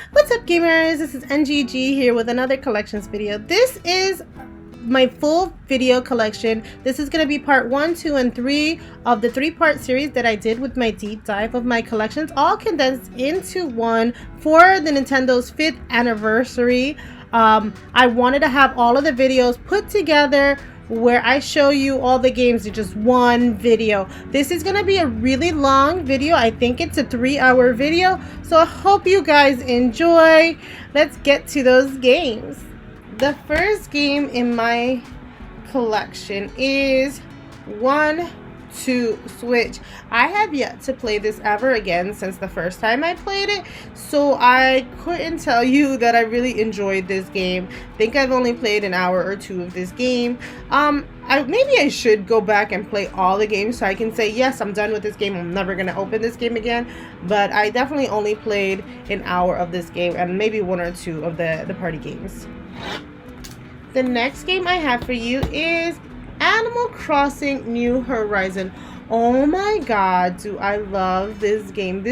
What's up, gamers? This is NGG here with another collections video. This is my full video collection. This is going to be part 1, 2, and 3 of the 3-part series that I did with my deep dive of my collections, all condensed into one for the Nintendo's 5th anniversary. I wanted to have all of the videos put together where I show you all the games in just one video. This is gonna be a really long video. I think it's a 3-hour video, so I hope you guys enjoy. Let's get to those games. The first game in my collection is 1-2 Switch. I have yet to play this ever again since the first time I played it, so I couldn't tell you that I really enjoyed this game. I think I've only played an hour or two of this game. Maybe I should go back and play all the games so I can say, yes, I'm done with this game. I'm never gonna open this game again. But I definitely only played an hour of this game and maybe 1 or 2 of the party games. The next game I have for you is Animal Crossing New Horizon. Oh my god, do I love this game.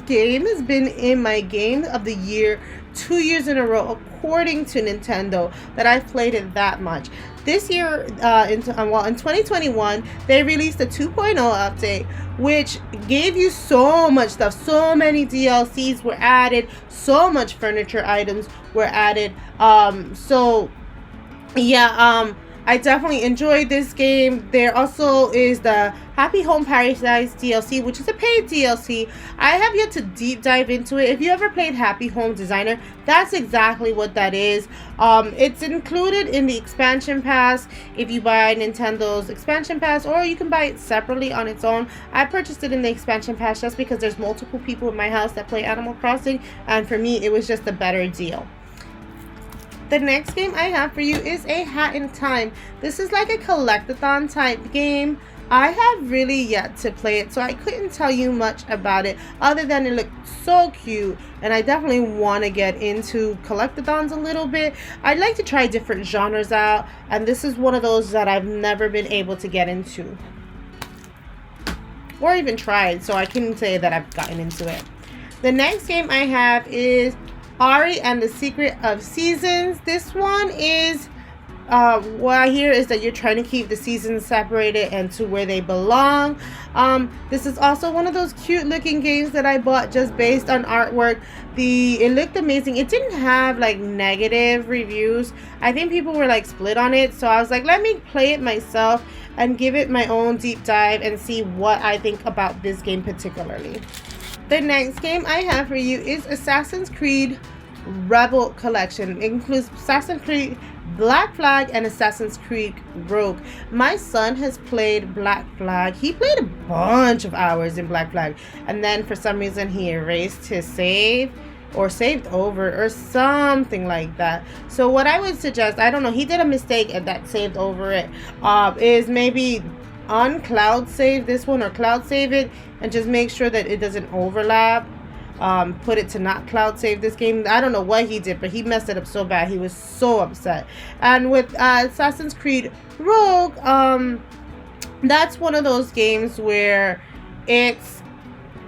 Game has been in my game of the year 2 years in a row, according to Nintendo, that I've played it that much. This year, in 2021, they released a 2.0 update, which gave you so much stuff. So many DLCs were added, so much furniture items were added. I definitely enjoyed this game. There also is the Happy Home Paradise DLC, which is a paid DLC. I have yet to deep dive into it. If you ever played Happy Home Designer, that's exactly what that is. It's included in the expansion pass if you buy Nintendo's expansion pass, or you can buy it separately on its own. I purchased it in the expansion pass just because there's multiple people in my house that play Animal Crossing, and for me it was just a better deal. The next game I have for you is A Hat in Time. This is like a collectathon type game. I have really yet to play it, so I couldn't tell you much about it other than it looked so cute, and I definitely want to get into collectathons a little bit. I'd like to try different genres out, and this is one of those that I've never been able to get into or even tried, so I couldn't say that I've gotten into it. The next game I have is Ari and the Secret of Seasons. This one is, what I hear is that you're trying to keep the seasons separated and to where they belong. This is also one of those cute looking games that I bought just based on artwork. It looked amazing. It didn't have like negative reviews. I think people were like split on it, so I was like, let me play it myself and give it my own deep dive and see what I think about this game particularly. The next game I have for you is Assassin's Creed Rebel Collection. It includes Assassin's Creed Black Flag and Assassin's Creed Rogue. My son has played Black Flag. He played a bunch of hours in Black Flag, and then for some reason he erased his save or saved over or something like that. So what I would suggest, I don't know, he did a mistake and that saved over it, is maybe uncloud save this one or cloud save it and just make sure that it doesn't overlap. Put it to not cloud save this game. I don't know what he did, but he messed it up so bad. He was so upset. And with Assassin's Creed Rogue, that's one of those games where it's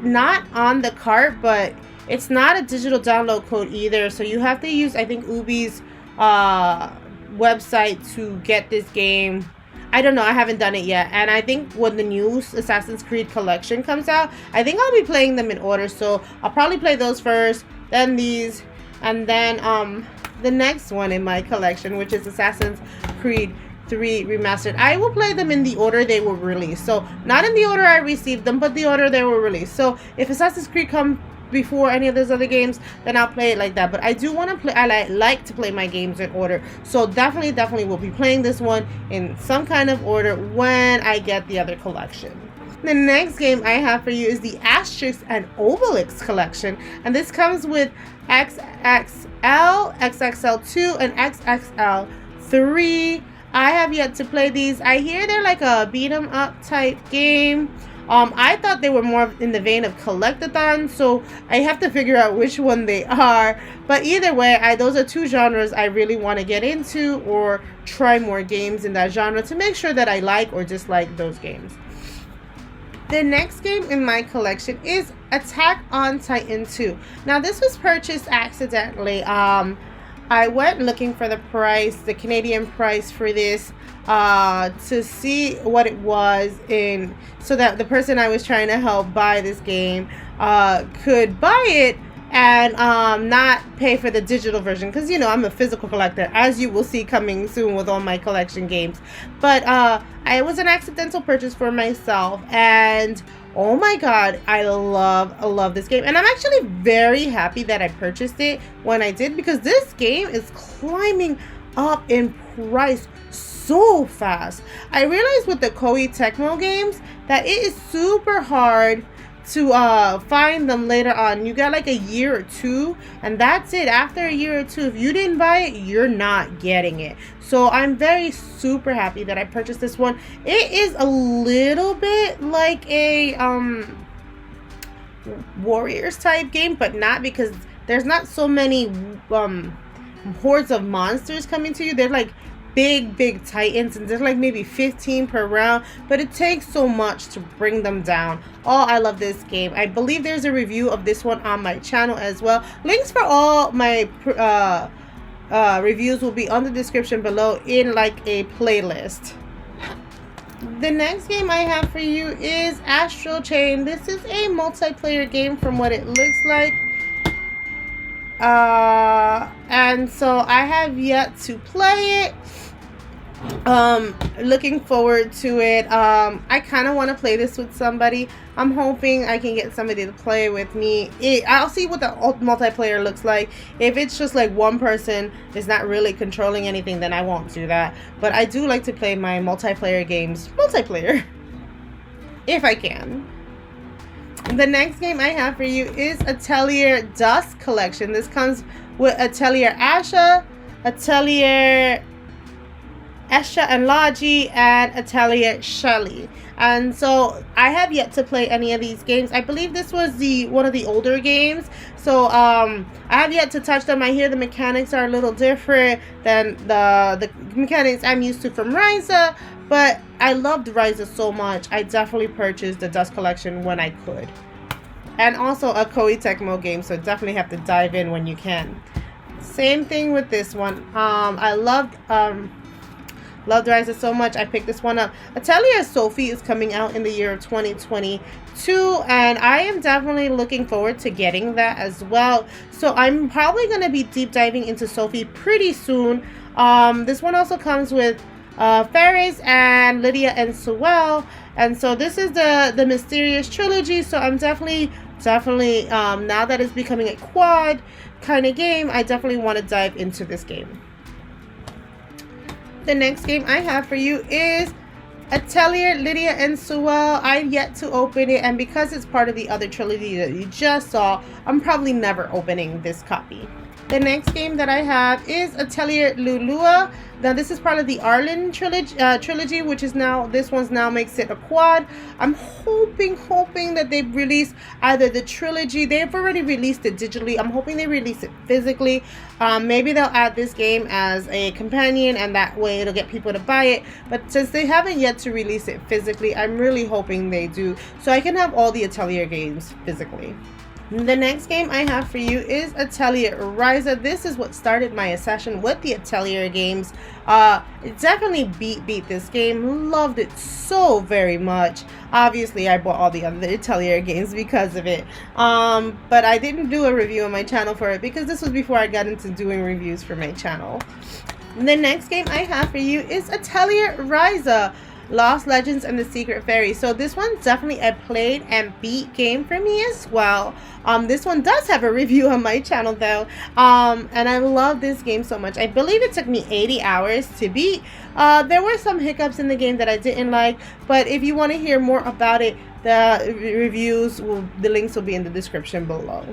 not on the cart, but it's not a digital download code either, so you have to use, I think, Ubi's website to get this game. I don't know, I haven't done it yet, and I think when the new Assassin's Creed collection comes out, I think I'll be playing them in order, so I'll probably play those first, then these, and then the next one in my collection, which is Assassin's Creed 3 Remastered. I will play them in the order they were released, so not in the order I received them, but the order they were released. So if Assassin's Creed comes before any of those other games, then I'll play it like that. But I do want to play, I like to play my games in order, so definitely will be playing this one in some kind of order when I get the other collection. The next game I have for you is the Asterix and Obelix collection, and this comes with XXL, XXL2, and XXL3. I have yet to play these. I hear they're like a beat 'em up type game. I thought they were more in the vein of collectathon, so I have to figure out which one they are. But either way, those are two genres I really want to get into or try more games in that genre to make sure that I like or dislike those games. The next game in my collection is Attack on Titan 2. Now this was purchased accidentally. I went looking for the price, the Canadian price for this, to see what it was in, so that the person I was trying to help buy this game could buy it and not pay for the digital version, because you know I'm a physical collector, as you will see coming soon with all my collection games. But it was an accidental purchase for myself, and oh my god, I love this game, and I'm actually very happy that I purchased it when I did, because this game is climbing up in price so fast. I realized with the Koei Tecmo games that it is super hard to find them later on. You got like a year or two, and that's it. After a year or two, if you didn't buy it, you're not getting it. So I'm very super happy that I purchased this one. It is a little bit like a Warriors type game, but not, because there's not so many hordes of monsters coming to you. They're like big titans, and there's like maybe 15 per round, but it takes so much to bring them down. Oh, I love this game. I believe there's a review of this one on my channel as well. Links for all my reviews will be on the description below in like a playlist. The next game I have for you is Astral Chain. This is a multiplayer game from what it looks like. And so I have yet to play it. Looking forward to it. I kind of want to play this with somebody. I'm hoping I can get somebody to play with me. I'll see what the multiplayer looks like. If it's just like one person is not really controlling anything, then I won't do that. But I do like to play my multiplayer games multiplayer if I can. The next game I have for you is Atelier Dusk Collection. This comes with Atelier Asha, Atelier Esha and Logi, and Atelier Shelly. And so I have yet to play any of these games. I believe this was one of the older games. So I have yet to touch them. I hear the mechanics are a little different than the mechanics I'm used to from Ryza. But I loved Ryza so much, I definitely purchased the Dusk Collection when I could. And also a Koei Tecmo game, so definitely have to dive in when you can. Same thing with this one. I loved Ryza so much, I picked this one up. Atelier Sophie is coming out in the year of 2022, and I am definitely looking forward to getting that as well. So I'm probably going to be deep diving into Sophie pretty soon. This one also comes with Ferris and Lydia and Sewell, and so this is the Mysterious Trilogy. So I'm definitely now that it's becoming a quad kind of game, I definitely want to dive into this game. The next game I have for you is Atelier Lydia and Sewell. I've yet to open it, and because it's part of the other trilogy that you just saw, I'm probably never opening this copy. The next game that I have is Atelier Lulua. Now this is part of the Arlen trilogy, which is now, this one's now makes it a quad. I'm hoping that they release either the trilogy. They've already released it digitally. I'm hoping they release it physically. Maybe they'll add this game as a companion, and that way it'll get people to buy it. But since they haven't yet to release it physically, I'm really hoping they do, so I can have all the Atelier games physically. The next game I have for you is Atelier Ryza. This is what started my obsession with the Atelier games. It definitely beat this game. Loved it so very much. Obviously, I bought all the other Atelier games because of it. But I didn't do a review on my channel for it because this was before I got into doing reviews for my channel. The next game I have for you is Atelier Ryza. Lost Legends and the Secret Fairy. So this one definitely a played and beat game for me as well. This one does have a review on my channel though, and I love this game so much. I believe it took me 80 hours to beat. There were some hiccups in the game that I didn't like, but if you want to hear more about it, the reviews the links will be in the description below.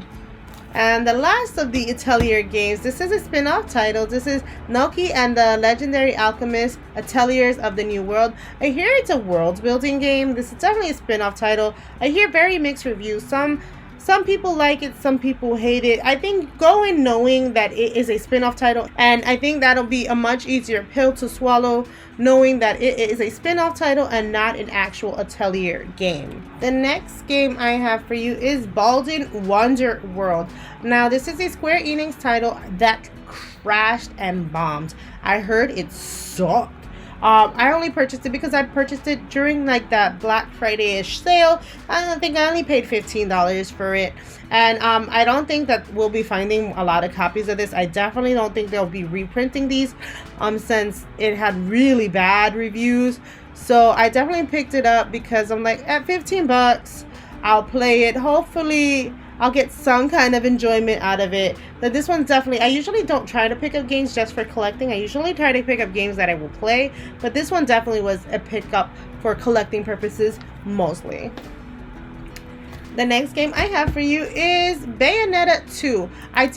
And the last of the Atelier games, this is a spin-off title. This is Noki and the Legendary Alchemist, Ateliers of the New World. I hear it's a world-building game. This is definitely a spin-off title. I hear very mixed reviews. Some Some people like it, some people hate it. I think go in knowing that it is a spin-off title, and I think that'll be a much easier pill to swallow, knowing that it is a spin-off title and not an actual Atelier game. The next game I have for you is Baldi's Wonder World. Now, this is a Square Enix title that crashed and bombed. I heard it sucked. I only purchased it because I purchased it during like that Black Friday-ish sale. I think I only paid $15 for it. And I don't think that we'll be finding a lot of copies of this. I definitely don't think they'll be reprinting these since it had really bad reviews. So I definitely picked it up because I'm like, at 15 bucks, I'll play it. Hopefully I'll get some kind of enjoyment out of it. But this one's definitely, I usually don't try to pick up games just for collecting. I usually try to pick up games that I will play. But this one definitely was a pickup for collecting purposes mostly. The next game I have for you is Bayonetta 2. I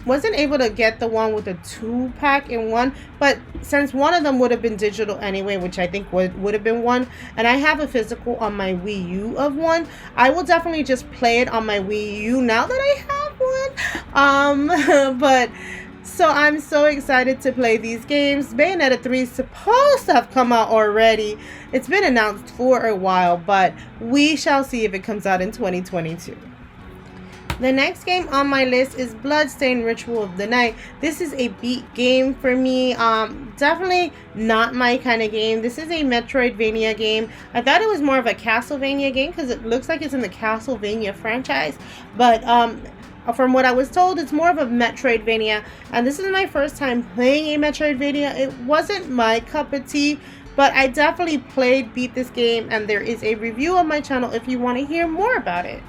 wasn't able to get the one with the 2-pack in one, but since one of them would have been digital anyway, which I think would have been one, and I have a physical on my Wii U of one, I will definitely just play it on my Wii U now that I have one. But so I'm so excited to play these games. Bayonetta 3 is supposed to have come out already. It's been announced for a while, but we shall see if it comes out in 2022. The next game on my list is Bloodstained Ritual of the Night. This is a beat game for me. Definitely not my kind of game. This is a Metroidvania game. I thought it was more of a Castlevania game because it looks like it's in the Castlevania franchise. But from what I was told, it's more of a Metroidvania, and this is my first time playing a Metroidvania. It wasn't my cup of tea, but I definitely beat this game, and there is a review on my channel if you want to hear more about it.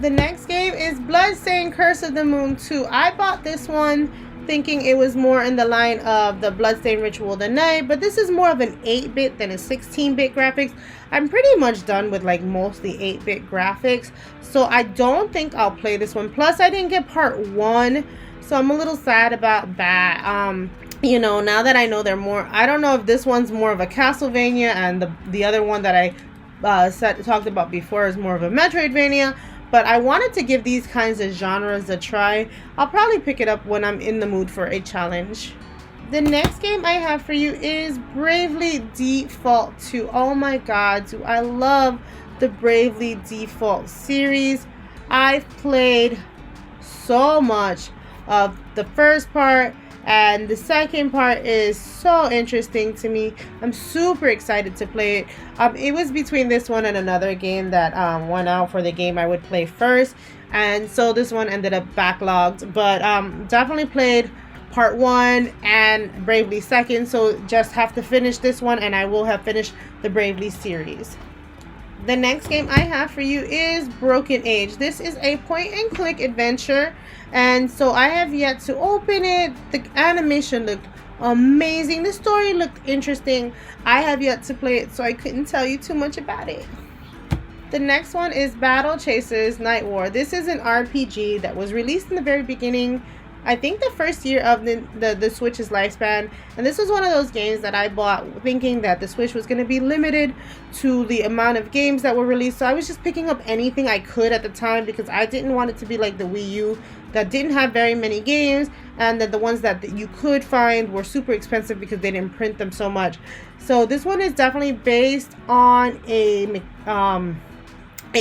The next game is Bloodstained Curse of the Moon 2. I bought this one thinking it was more in the line of the Bloodstained Ritual of the Night, but this is more of an 8-bit than a 16-bit graphics. I'm pretty much done with like mostly 8-bit graphics, so I don't think I'll play this one. Plus, I didn't get part 1, so I'm a little sad about that. You know, now that I know they're more, I don't know if this one's more of a Castlevania and the other one that I talked about before is more of a Metroidvania. But I wanted to give these kinds of genres a try. I'll probably pick it up when I'm in the mood for a challenge. The next game I have for you is Bravely Default 2. Oh my god, do I love the Bravely Default series. I've played so much of the first part, and the second part is so interesting to me. I'm super excited to play it. It was between this one and another game that went out for the game I would play first, and so this one ended up backlogged. But definitely played part 1 and Bravely second, so just have to finish this one and I will have finished the Bravely series. The next game I have for you is Broken Age. This is a point-and-click adventure, and so I have yet to open it. The animation looked amazing. The story looked interesting. I have yet to play it, so I couldn't tell you too much about it. The next one is Battle Chasers Night War. This is an RPG that was released in the very beginning, I think the first year of the Switch's lifespan, and this was one of those games that I bought thinking that the Switch was going to be limited to the amount of games that were released, so I was just picking up anything I could at the time because I didn't want it to be like the Wii U that didn't have very many games, and that the ones that you could find were super expensive because they didn't print them so much. So this one is definitely based on a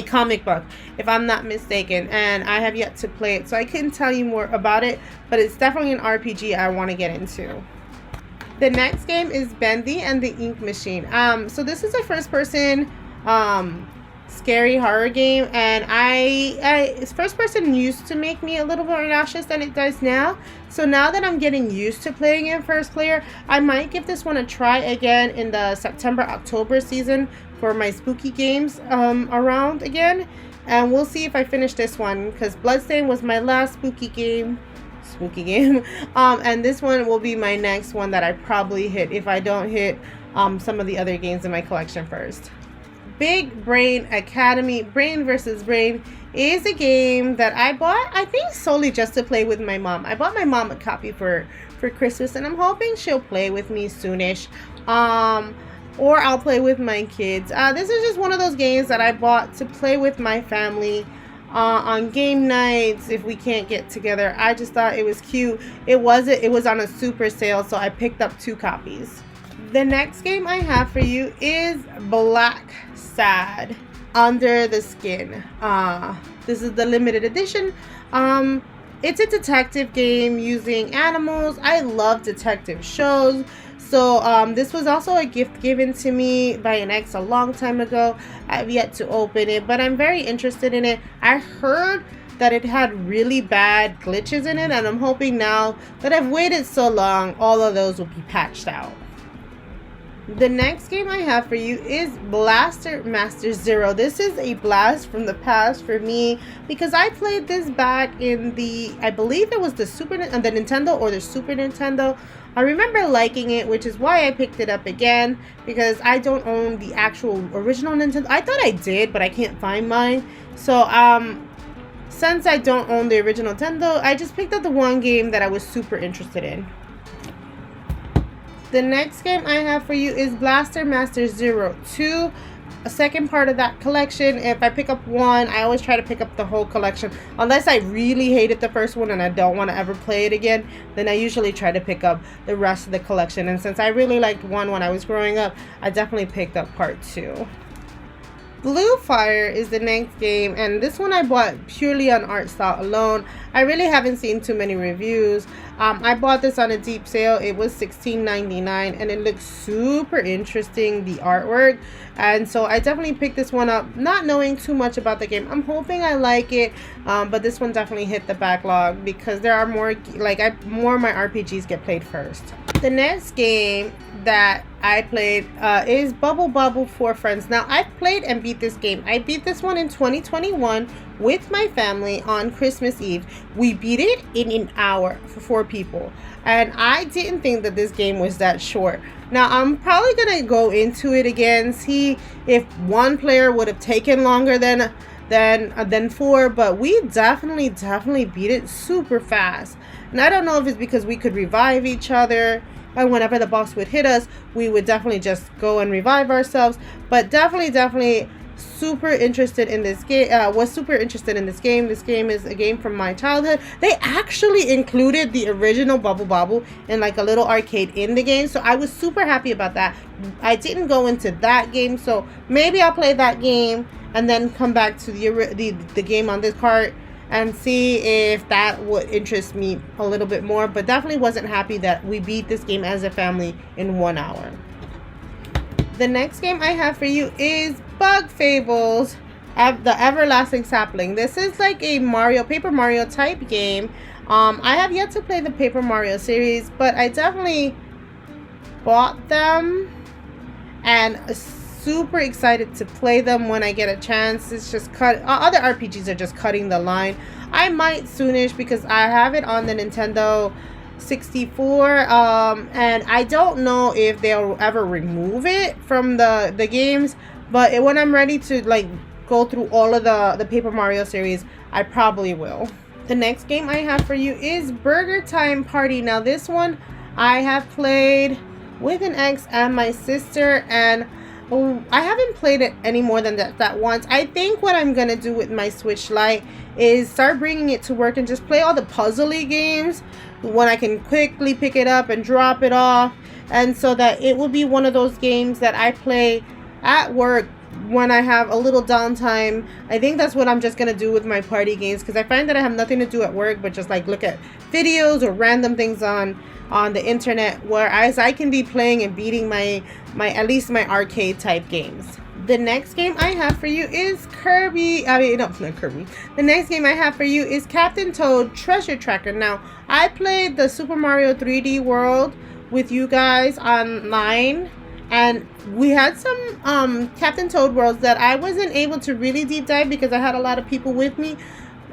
comic book, if I'm not mistaken, and I have yet to play it, so I couldn't tell you more about it, but it's definitely an RPG I want to get into. The next game is Bendy and the Ink Machine. So this is a first-person scary horror game, and first person used to make me a little more nauseous than it does now. So now that I'm getting used to playing in first player, I might give this one a try again in the September-October season for my spooky games around again, and we'll see if I finish this one because Bloodstained was my last spooky game, and this one will be my next one that I probably hit if I don't hit some of the other games in my collection first. Big Brain Academy Brain vs. Brain is a game that I bought, I think, solely just to play with my mom. I bought my mom a copy for Christmas, and I'm hoping she'll play with me soonish. or I'll play with my kids. This is just one of those games that I bought to play with my family on game nights if we can't get together. I just thought it was cute. It was on a super sale, so I picked up 2 copies. The next game I have for you is Black Sad Under the Skin. This is the limited edition. It's a detective game using animals. I love detective shows. So this was also a gift given to me by an ex a long time ago. I've yet to open it, but I'm very interested in it. I heard that it had really bad glitches in it, and I'm hoping now that I've waited so long, all of those will be patched out. The next game I have for you is Blaster Master Zero. This is a blast from the past for me because I played this back in the, I believe it was the Nintendo or the Super Nintendo. I remember liking it, which is why I picked it up again, because I don't own the actual original Nintendo. I thought I did, but I can't find mine. So since I don't own the original Nintendo, I just picked up the one game that I was super interested in. The next game I have for you is Blaster Master Zero 2, a second part of that collection. If I pick up one, I always try to pick up the whole collection. Unless I really hated the first one and I don't want to ever play it again, then I usually try to pick up the rest of the collection. And since I really liked one when I was growing up, I definitely picked up part 2. Blue Fire is the next game, and this one I bought purely on art style alone. I really haven't seen too many reviews. I bought this on a deep sale. It was $16.99 and it looks super interesting, the artwork, and so I definitely picked this one up not knowing too much about the game. I'm hoping I like it, but this one definitely hit the backlog because there are more, more of my RPGs get played first. The next game that I played is Bubble Bobble for Friends. Now, I've played and beat this game. I beat this one in 2021 with my family on Christmas Eve. We beat it in an hour for 4 people, and I didn't think that this game was that short. Now, I'm probably gonna go into it again, see if one player would have taken longer than 4, but we definitely beat it super fast. And I don't know if it's because we could revive each other, and whenever the boss would hit us, we would definitely just go and revive ourselves. But definitely super interested in this game. Was super interested in this game. This game is a game from my childhood. They actually included the original Bubble Bobble in like a little arcade in the game, so I was super happy about that. I didn't go into that game, so maybe I'll play that game and then come back to the game on this cart and see if that would interest me a little bit more. But definitely wasn't happy that we beat this game as a family in 1 hour. The next game I have for you is Bug Fables, the Everlasting Sapling. This is like a Paper Mario type game. I have yet to play the Paper Mario series, but I definitely bought them and super excited to play them when I get a chance. It's just other RPGs are just cutting the line. I might soonish because I have it on the Nintendo 64, and I don't know if they'll ever remove it from the games, but when I'm ready to like go through all of the Paper Mario series, I probably will. The next game I have for you is Burger Time Party. Now, this one I have played with an ex and my sister, and I haven't played it any more than that once. I think what I'm gonna do with my Switch Lite is start bringing it to work and just play all the puzzly games when I can quickly pick it up and drop it off, and so that it will be one of those games that I play at work when I have a little downtime. I think that's what I'm just gonna do with my party games, because I find that I have nothing to do at work but just like look at videos or random things on the internet, whereas I can be playing and beating my at least my arcade type games. The next game I have for you is not Kirby. The next game I have for you is Captain Toad Treasure Tracker. Now, I played the Super Mario 3D World with you guys online, and we had some Captain Toad worlds that I wasn't able to really deep dive because I had a lot of people with me.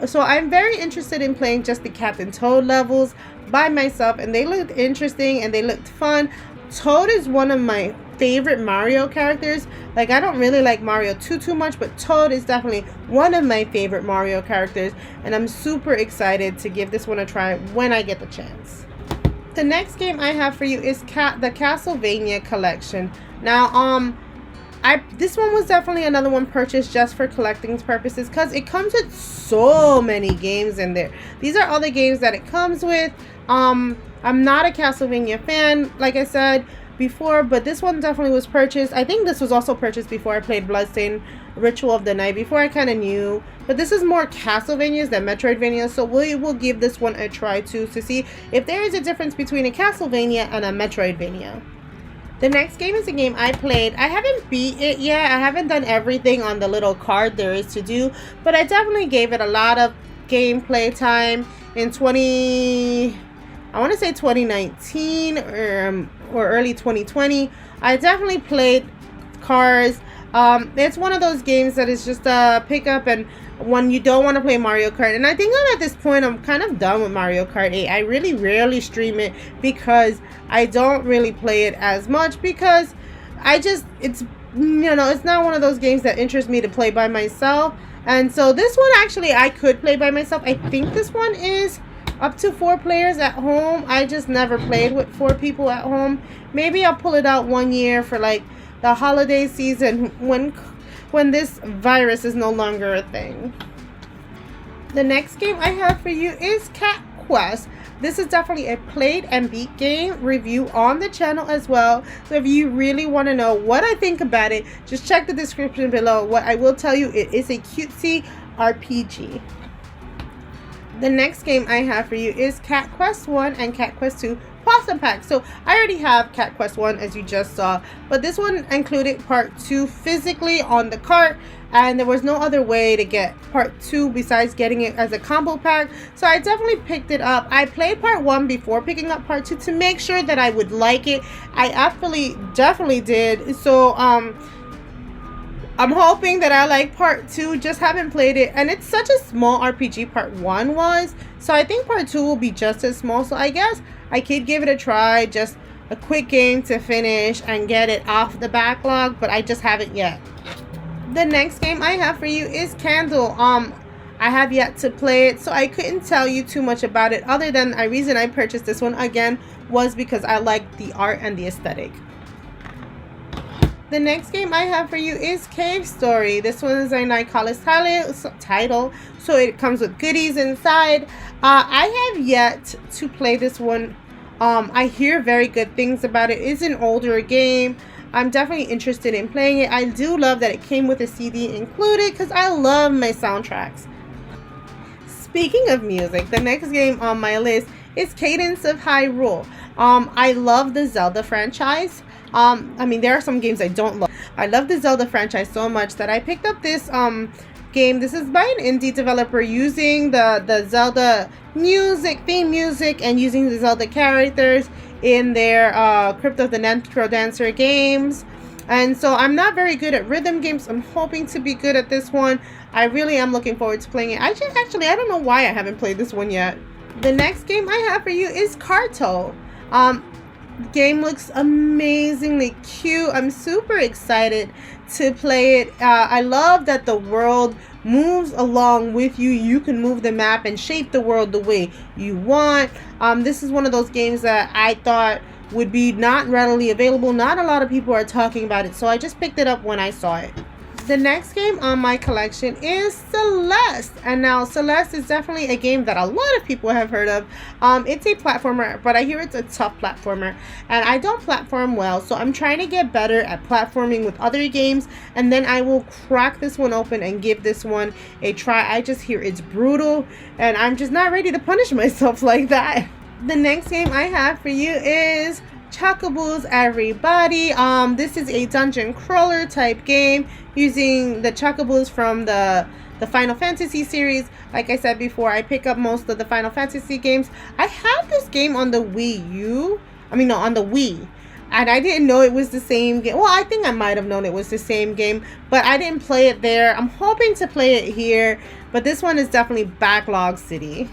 So I'm very interested in playing just the Captain Toad levels by myself, and they looked interesting and they looked fun. Toad is one of my favorite Mario characters. Like, I don't really like Mario too much, but Toad is definitely one of my favorite Mario characters, and I'm super excited to give this one a try when I get the chance. The next game I have for you is the Castlevania collection. Now, this one was definitely another one purchased just for collecting purposes because it comes with so many games in there. These are all the games that it comes with. I'm not a Castlevania fan, like I said before, but this one definitely was purchased. I think this was also purchased before I played Bloodstained Ritual of the Night, before I kind of knew. But this is more Castlevanias than Metroidvania, so we will give this one a try too to see if there is a difference between a Castlevania and a Metroidvania. The next game is a game I played. I haven't beat it yet. I haven't done everything on the little card there is to do, but I definitely gave it a lot of gameplay time in 2019 or early 2020. I definitely played Cars. It's one of those games that is just a pickup and when you don't want to play Mario Kart. And I think at this point I'm kind of done with Mario Kart 8. I really rarely stream it because I don't really play it as much because it's not one of those games that interests me to play by myself. And so this one actually I could play by myself. I think this one is up to 4 players at home. I just never played with 4 people at home. Maybe I'll pull it out one year for like the holiday season when this virus is no longer a thing. The next game I have for you is Cat Quest. This is definitely a played and beat game review on the channel as well. So if you really want to know what I think about it, just check the description below. What I will tell you, it is a cutesy RPG. The next game I have for you is Cat Quest 1 and Cat Quest 2 Possum Pack. So I already have Cat Quest 1 as you just saw, but this one included part 2 physically on the cart, and there was no other way to get part 2 besides getting it as a combo pack. So I definitely picked it up. I played part 1 before picking up part 2 to make sure that I would like it. I definitely did. So I'm hoping that I like part 2, just haven't played it. And it's such a small RPG part 1 was. So I think part 2 will be just as small. So I guess I could give it a try. Just a quick game to finish and get it off the backlog. But I just haven't yet. The next game I have for you is Candle. I have yet to play it. So I couldn't tell you too much about it. Other than the reason I purchased this one again was because I liked the art and the aesthetic. The next game I have for you is Cave Story. This one is a Night-College title, so it comes with goodies inside. I have yet to play this one. I hear very good things about it. It's an older game. I'm definitely interested in playing it. I do love that it came with a CD included because I love my soundtracks. Speaking of music, the next game on my list is Cadence of Hyrule. I love the Zelda franchise. There are some games I don't love. I love the Zelda franchise so much that I picked up this game. This is by an indie developer using the Zelda theme music and using the Zelda characters in their Crypt of the Necrodancer games. And so I'm not very good at rhythm games. I'm hoping to be good at this one. I really am looking forward to playing it. I don't know why I haven't played this one yet. The next game I have for you is Carto. The game looks amazingly cute. I'm super excited to play it. I love that the world moves along with you. You can move the map and shape the world the way you want. This is one of those games that I thought would be not readily available. Not a lot of people are talking about it, so I just picked it up when I saw it. The next game on my collection is Celeste. And now Celeste is definitely a game that a lot of people have heard of. It's a platformer, but I hear it's a tough platformer. And I don't platform well, so I'm trying to get better at platforming with other games. And then I will crack this one open and give this one a try. I just hear it's brutal, and I'm just not ready to punish myself like that. The next game I have for you is Chocoboos, everybody. This is a dungeon crawler type game using the Chocoboos from the Final Fantasy series. Like I said before, I pick up most of the Final Fantasy games. I have this game on the on the Wii. And I didn't know it was the same game. Well, I think I might have known it was the same game, but I didn't play it there. I'm hoping to play it here, but this one is definitely Backlog City.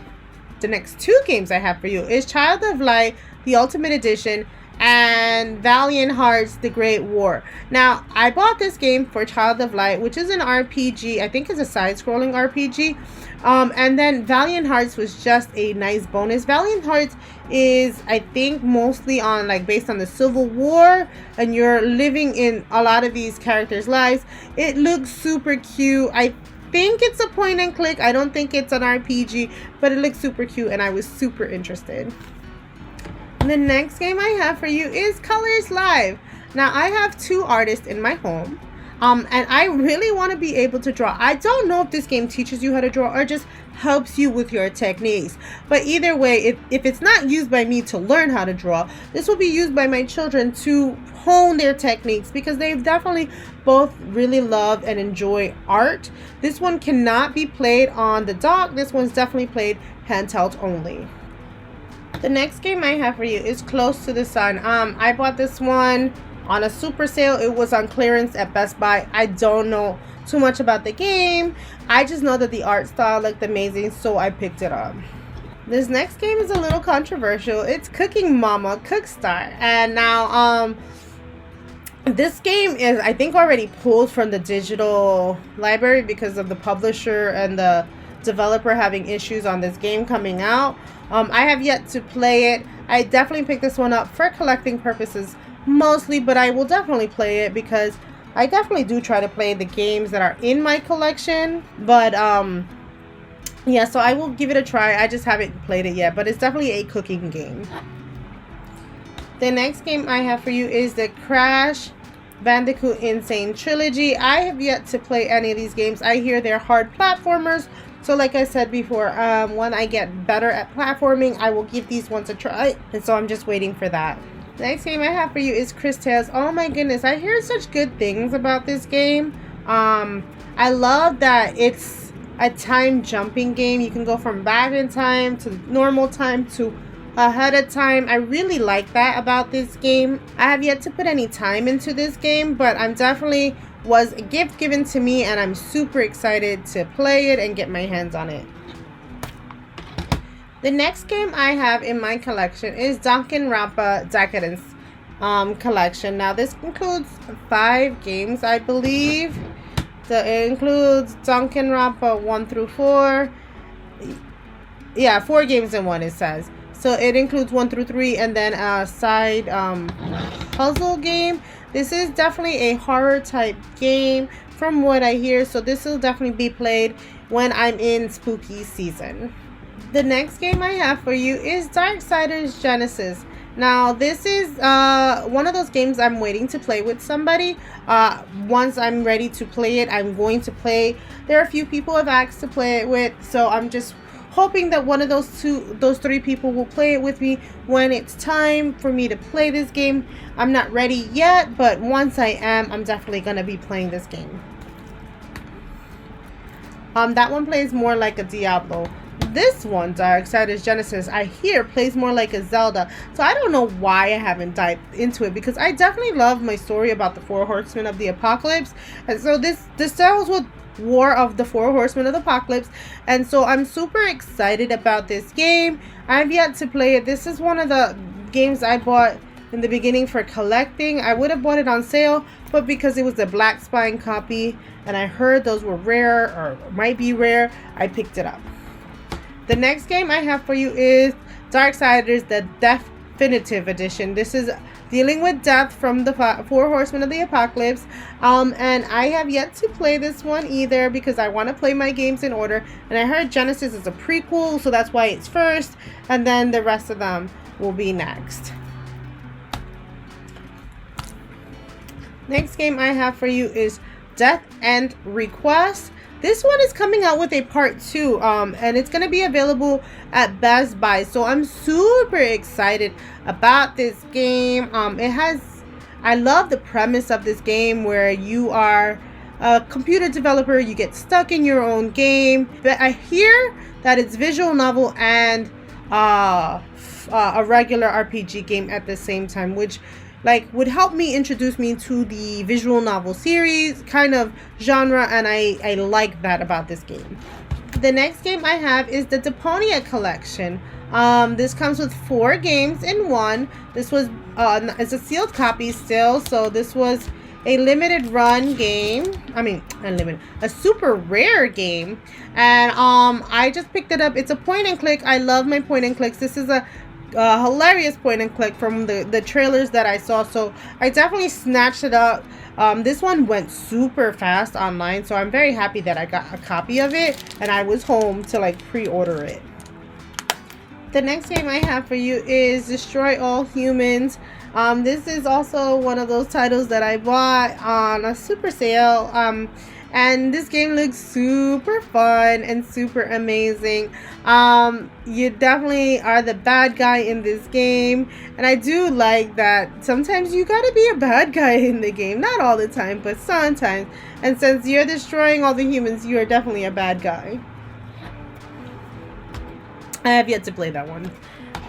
The next 2 games I have for you is Child of Light, the Ultimate Edition, and Valiant Hearts: The Great War. Now, I bought this game for Child of Light, which is an RPG. I think it's a side-scrolling RPG. And then Valiant Hearts was just a nice bonus. Valiant Hearts is, I think, mostly on like based on the Civil War, and you're living in a lot of these characters' lives. It looks super cute. I think it's a point and click. I don't think it's an RPG, but it looks super cute, and I was super interested. The next game I have for you is Colors Live. Now, I have two artists in my home, and I really want to be able to draw. I don't know if this game teaches you how to draw or just helps you with your techniques. But either way, if it's not used by me to learn how to draw, this will be used by my children to hone their techniques, because they've definitely both really love and enjoy art. This one cannot be played on the dock. This one's definitely played handheld only. The next game I have for you is Close to the Sun. I bought this one on a super sale. It was on clearance at Best Buy. I don't know too much about the game. I just know that the art style looked amazing, so I picked it up. This next game is a little controversial. It's Cooking Mama Cookstar. And now this game is, I think, already pulled from the digital library because of the publisher and the developer having issues on this game coming out. I have yet to play it. I definitely picked this one up for collecting purposes mostly, but I will definitely play it because I definitely do try to play the games that are in my collection. But yeah, so I will give it a try. I just haven't played it yet, but it's definitely a cooking game. The next game I have for you is the Crash Bandicoot Insane Trilogy. I have yet to play any of these games. I hear they're hard platformers. So like I said before, when I get better at platforming, I will give these ones a try. And so I'm just waiting for that. The next game I have for you is Cris Tales. Oh my goodness, I hear such good things about this game. I love that it's a time jumping game. You can go from back in time to normal time to ahead of time. I really like that about this game. I have yet to put any time into this game, but I'm definitely was a gift given to me, and I'm super excited to play it and get my hands on it. The next game I have in my collection is Danganronpa Decadence collection. Now this includes 5 games, I believe. So it includes Danganronpa 1 through 4. Yeah, 4 games in one, it says. So it includes 1 through 3 and then a side puzzle game. This is definitely a horror type game from what I hear, so this will definitely be played when I'm in spooky season. The next game I have for you is Darksiders Genesis. Now this is one of those games I'm waiting to play with somebody. Once I'm ready to play it, I'm going to play. There are a few people I've asked to play it with, so I'm just hoping that one of those 3 people will play it with me when it's time for me to play this game. I'm not ready yet, but once I am, I'm definitely going to be playing this game. That one plays more like a Diablo. This one, Darksiders Genesis, I hear plays more like a Zelda. So I don't know why I haven't dived into it, because I definitely love my story about the 4 Horsemen of the Apocalypse. And so this deals with War of the 4 Horsemen of the Apocalypse, and so I'm super excited about this game. I've yet to play it. This is one of the games I bought in the beginning for collecting. I would have bought it on sale, but because it was a Black Spine copy and I heard those were rare or might be rare, I picked it up. The next game I have for you is Darksiders the Definitive Edition. This is dealing with death from the 4 Horsemen of the Apocalypse, and I have yet to play this one either because I want to play my games in order, and I heard Genesis is a prequel, so that's why it's first, and then the rest of them will be next. Next game I have for you is Death End Request. This one is coming out with a part 2, and it's going to be available at Best Buy. So I'm super excited about this game. I love the premise of this game where you are a computer developer, you get stuck in your own game. But I hear that it's visual novel and a regular RPG game at the same time, which would help me introduce me to the visual novel series kind of genre, and I like that about this game. The next game I have is the Deponia collection. This comes with 4 games in one. This was it's a sealed copy still, so this was a limited run game. I mean, unlimited, a super rare game, and I just picked it up. It's a point and click. I love my point and clicks. This is a hilarious point and click from the trailers that I saw, so I definitely snatched it up. This one went super fast online, so I'm very happy that I got a copy of it and I was home to like pre-order it. The next game I have for you is Destroy All Humans. This is also one of those titles that I bought on a super sale. And this game looks super fun and super amazing. You definitely are the bad guy in this game, and I do like that sometimes you gotta be a bad guy in the game. Not all the time, but sometimes. And since you're destroying all the humans, you are definitely a bad guy. I have yet to play that one.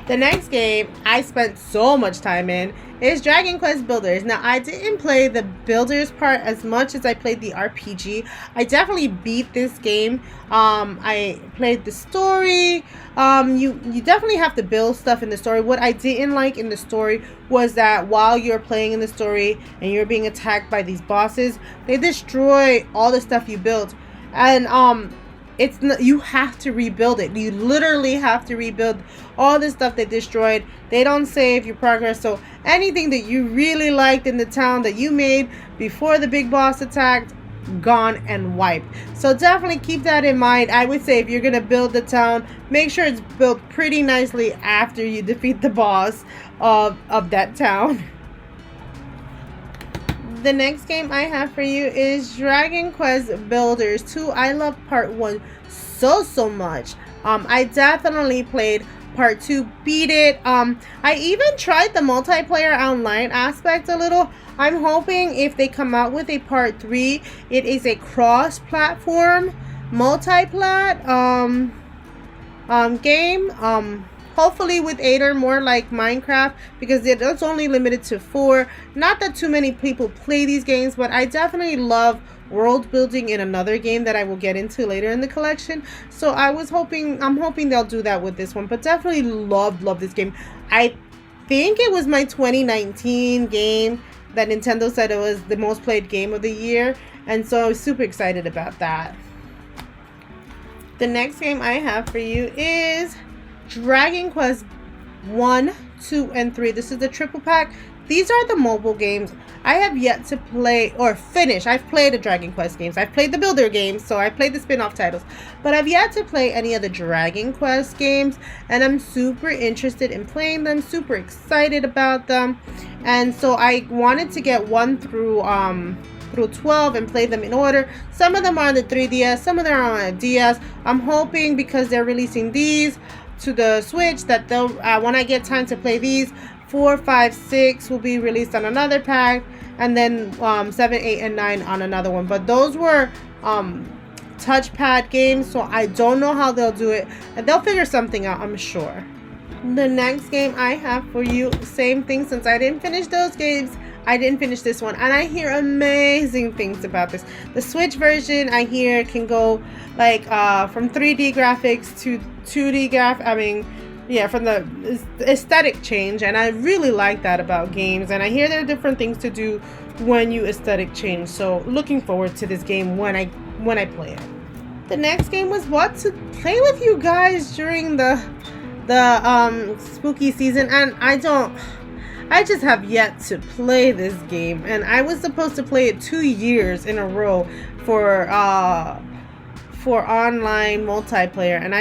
The next game I spent so much time in is Dragon Quest Builders. Now, I didn't play the Builders part as much as I played the RPG. I definitely beat this game. I played the story. You definitely have to build stuff in the story. What I didn't like in the story was that while you're playing in the story and you're being attacked by these bosses, they destroy all the stuff you built. And it's not, you have to rebuild it. You literally have to rebuild all the stuff they destroyed. They don't save your progress, so anything that you really liked in the town that you made before the big boss attacked, gone and wiped. So definitely keep that in mind. I would say if you're gonna build the town, make sure it's built pretty nicely after you defeat the boss of that town. The next game I have for you is Dragon Quest Builders 2. I love part 1 so much. I definitely played part 2, beat it. I even tried the multiplayer online aspect a little. I'm hoping if they come out with a part 3, it is a cross-platform multi-plat game. Hopefully with 8 or more like Minecraft, because it's only limited to 4. Not that too many people play these games, but I definitely love world building in another game that I will get into later in the collection. So I'm hoping they'll do that with this one. But definitely love this game. I think it was my 2019 game that Nintendo said it was the most played game of the year. And so I was super excited about that. The next game I have for you is Dragon Quest 1, 2, and 3. This is the triple pack. These are the mobile games. I have yet to play or finish. I've played the Dragon Quest games. I've played the Builder games, so I've played the spin-off titles. But I've yet to play any of the Dragon Quest games, and I'm super interested in playing them, super excited about them. And so I wanted to get 1 through 12 and play them in order. Some of them are on the 3DS, some of them are on a DS. I'm hoping because they're releasing these to the Switch that they'll when I get time to play these, 4, 5, 6 will be released on another pack, and then 7, 8, and 9 on another one. But those were touchpad games, so I don't know how they'll do it, and they'll figure something out, I'm sure. The next game I have for you, same thing. Since I didn't finish those games, I didn't finish this one, and I hear amazing things about this. The Switch version I hear can go like from 3D graphics to 2D from the aesthetic change, and I really like that about games. And I hear there are different things to do when you aesthetic change. So looking forward to this game when I play it. The next game was what to play with you guys during the spooky season, and I just have yet to play this game, and I was supposed to play it 2 years in a row for online multiplayer, and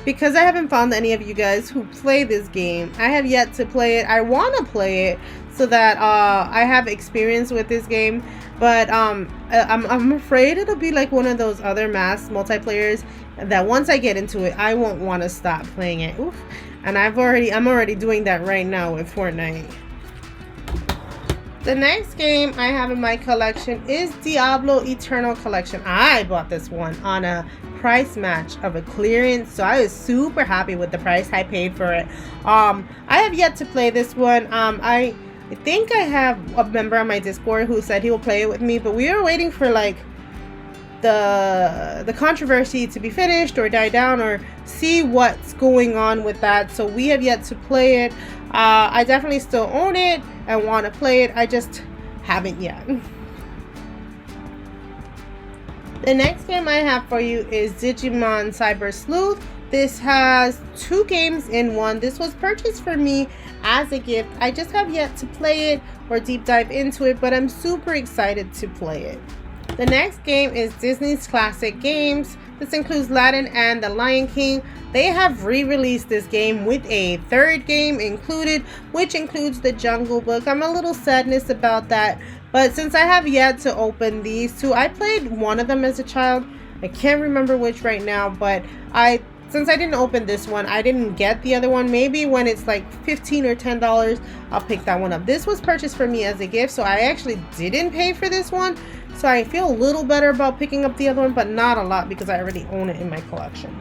because I haven't found any of you guys who play this game, I have yet to play it. I want to play it so that I have experience with this game, but I'm afraid it'll be like one of those other mass multiplayers that once I get into it, I won't want to stop playing it. Oof. And I'm already doing that right now with Fortnite. The next game I have in my collection is Diablo Eternal Collection. I bought this one on a price match of a clearance, so I was super happy with the price I paid for it. I have yet to play this one. I think I have a member on my Discord who said he will play it with me, but we are waiting for like the controversy to be finished or die down, or see what's going on with that. So we have yet to play it. I definitely still own it and want to play it. I just haven't yet. The next game I have for you is Digimon Cyber Sleuth. This has 2 games in one. This was purchased for me as a gift. I just have yet to play it or deep dive into it, but I'm super excited to play it. The next game is Disney's Classic Games. This includes Aladdin and The Lion King. They have re-released this game with a 3rd game included, which includes the Jungle Book. I'm a little sadness about that, but since I have yet to open these 2, I played one of them as a child. I can't remember which right now, but since I didn't open this one, I didn't get the other one. Maybe when it's like $15 or $10, I'll pick that one up. This was purchased for me as a gift, so I actually didn't pay for this one. So I feel a little better about picking up the other one, but not a lot because I already own it in my collection.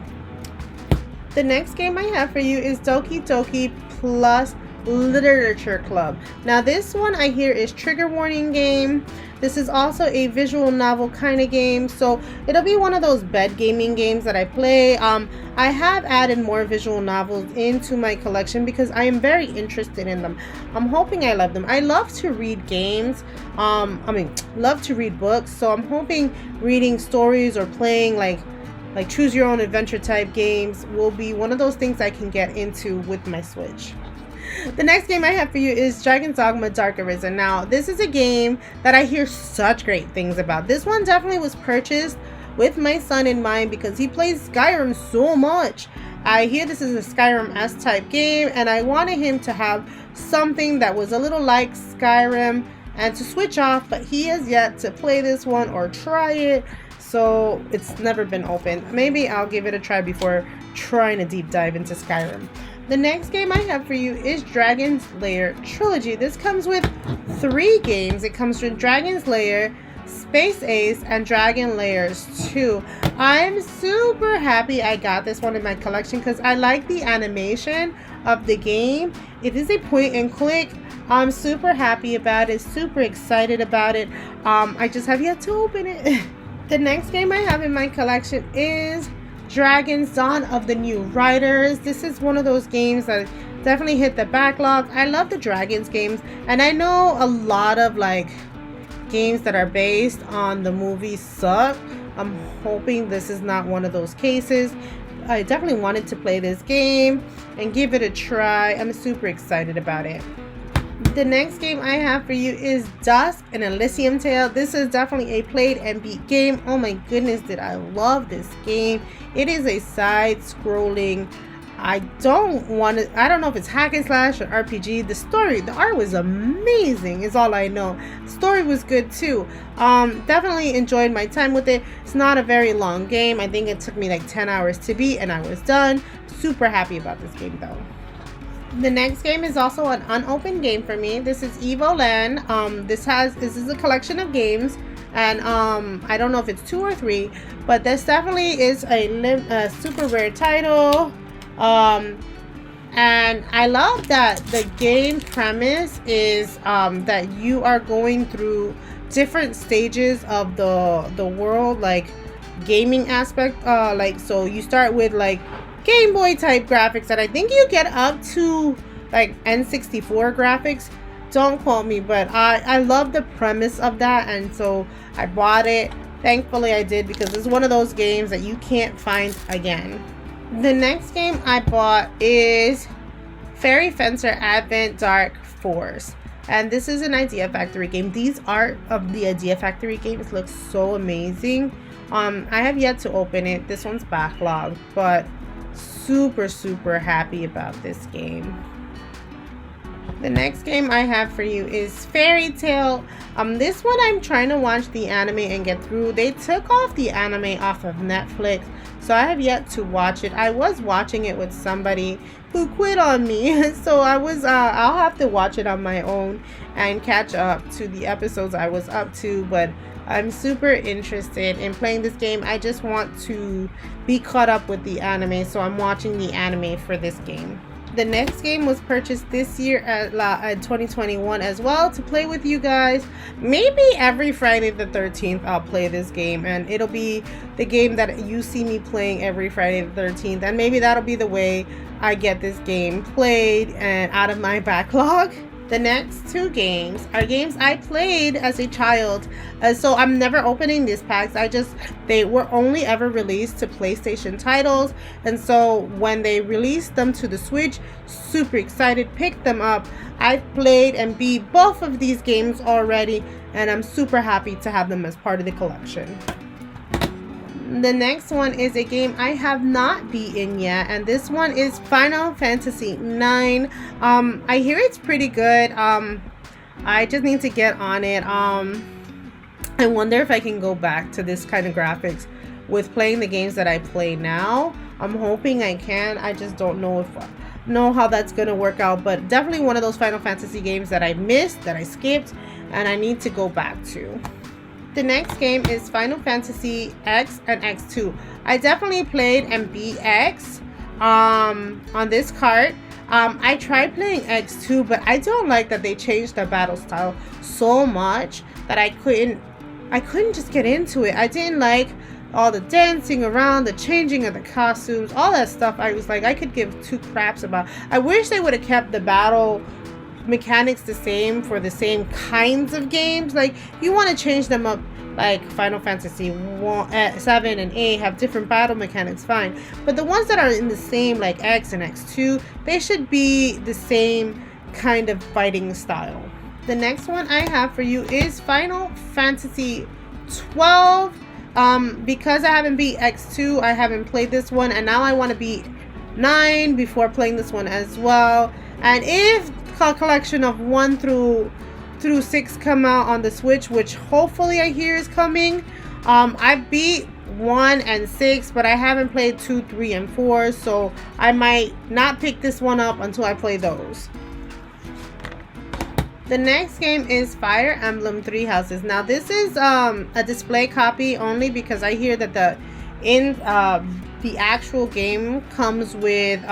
The next game I have for you is Doki Doki Plus Literature Club. Now this one I hear is trigger warning game. This is also a visual novel kind of game, so it'll be one of those bed gaming games that I play. I have added more visual novels into my collection because I am very interested in them. I'm hoping I love them. I love to read games. Love to read books, so I'm hoping reading stories or playing like choose your own adventure type games will be one of those things I can get into with my Switch. The next game I have for you is Dragon's Dogma Dark Arisen. Now, this is a game that I hear such great things about. This one definitely was purchased with my son in mind because he plays Skyrim so much. I hear this is a Skyrim-esque type game, and I wanted him to have something that was a little like Skyrim and to switch off, but he has yet to play this one or try it, so it's never been opened. Maybe I'll give it a try before trying to deep dive into Skyrim. The next game I have for you is Dragon's Lair Trilogy. This comes with 3 games. It comes with Dragon's Lair, Space Ace, and Dragon Layers 2. I'm super happy I got this one in my collection because I like the animation of the game. It is a point and click. I'm super happy about it, super excited about it. I just have yet to open it. The next game I have in my collection is Dragon's Dawn of the New Riders. This is one of those games that definitely hit the backlog. I love the Dragons games, and I know a lot of games that are based on the movie suck. I'm hoping this is not one of those cases. I definitely wanted to play this game and give it a try. I'm super excited about it. The next game I have for you is Dusk and Elysium Tale. This is definitely a played and beat game. Oh my goodness, did I love this game. It is a side-scrolling, I don't know if it's hack and slash or RPG. The art was amazing is all I know. The story was good too. Definitely enjoyed my time with it. It's not a very long game. I think it took me like 10 hours to beat and I was done. Super happy about this game though. The next game is also an unopened game for me. This is Evo Land. This is a collection of games, and I don't know if it's 2 or 3, but this definitely is a super rare title. And I love that the game premise is that you are going through different stages of the world, like gaming aspect. So you start with Game Boy type graphics that I think you get up to N64 graphics. Don't quote me, but I love the premise of that, and so I bought it. Thankfully I did, because it's one of those games that you can't find again. The next game I bought is Fairy Fencer Advent Dark Force, and this is an Idea Factory game. These art of the Idea Factory games look so amazing. I have yet to open it. This one's backlogged, but super happy about this game. The next game I have for you is Fairy Tail. This one I'm trying to watch the anime and get through. They took off the anime off of Netflix, so I have yet to watch it. I was watching it with somebody who quit on me, so I'll have to watch it on my own and catch up to the episodes I was up to, but I'm super interested in playing this game. I just want to be caught up with the anime, so I'm watching the anime for this game. The next game was purchased this year at 2021 as well to play with you guys. Maybe every Friday the 13th I'll play this game, and it'll be the game that you see me playing every Friday the 13th, and maybe that'll be the way I get this game played and out of my backlog. The next two games are games I played as a child, so I'm never opening these packs. They were only ever released to PlayStation titles, and so when they released them to the Switch, super excited, picked them up. I've played and beat both of these games already, and I'm super happy to have them as part of the collection. The next one is a game I have not beaten yet, and this one is Final Fantasy IX. I hear it's pretty good. I just need to get on it. I wonder if I can go back to this kind of graphics with playing the games that I play now. I'm hoping I can. I just don't know how that's gonna work out, but definitely one of those Final Fantasy games that I missed, that I skipped, and I need to go back to. The next game is Final Fantasy X and X2. I definitely played and beat X on this cart. I tried playing X2, but I don't like that they changed the battle style so much that I couldn't just get into it. I didn't like all the dancing around, the changing of the costumes, all that stuff. I was like, I could give two craps about. I wish they would have kept the battle mechanics the same for the same kinds of games. Like, you want to change them up, like Final Fantasy 7 and 8 have different battle mechanics, fine, but the ones that are in the same, like X and X2, they should be the same kind of fighting style. The next one I have for you is Final Fantasy 12. Because I haven't beat X2, I haven't played this one, and now I want to beat 9 before playing this one as well. And if a collection of 1 through 6 come out on the Switch, which hopefully I hear is coming, I beat 1 and 6, but I haven't played 2, 3, and 4, so I might not pick this one up until I play those. The next game is Fire Emblem Three Houses. Now this is a display copy only because I hear that the actual game comes with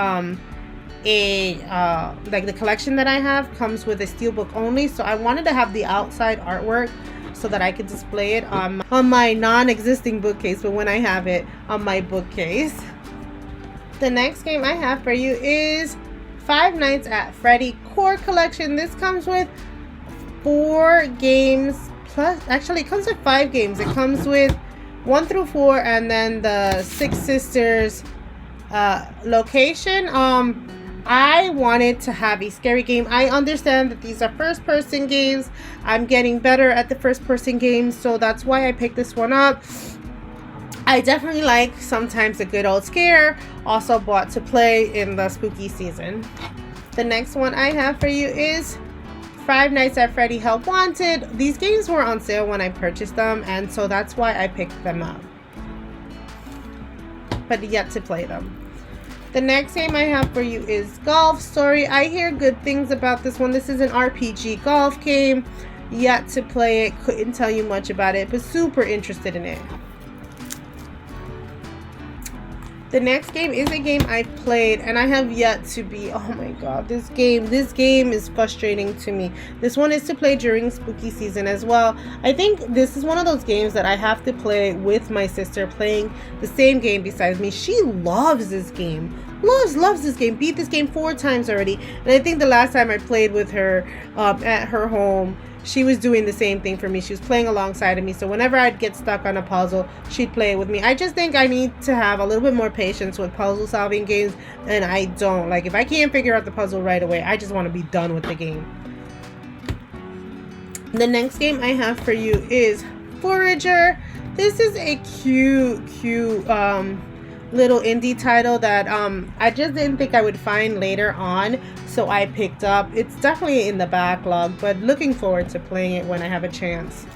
like the collection that I have comes with a steelbook only, so I wanted to have the outside artwork so that I could display it on my non-existing bookcase, but when I have it on my bookcase. The next game I have for you is Five Nights at Freddy Core Collection. This comes with 4 games plus, actually it comes with 5 games. It comes with 1 through 4 and then the Six Sisters location. I wanted to have a scary game. I understand that these are first-person games. I'm getting better at the first-person games, so that's why I picked this one up. I definitely like sometimes a good old scare. Also bought to play in the spooky season. The next one I have for you is Five Nights at Freddy Help Wanted. These games were on sale when I purchased them, and so that's why I picked them up, but yet to play them. The next game I have for you is Golf Story. I hear good things about this one. This is an RPG golf game. Yet to play it. Couldn't tell you much about it, but super interested in it. The next game is a game I've played and I have yet to beat. Oh my god, this game is frustrating to me. This one is to play during spooky season as well. I think this is one of those games that I have to play with my sister, playing the same game besides me. She loves this game. Loves this game. Beat this game 4 times already. And I think the last time I played with her at her home, she was doing the same thing for me. She was playing alongside of me, so whenever I'd get stuck on a puzzle, she'd play it with me. I just think I need to have a little bit more patience with puzzle solving games, and I don't. Like, if I can't figure out the puzzle right away, I just want to be done with the game. The next game I have for you is Forager. This is a cute little indie title that I just didn't think I would find later on, so I picked up. It's definitely in the backlog, but looking forward to playing it when I have a chance.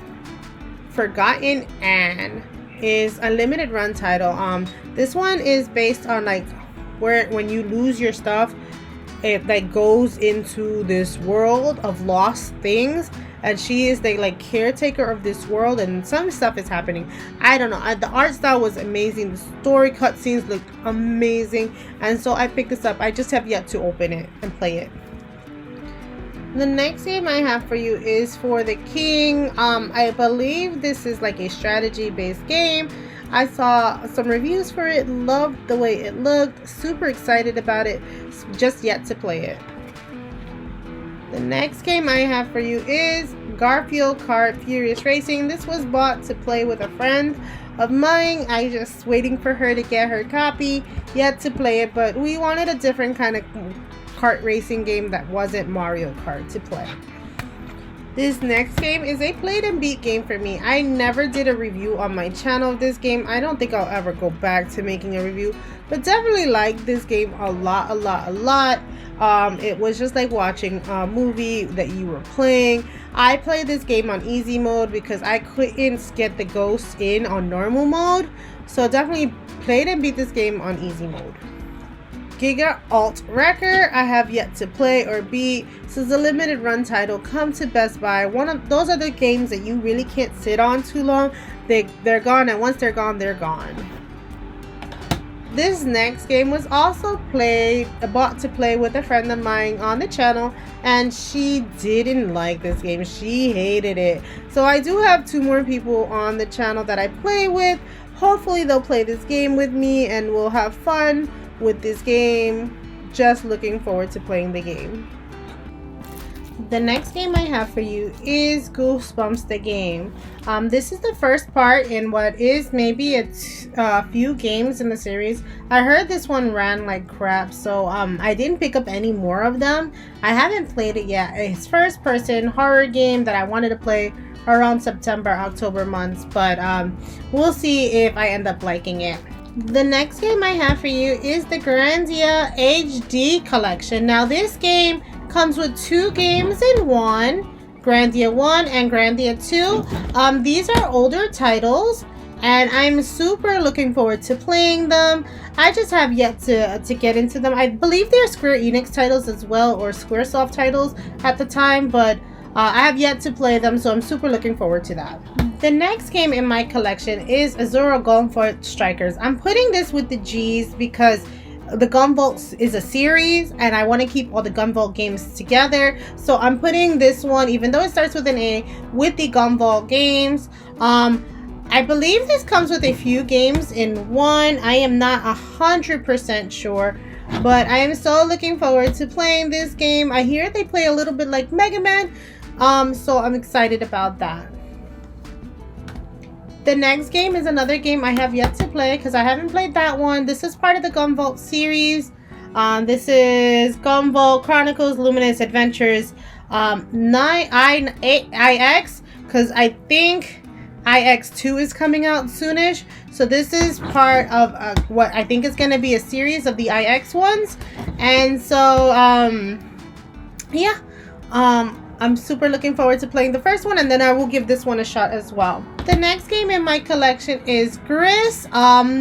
Forgotten Anne is a limited run title. This one is based on like where when you lose your stuff, it like goes into this world of lost things, and she is the like caretaker of this world, and some stuff is happening. I don't know. The art style was amazing. The story cutscenes looked amazing, and so I picked this up. I just have yet to open it and play it. The next game I have for you is For the King. I believe this is like a strategy based game. I saw some reviews for it, loved the way it looked, super excited about it, just yet to play it. The next game I have for you is Garfield Kart Furious Racing. This was bought to play with a friend of mine. I just waiting for her to get her copy, yet to play it, but we wanted a different kind of kart racing game that wasn't Mario Kart to play. This next game is a played and beat game for me. I never did a review on my channel of this game. I don't think I'll ever go back to making a review, but definitely like this game a lot. It was just like watching a movie that you were playing. I played this game on easy mode because I couldn't get the ghosts in on normal mode, so definitely played and beat this game on easy mode. Giga Alt Wrecker, I have yet to play or beat. This is a limited run title. Come to Best Buy. Those are the games that you really can't sit on too long. They're gone, and once they're gone, they're gone. This next game was also bought to play with a friend of mine on the channel, and she didn't like this game. She hated it. So I do have 2 more people on the channel that I play with. Hopefully they'll play this game with me and we'll have fun with this game. Just looking forward to playing the game. The next game I have for you is Goosebumps the game. This is the first part in what is maybe a few games in the series. I heard this one ran like crap, so I didn't pick up any more of them. I haven't played it yet. It's first person horror game that I wanted to play around September, October months, but we'll see if I end up liking it. The next game I have for you is the Grandia HD collection. Now this game comes with 2 games in one, Grandia 1 and Grandia 2. These are older titles, and I'm super looking forward to playing them. I just have yet to get into them. I believe they're Square Enix titles as well, or Squaresoft titles at the time, but I have yet to play them, so I'm super looking forward to that. The next game in my collection is Azura Gunvolt Strikers. I'm putting this with the G's because the Gunvolt is a series and I want to keep all the Gunvolt games together. So I'm putting this one, even though it starts with an A, with the Gunvolt games. I believe this comes with a few games in one. I am not 100% sure, but I am so looking forward to playing this game. I hear they play a little bit like Mega Man, so I'm excited about that. The next game is another game I have yet to play because I haven't played that one. This is part of the Gunvolt series. This is Gunvolt Chronicles Luminous Adventures 9IX, because I think IX2 is coming out soonish. So this is part of what I think is going to be a series of the IX ones. And so, yeah. I'm super looking forward to playing the first one, and then I will give this one a shot as well. The next game in my collection is Gris.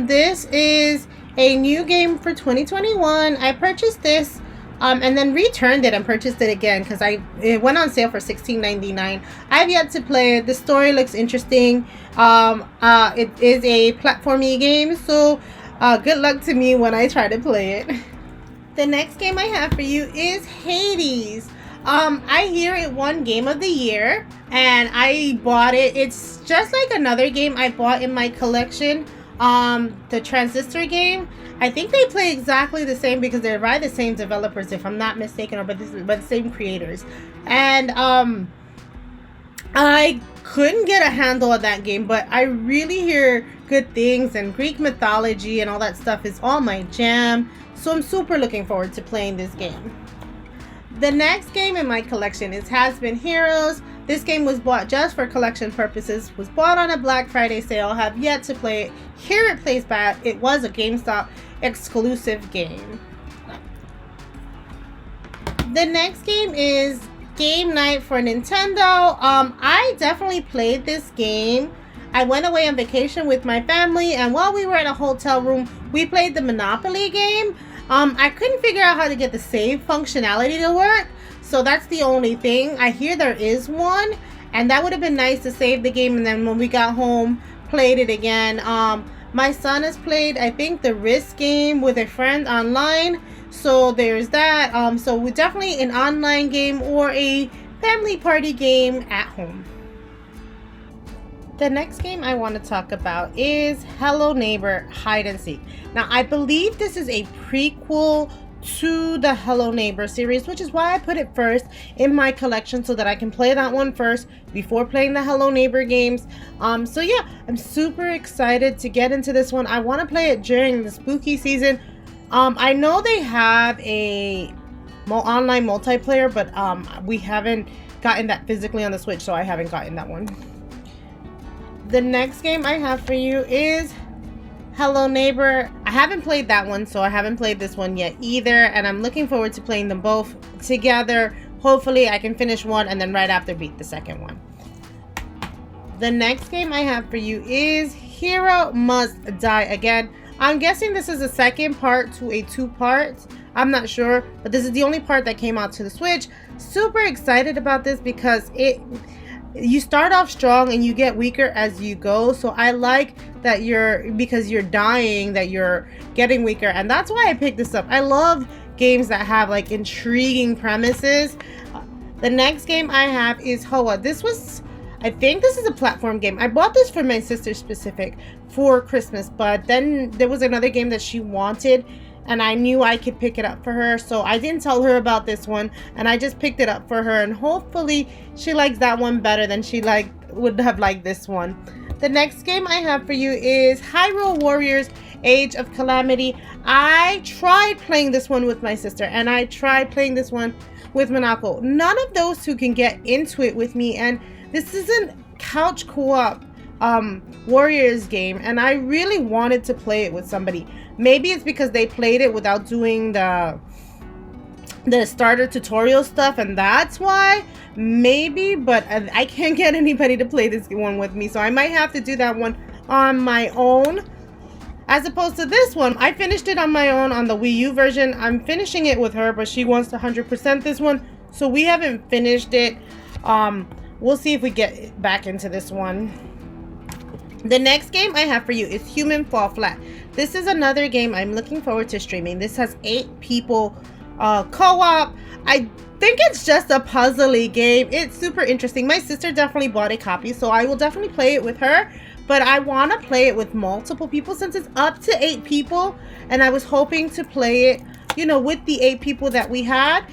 This is a new game for 2021. I purchased this and then returned it and purchased it again because it went on sale for $16.99. I've yet to play it. The story looks interesting. It is a platformy game, so good luck to me when I try to play it. The next game I have for you is Hades. I hear it won Game of the Year, and I bought it. It's just like another game I bought in my collection, the Transistor game. I think they play exactly the same because they're by the same developers, if I'm not mistaken, or by the same creators. And I couldn't get a handle of that game, but I really hear good things, and Greek mythology and all that stuff is all my jam. So I'm super looking forward to playing this game. The next game in my collection is Has Been Heroes. This game was bought just for collection purposes, was bought on a Black Friday sale, have yet to play it. Hear it plays bad. It was a GameStop exclusive game. The next game is Game Night for Nintendo. I definitely played this game. I went away on vacation with my family, and while we were in a hotel room, we played the Monopoly game. I couldn't figure out how to get the save functionality to work, so that's the only thing. I hear there is one, and that would have been nice to save the game, and then when we got home, played it again. My son has played, I think, the Risk game with a friend online, so there's that. So we definitely an online game or a family party game at home. The next game I want to talk about is Hello Neighbor Hide and Seek. Now, I believe this is a prequel to the Hello Neighbor series, which is why I put it first in my collection so that I can play that one first before playing the Hello Neighbor games. So yeah, I'm super excited to get into this one. I want to play it during the spooky season. I know they have a online multiplayer, but we haven't gotten that physically on the Switch, so I haven't gotten that one. The next game I have for you is Hello Neighbor. I haven't played that one, so I haven't played this one yet either, and I'm looking forward to playing them both together. Hopefully I can finish one and then right after beat the second one. The next game I have for you is Hero Must Die Again. I'm guessing this is a second part to a two-part. I'm not sure, but this is the only part that came out to the Switch. Super excited about this because you start off strong and you get weaker as you go. So I like that because you're dying, that you're getting weaker, and that's why I picked this up. I love games that have like intriguing premises. The next game I have is Hoa. I think this is a platform game. I bought this for my sister specific for Christmas, but then there was another game that she wanted and I knew I could pick it up for her, so I didn't tell her about this one and I just picked it up for her, and hopefully she likes that one better than she would have liked this one. The next game I have for you is Hyrule Warriors Age of Calamity. I tried playing this one with my sister and I tried playing this one with Manako. None of those two can get into it with me, and this isn't couch co-op Warriors game, and I really wanted to play it with somebody. Maybe it's because they played it without doing the starter tutorial stuff, and that's why, maybe, but I can't get anybody to play this one with me, so I might have to do that one on my own as opposed to this one. I finished it on my own on the Wii U version. I'm finishing it with her, but she wants to 100% this one, so we haven't finished it. We'll see if we get back into this one. The next game I have for you is Human Fall Flat. This is another game I'm looking forward to streaming. This has 8 people co-op. I think it's just a puzzly game. It's super interesting. My sister definitely bought a copy, so I will definitely play it with her, but I want to play it with multiple people since it's up to 8 people, and I was hoping to play it, you know, with the 8 people that we had.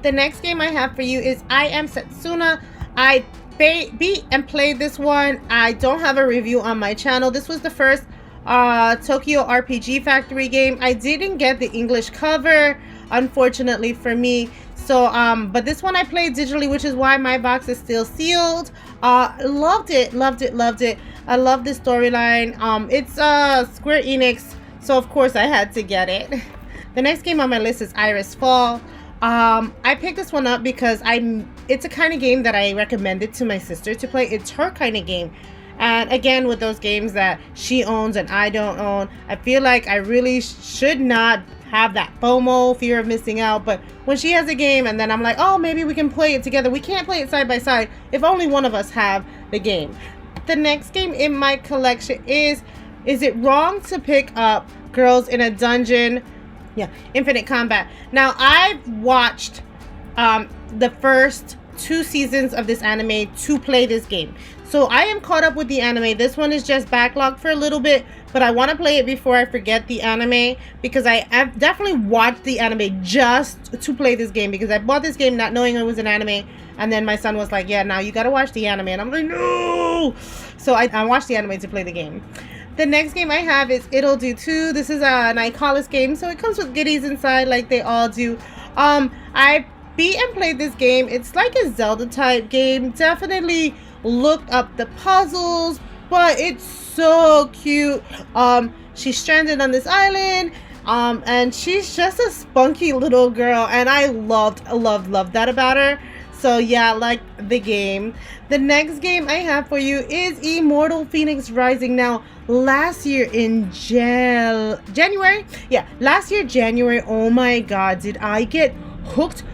The next game I have for you is I Am Setsuna. I beat and played this one. I don't have a review on my channel. This was the first Tokyo RPG Factory game. I didn't get the English cover, unfortunately for me. So but this one I played digitally, which is why my box is still sealed. Loved it. I love the storyline. It's Square Enix, so of course I had to get it. The next game on my list is Iris Fall. I picked this one up because it's a kind of game that I recommended to my sister to play. It's her kind of game. And again, with those games that she owns and I don't own, I feel like I really should not have that FOMO, fear of missing out. But when she has a game and then I'm like, oh, maybe we can play it together. We can't play it side by side if only one of us have the game. The next game in my collection is it wrong to pick up Girls in a Dungeon? Yeah, Infinite Combat. Now, I've watched the first 2 seasons of this anime to play this game. So I am caught up with the anime. This one is just backlogged for a little bit, but I want to play it before I forget the anime, because I've definitely watched the anime just to play this game, because I bought this game not knowing it was an anime, and then my son was like, yeah, now you gotta watch the anime, and I'm like, no! So I watched the anime to play the game. The next game I have is It'll Do Too. This is an iCollis game, so it comes with goodies inside like they all do. I beat and played this game. It's like a Zelda type game. Definitely looked up the puzzles, but it's so cute. She's stranded on this island, and she's just a spunky little girl, and I loved that about her. So yeah, like the game. The next game I have for you is Immortal Phoenix Rising. Now, last year in January, oh my god, did I get hooked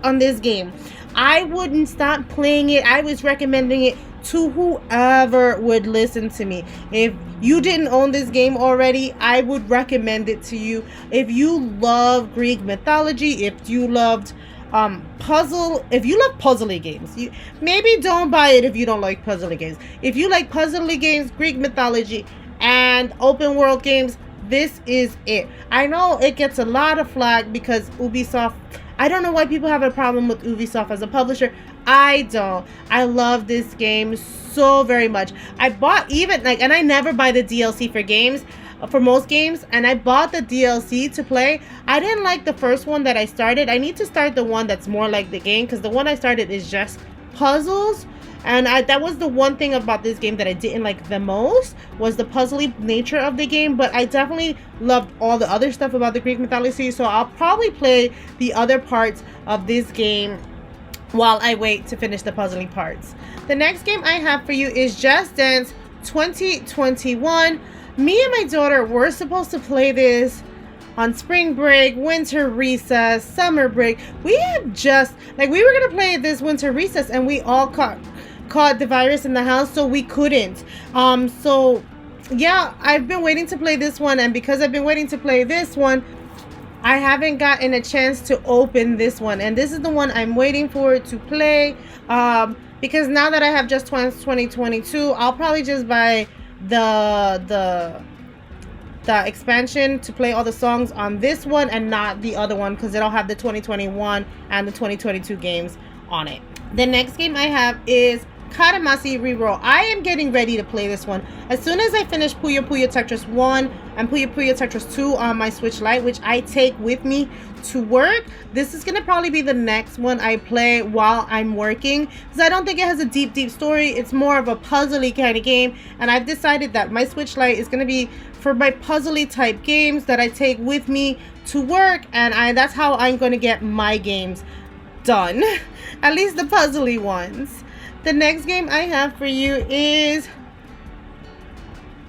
on this game. I wouldn't stop playing it. I was recommending it to whoever would listen to me. If you didn't own this game already, I would recommend it to you. If you love Greek mythology, if you loved if you love puzzly games, you maybe don't buy it if you don't like puzzly games. If you like puzzly games, Greek mythology, and open world games, this is it. I know it gets a lot of flack because Ubisoft, I don't know why people have a problem with Ubisoft as a publisher. I don't. I love this game so very much. I bought even and I never buy the DLC for games, for most games, and I bought the DLC to play. I didn't like the first one that I started. I need to start the one that's more like the game, because the one I started is just puzzles. And that was the one thing about this game that I didn't like the most, was the puzzly nature of the game. But I definitely loved all the other stuff about the Greek mythology, so I'll probably play the other parts of this game while I wait to finish the puzzling parts. The next game I have for you is Just Dance 2021. Me and my daughter were supposed to play this on spring break, winter recess, summer break. We had just, we were gonna play this winter recess, and we all caught the virus in the house, so we couldn't. So yeah, I've been waiting to play this one, and because I've been waiting to play this one, I haven't gotten a chance to open this one, and this is the one I'm waiting for to play. Because now that I have Just Dance 2022, I'll probably just buy the expansion to play all the songs on this one and not the other one, because it'll have the 2021 and the 2022 games on it. The next game I have is Katamari Reroll. I am getting ready to play this one as soon as I finish Puyo Puyo Tetris 1 and Puyo Puyo Tetris 2 on my Switch Lite, which I take with me to work. This is gonna probably be the next one I play while I'm working, because I don't think it has a deep story. It's more of a puzzly kind of game, and I've decided that my Switch Lite is gonna be for my puzzly type games that I take with me to work, and that's how I'm gonna get my games done. At least the puzzly ones. The next game I have for you is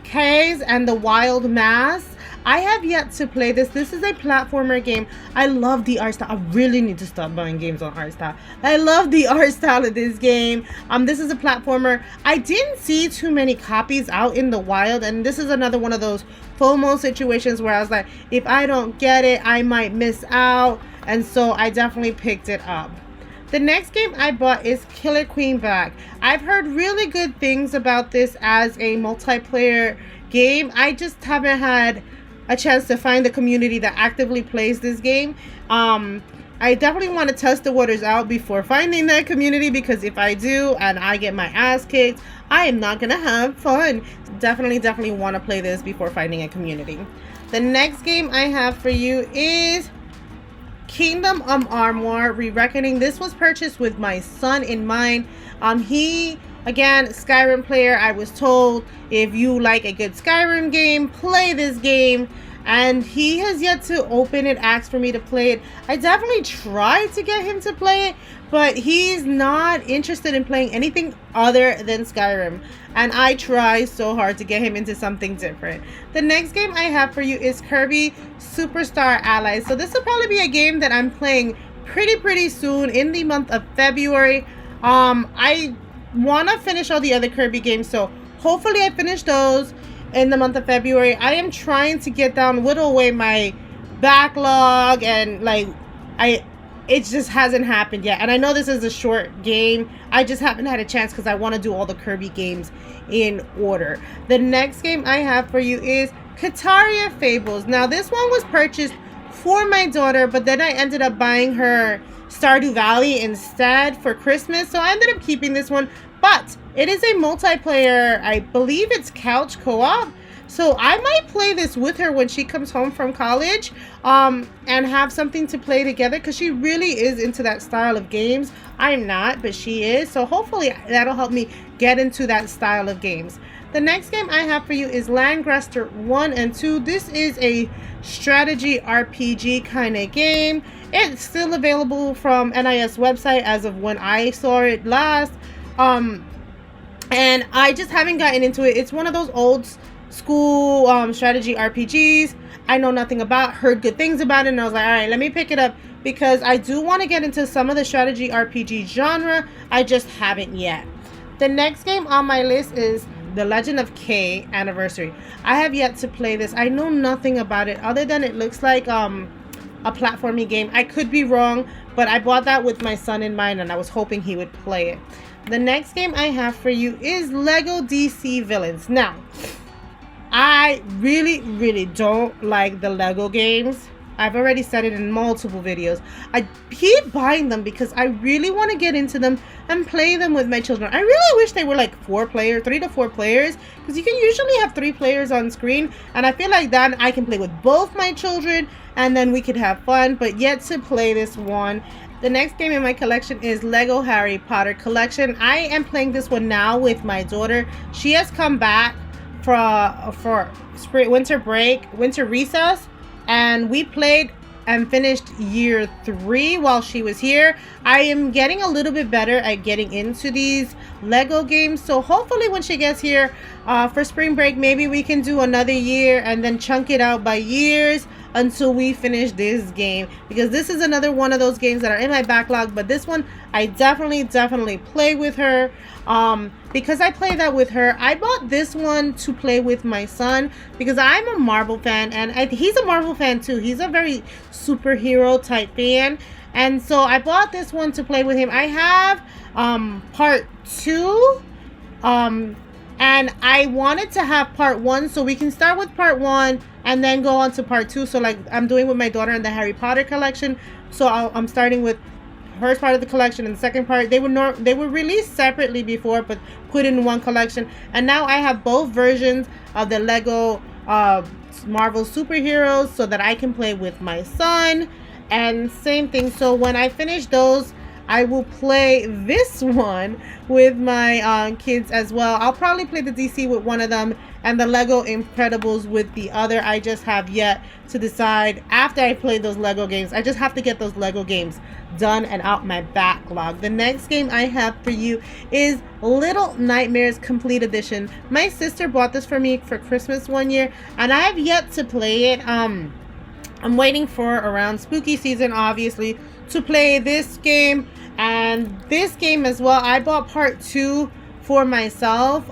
Kays and the Wild Mass. I have yet to play this. This is a platformer game. I love the art style. I really need to stop buying games on art style. I love the art style of this game. This is a platformer. I didn't see too many copies out in the wild, and this is another one of those FOMO situations where I was like, if I don't get it, I might miss out, and so I definitely picked it up. The next game I bought is Killer Queen Black. I've heard really good things about this as a multiplayer game. I just haven't had a chance to find the community that actively plays this game. I definitely want to test the waters out before finding that community, because if I do and I get my ass kicked, I am not gonna have fun. Definitely want to play this before finding a community. The next game I have for you is Kingdom of Armor Re-Reckoning. This was purchased with my son in mind. He, again, Skyrim player. I was told if you like a good Skyrim game, play this game, and he has yet to open it, asked for me to play it. I definitely tried to get him to play it, but he's not interested in playing anything other than Skyrim, and I try so hard to get him into something different. The next game I have for you is Kirby Superstar Allies. So this will probably be a game that I'm playing pretty soon in the month of February. I want to finish all the other Kirby games, so hopefully I finish those in the month of February. I am trying to whittle away my backlog, and it just hasn't happened yet. And I know this is a short game. I just haven't had a chance because I want to do all the Kirby games in order. The next game I have for you is Kataria Fables. Now this one was purchased for my daughter, but then I ended up buying her Stardew Valley instead for Christmas, so I ended up keeping this one. But it is a multiplayer, I believe it's couch co-op, so I might play this with her when she comes home from college, and have something to play together, because she really is into that style of games. I'm not, but she is, so hopefully that'll help me get into that style of games. The next game I have for you is Landgraster 1 and 2. This is a strategy RPG kind of game. It's still available from NIS website as of when I saw it last. And I just haven't gotten into it. It's one of those old school strategy RPGs. I know nothing about, heard good things about it, and I was like, all right, let me pick it up because I do want to get into some of the strategy RPG genre. I just haven't yet. The next game on my list is The Legend of Kay Anniversary. I have yet to play this. I know nothing about it other than it looks like a platforming game. I could be wrong, but I bought that with my son in mind and I was hoping he would play it. The next game I have for you is Lego DC Villains. Now, I really don't like the Lego games. I've already said it in multiple videos. I keep buying them because I really want to get into them and play them with my children. I really wish they were like 3 to 4 players, because you can usually have 3 players on screen, and I feel like that I can play with both my children and then we could have fun, but yet to play this one. The next game in my collection is Lego Harry Potter Collection. I am playing this one now with my daughter. She has come back for winter recess, and we played and finished year 3 while she was here. I am getting a little bit better at getting into these Lego games, so hopefully when she gets here for spring break, maybe we can do another year and then chunk it out by years until we finish this game, because this is another one of those games that are in my backlog. But this one I definitely play with her, because I play that with her. I bought this one to play with my son because I'm a Marvel fan, and he's a Marvel fan too. He's a very superhero type fan, and so I bought this one to play with him. I have part 2, and I wanted to have part 1 so we can start with part 1 and then go on to part 2. So like I'm doing with my daughter in the Harry Potter collection. So I'm starting with her part of the collection, and the second part, they were released separately before but put in one collection. And now I have both versions of the Lego Marvel superheroes so that I can play with my son. And same thing, so when I finish those, I will play this one with my kids as well. I'll probably play the DC with one of them and the Lego Incredibles with the other. I just have yet to decide after I play those Lego games. I just have to get those Lego games done and out my backlog. The next game I have for you is Little Nightmares Complete Edition. My sister bought this for me for Christmas one year, and I have yet to play it. I'm waiting for around spooky season, obviously, to play this game and this game as well. I bought part 2 for myself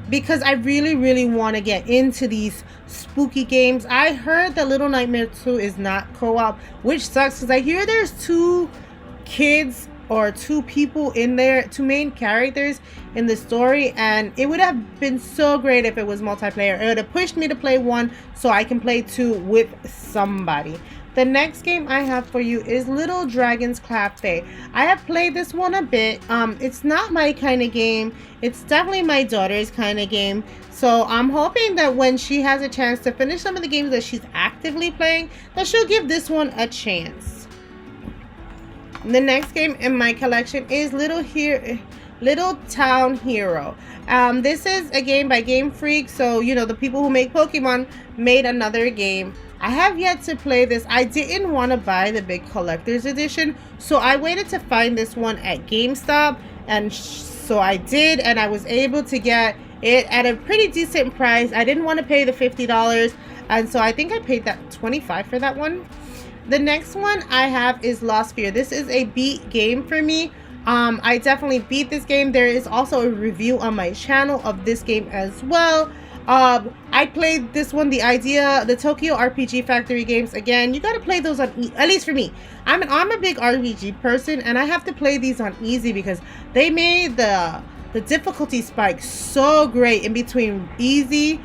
because I really want to get into these spooky games. I heard that Little Nightmare 2 is not co-op, which sucks because I hear there's 2 kids or 2 people in there, 2 main characters in the story, and it would have been so great if it was multiplayer. It would have pushed me to play 1 so I can play 2 with somebody. The next game I have for you is Little Dragons Cafe. I have played this one a bit. It's not my kind of game. It's definitely my daughter's kind of game. So I'm hoping that when she has a chance to finish some of the games that she's actively playing, that she'll give this one a chance. The next game in my collection is Little Town Hero. This is a game by Game Freak. So, you know, the people who make Pokemon made another game. I have yet to play this. I didn't want to buy the big collector's edition, so I waited to find this one at GameStop, and so I did, and I was able to get it at a pretty decent price. I didn't want to pay the $50, and so I think I paid that $25 for that one. The next one I have is Lost Sphear. This is a beat game for me. I definitely beat this game. There is also a review on my channel of this game as well. I played this one, the Tokyo RPG Factory games. Again, you gotta play those on at least for me. I'm a big RPG person, and I have to play these on easy because they made the difficulty spike so great in between easy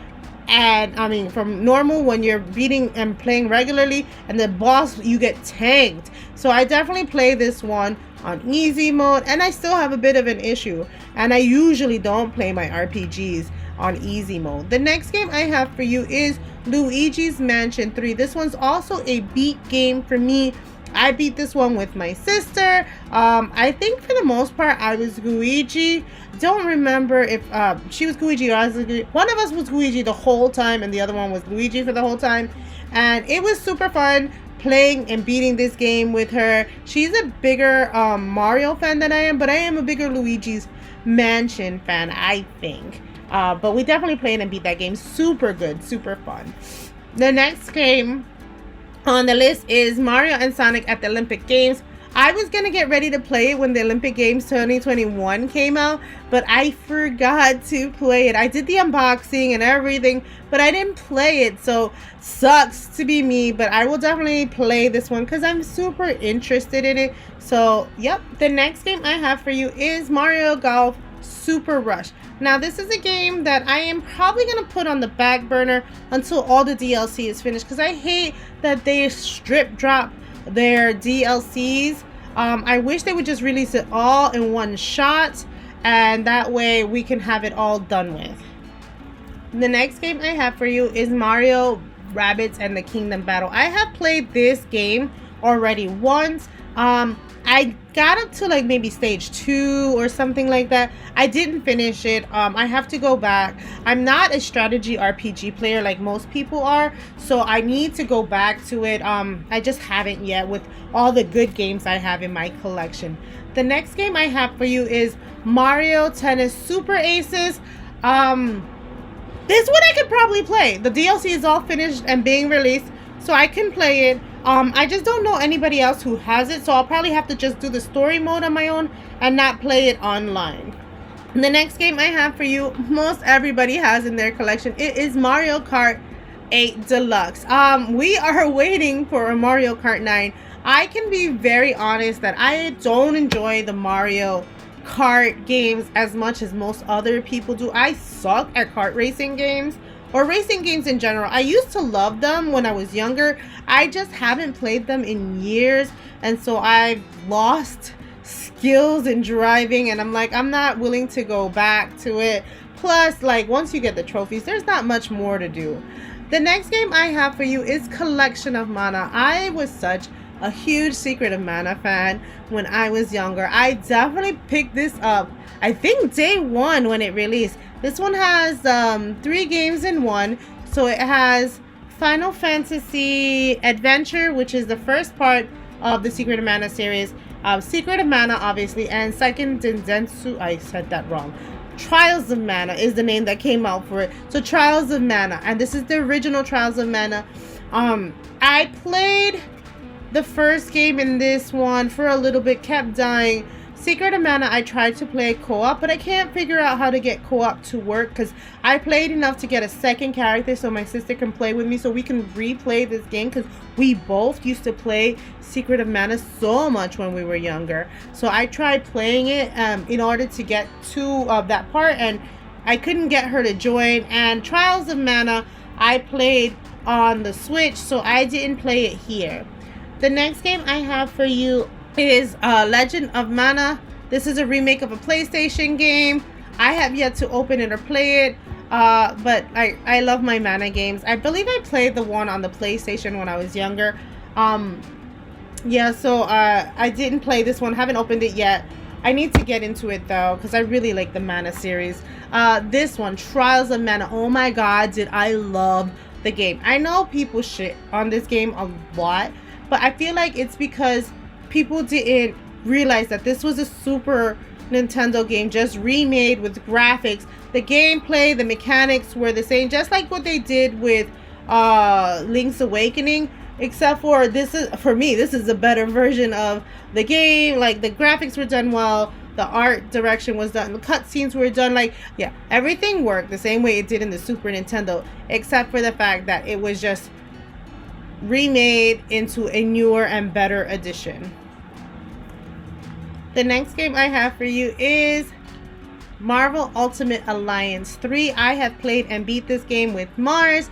and from normal when you're beating and playing regularly, and the boss you get tanked. So I definitely play this one on easy mode, and I still have a bit of an issue, and I usually don't play my RPGs on easy mode. The next game I have for you is Luigi's Mansion 3. This one's also a beat game for me. I beat this one with my sister. I think for the most part I was Luigi. Don't remember if she was Luigi or I was Luigi. One of us was Luigi the whole time and the other one was Luigi for the whole time. And it was super fun playing and beating this game with her. She's a bigger Mario fan than I am, but I am a bigger Luigi's Mansion fan, I think. But we definitely played and beat that game. Super good, super fun. The next game on the list is Mario and Sonic at the Olympic Games. I was gonna get ready to play it when the Olympic Games 2021 came out, but I forgot to play it. I did the unboxing and everything, but I didn't play it, so sucks to be me, but I will definitely play this one because I'm super interested in it. So, yep, the next game I have for you is Mario Golf Super Rush. Now, this is a game that I am probably going to put on the back burner until all the DLC is finished because I hate that they strip drop their DLCs. I wish they would just release it all in one shot, and that way we can have it all done with. The next game I have for you is Mario Rabbids and the Kingdom Battle. I have played this game already once. I got up to like maybe stage 2 or something like that. I didn't finish it. I have to go back. I'm not a strategy RPG player like most people are, so I need to go back to it. I just haven't yet with all the good games I have in my collection. The next game I have for you is Mario Tennis Super Aces. This one I could probably play. The DLC is all finished and being released, so I can play it. I just don't know anybody else who has it, so I'll probably have to just do the story mode on my own and not play it online. The next game I have for you, most everybody has in their collection. It is Mario Kart 8 Deluxe. We are waiting for a Mario Kart 9. I can be very honest that I don't enjoy the Mario Kart games as much as most other people do. I suck at kart racing games, or racing games in general. I used to love them when I was younger. I just haven't played them in years, and so I've lost skills in driving, and I'm like, I'm not willing to go back to it. Plus, like, once you get the trophies, there's not much more to do. The next game I have for you is Collection of Mana. I was such a huge Secret of Mana fan when I was younger. I definitely picked this up, I think day 1 when it released. This one has 3 games in one. So it has Final Fantasy Adventure, which is the first part of the Secret of Mana series. Secret of Mana, obviously, and Second Densetsu, I said that wrong. Trials of Mana is the name that came out for it. So Trials of Mana, and this is the original Trials of Mana. I played the first game in this one for a little bit, kept dying. Secret of Mana, I tried to play co-op, but I can't figure out how to get co-op to work because I played enough to get a second character so my sister can play with me so we can replay this game because we both used to play Secret of Mana so much when we were younger. So I tried playing it in order to get to that part, and I couldn't get her to join. And Trials of Mana, I played on the Switch, so I didn't play it here. The next game I have for you is Legend of Mana. This is a remake of a PlayStation game. I have yet to open it or play it, but I love my Mana games. I believe I played the one on the PlayStation when I was younger. Yeah, so I didn't play this one, haven't opened it yet. I need to get into it though because I really like the Mana series. This one, Trials of Mana, oh my god, did I love the game. I know people shit on this game a lot, but I feel like it's because people didn't realize that this was a Super Nintendo game just remade with graphics. The gameplay, the mechanics were the same, just like what they did with Link's Awakening, except for this is, for me, this is a better version of the game. Like, the graphics were done well, the art direction was done, the cutscenes were done, like, yeah, everything worked the same way it did in the Super Nintendo, except for the fact that it was just remade into a newer and better edition. The next game I have for you is Marvel Ultimate Alliance 3. I have played and beat this game with Mars.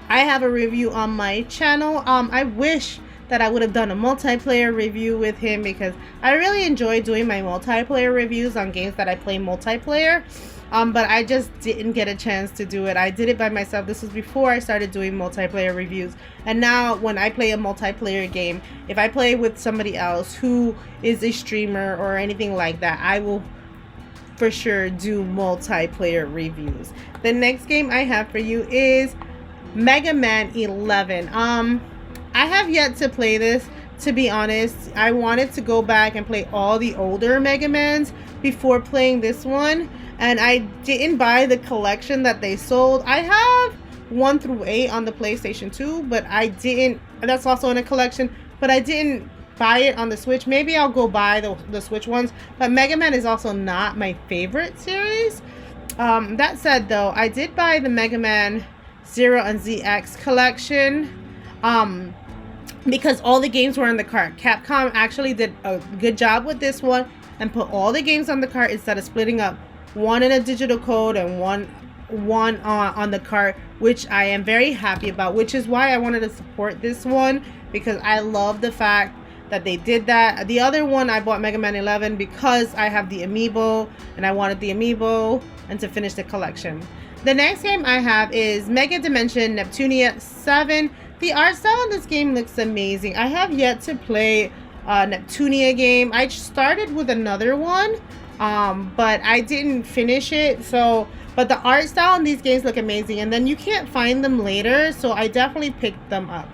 I have a review on my channel. I wish that I would have done a multiplayer review with him because I really enjoy doing my multiplayer reviews on games that I play multiplayer. But I just didn't get a chance to do it. I did it by myself. This was before I started doing multiplayer reviews. And now when I play a multiplayer game, if I play with somebody else who is a streamer or anything like that, I will for sure do multiplayer reviews. The next game I have for you is Mega Man 11. I have yet to play this, to be honest. I wanted to go back and play all the older Mega Mans before playing this one, and I didn't buy the collection that they sold. I have 1 through 8 on the PlayStation 2, but I didn't. That's also in a collection, but I didn't buy it on the Switch. Maybe I'll go buy the Switch ones, but Mega Man is also not my favorite series. That said, though, I did buy the Mega Man 0 and ZX collection because all the games were on the cart. Capcom actually did a good job with this one and put all the games on the cart instead of splitting up one in a digital code and one on the cart, which I am very happy about, which is why I wanted to support this one, because I love the fact that they did that. The other one, I bought Mega Man 11 because I have the amiibo and I wanted the amiibo and to finish the collection. The next game I have is Mega Dimension Neptunia 7. The art style in this game looks amazing. I have yet to play Neptunia game. I started with another one, but I didn't finish it. But the art style in these games look amazing, and then you can't find them later, so I definitely picked them up.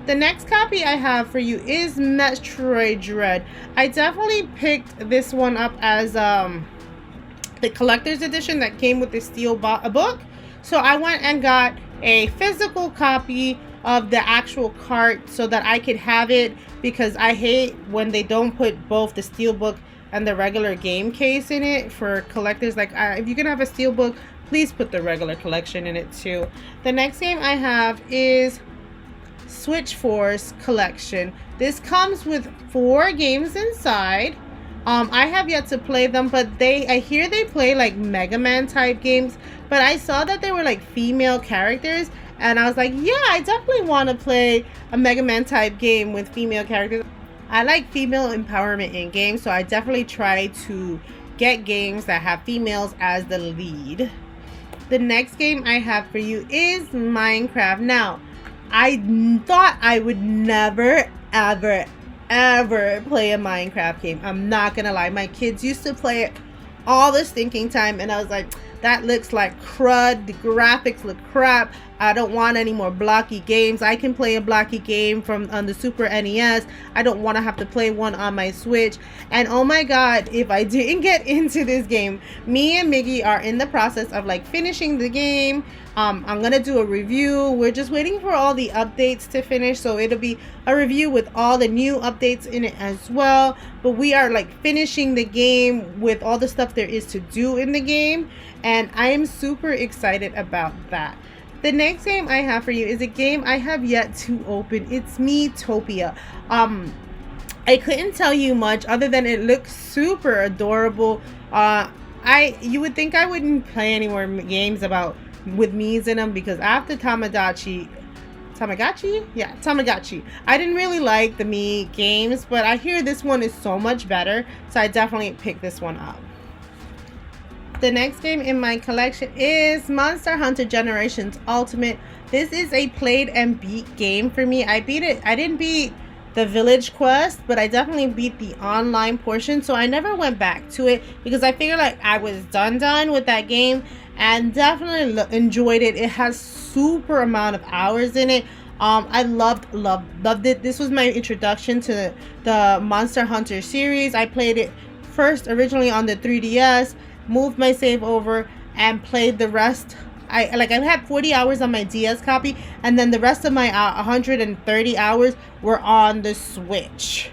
The next copy I have for you is Metroid Dread. I definitely picked this one up as the collector's edition that came with the steel book. So I went and got a physical copy of the actual cart so that I could have it, because I hate when they don't put both the steel book and the regular game case in it for collectors. Like, if you're gonna have a steel book, please put the regular collection in it too. The next game I have is Switch Force collection. This comes with 4 games inside. I have yet to play them, but I hear they play like Mega Man type games, but I saw that they were like female characters, and I was like, yeah, I definitely want to play a Mega Man type game with female characters. I like female empowerment in games, so I definitely try to get games that have females as the lead. The next game I have for you is Minecraft. Now, I thought I would never, ever play a Minecraft game. I'm not gonna lie. My kids used to play it all the stinking time, and I was like, that looks like crud. The graphics look crap. I don't want any more blocky games. I can play a blocky game on the Super NES. I don't want to have to play one on my Switch. And oh my god, if I didn't get into this game, me and Miggy are in the process of like finishing the game. I'm gonna do a review. We're just waiting for all the updates to finish, so it'll be a review with all the new updates in it as well. But we are like finishing the game with all the stuff there is to do in the game, and I am super excited about that. The next game I have for you is a game I have yet to open. It's Miitopia. I couldn't tell you much other than it looks super adorable. You would think I wouldn't play any more games with Mii's in them, because after Tamagotchi, I didn't really like the Mii games, but I hear this one is so much better, so I definitely picked this one up. The next game in my collection is Monster Hunter Generations Ultimate. This is a played and beat game for me. I beat it. I didn't beat the village quest, but I definitely beat the online portion, so I never went back to it because I figured like I was done with that game, and definitely enjoyed it. It has super amount of hours in it. I loved it. This was my introduction to the Monster Hunter series. I played it first originally on the 3DS, moved my save over, and played the rest. I had 40 hours on my DS copy, and then the rest of my 130 hours were on the Switch.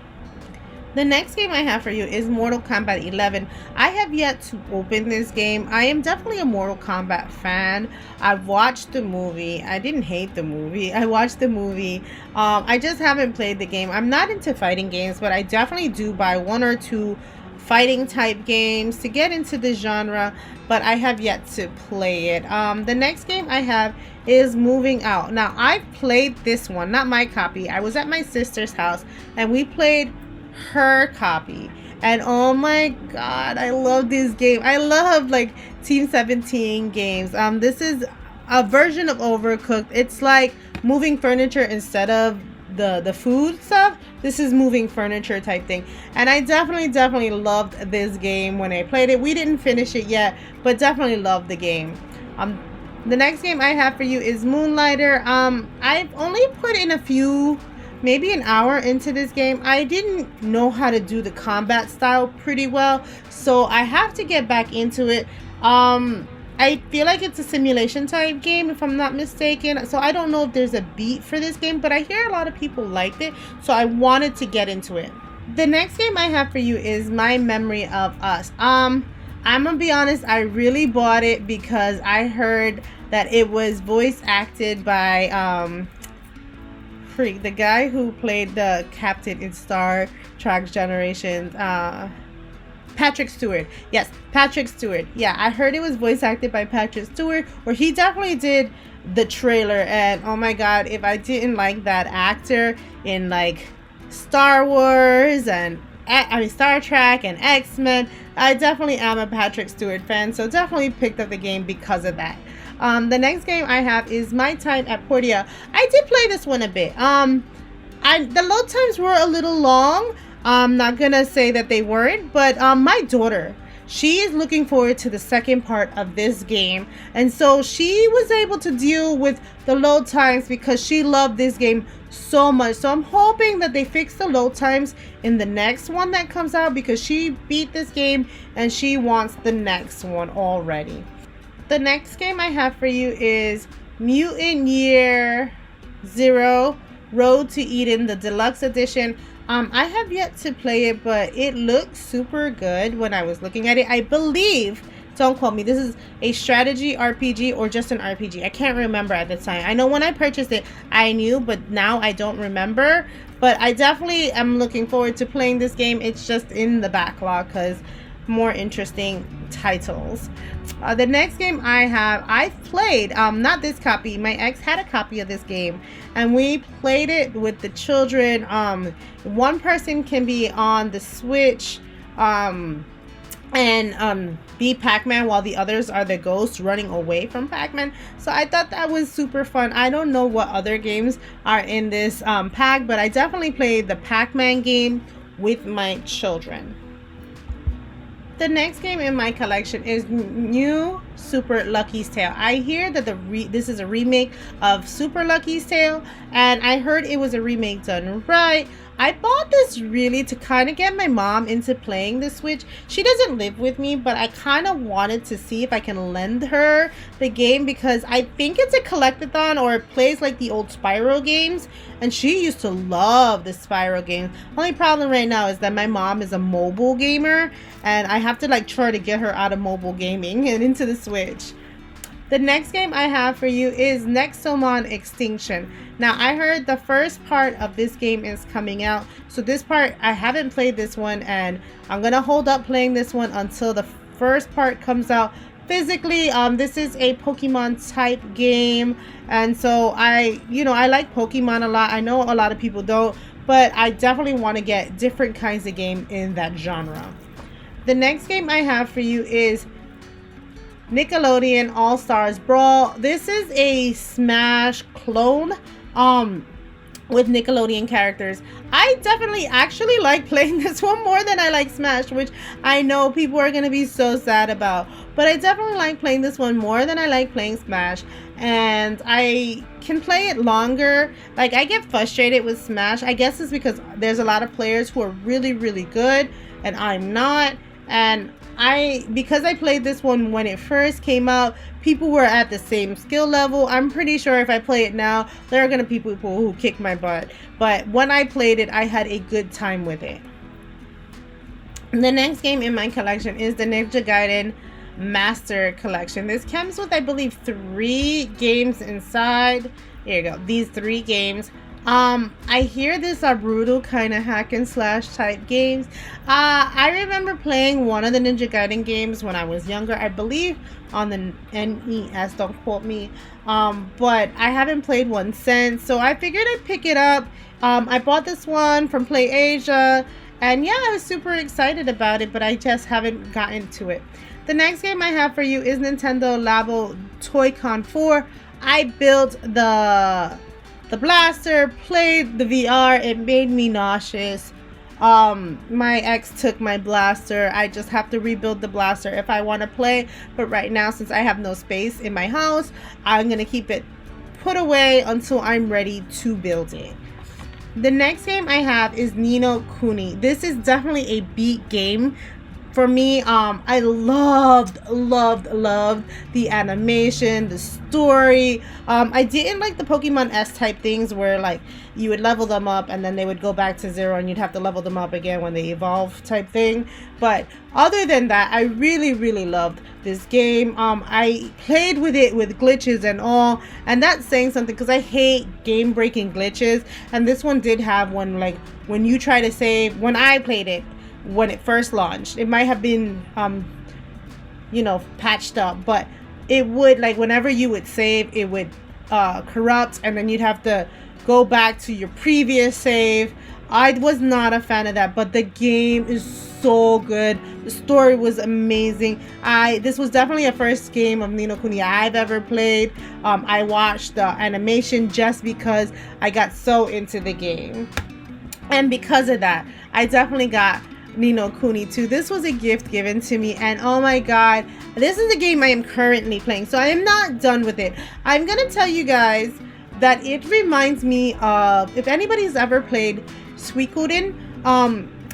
The next game I have for you is Mortal Kombat 11. I have yet to open this game. I am definitely a Mortal Kombat fan. I've watched the movie. I didn't hate the movie. I watched the movie. I just haven't played the game. I'm not into fighting games, but I definitely do buy 1 or 2 fighting type games to get into the genre, but I have yet to play it. The next game I have is Moving Out. Now, I've played this one, not my copy. I was at my sister's house and we played her copy, and oh my god, I love this game. I love like Team 17 games. This is a version of Overcooked. It's like moving furniture instead of the food stuff. This is moving furniture type thing, and I definitely loved this game when I played it. We didn't finish it yet, but definitely loved the game. The next game I have for you is Moonlighter. I've only put in maybe an hour into this game. I didn't know how to do the combat style pretty well, so I have to get back into it. I feel like it's a simulation type game, if I'm not mistaken. So I don't know if there's a beat for this game, but I hear a lot of people liked it, so I wanted to get into it. The next game I have for you is My Memory of Us. I'm gonna be honest, I really bought it because I heard that it was voice acted by the guy who played the captain in Star Trek Generations, Patrick Stewart. Yes, Patrick Stewart. Yeah, I heard it was voice acted by Patrick Stewart, or he definitely did the trailer. And oh my god, if I didn't like that actor in like Star Wars and Star Trek and X-Men, I definitely am a Patrick Stewart fan, so definitely picked up the game because of that. The next game I have is My Time at Portia. I did play this one a bit. The load times were a little long. I'm not gonna say that they weren't, but my daughter, she is looking forward to the second part of this game, and so she was able to deal with the load times because she loved this game so much. So I'm hoping that they fix the load times in the next one that comes out, because she beat this game and she wants the next one already. The next game I have for you is Mutant Year Zero Road to Eden, the deluxe edition. I have yet to play it, but it looks super good when I was looking at it. I believe, don't quote me, this is a strategy RPG or just an RPG. I can't remember at the time. I know when I purchased it, I knew, but now I don't remember. But I definitely am looking forward to playing this game. It's just in the backlog because more interesting titles. The next game I played, not this copy. My ex had a copy of this game, and we played it with the children. One person can be on the Switch, and be Pac-Man, while the others are the ghosts running away from Pac-Man. So I thought that was super fun. I don't know what other games are in this pack, but I definitely played the Pac-Man game with my children. The next game in my collection is New Super Lucky's Tale. I hear that this is a remake of Super Lucky's Tale, and I heard it was a remake done right. I bought this really to kind of get my mom into playing the Switch. She doesn't live with me, but I kind of wanted to see if I can lend her the game, because I think it's a collectathon, or it plays like the old Spyro games, and she used to love the Spyro game. Only problem right now is that my mom is a mobile gamer, and I have to like try to get her out of mobile gaming and into the Switch. The next game I have for you is Nexomon Extinction. Now, I heard the first part of this game is coming out. So this part, I haven't played this one, and I'm going to hold up playing this one until the first part comes out physically. This is a Pokemon type game. And so I like Pokemon a lot. I know a lot of people don't, but I definitely want to get different kinds of game in that genre. The next game I have for you is Nickelodeon All-Stars Brawl. This is a Smash clone with Nickelodeon characters. I definitely actually like playing this one more than I like Smash, which I know people are going to be so sad about, but I definitely like playing this one more than I like playing Smash, and I can play it longer. Like, I get frustrated with Smash. I guess it's because there's a lot of players who are really, really good and I'm not, and because I played this one when it first came out, people were at the same skill level. I'm pretty sure if I play it now, there are gonna be people who kick my butt. But when I played it, I had a good time with it. The next game in my collection is the Ninja Gaiden Master Collection. This comes with, I believe, 3 games inside. Here you go. These 3 games. I hear these are brutal kind of hack and slash type games. I remember playing one of the Ninja Gaiden games when I was younger, I believe on the NES, don't quote me, but I haven't played one since, so I figured I'd pick it up. I bought this one from Play Asia, and yeah, I was super excited about it, but I just haven't gotten to it. The next game I have for you is Nintendo Labo Toy-Con 4. I built the blaster, played the VR, it made me nauseous. My ex took my blaster. I just have to rebuild the blaster if I want to play, but right now, since I have no space in my house, I'm gonna keep it put away until I'm ready to build it. The next game I have is Ni no Kuni. This is definitely a beat game. for me, I loved the animation, the story. I didn't like the Pokemon S type things where like you would level them up and then they would go back to zero and you'd have to level them up again when they evolve type thing. But other than that, I really loved this game. I played with it with glitches and all, and that's saying something because I hate game breaking glitches. And this one did have one, like when you try to save. When I played it, when it first launched, it might have been patched up, but it would, like, whenever you would save, it would corrupt, and then you'd have to go back to your previous save. I was not a fan of that, but the game is so good. The story was amazing. This was definitely a first game of Ni no Kuni I've ever played. I watched the animation just because I got so into the game, and because of that, I definitely got Ni no Kuni 2. This was a gift given to me, and oh my god, this is the game I am currently playing, so I am not done with it. I'm gonna tell you guys that it reminds me of, if anybody's ever played Suikoden,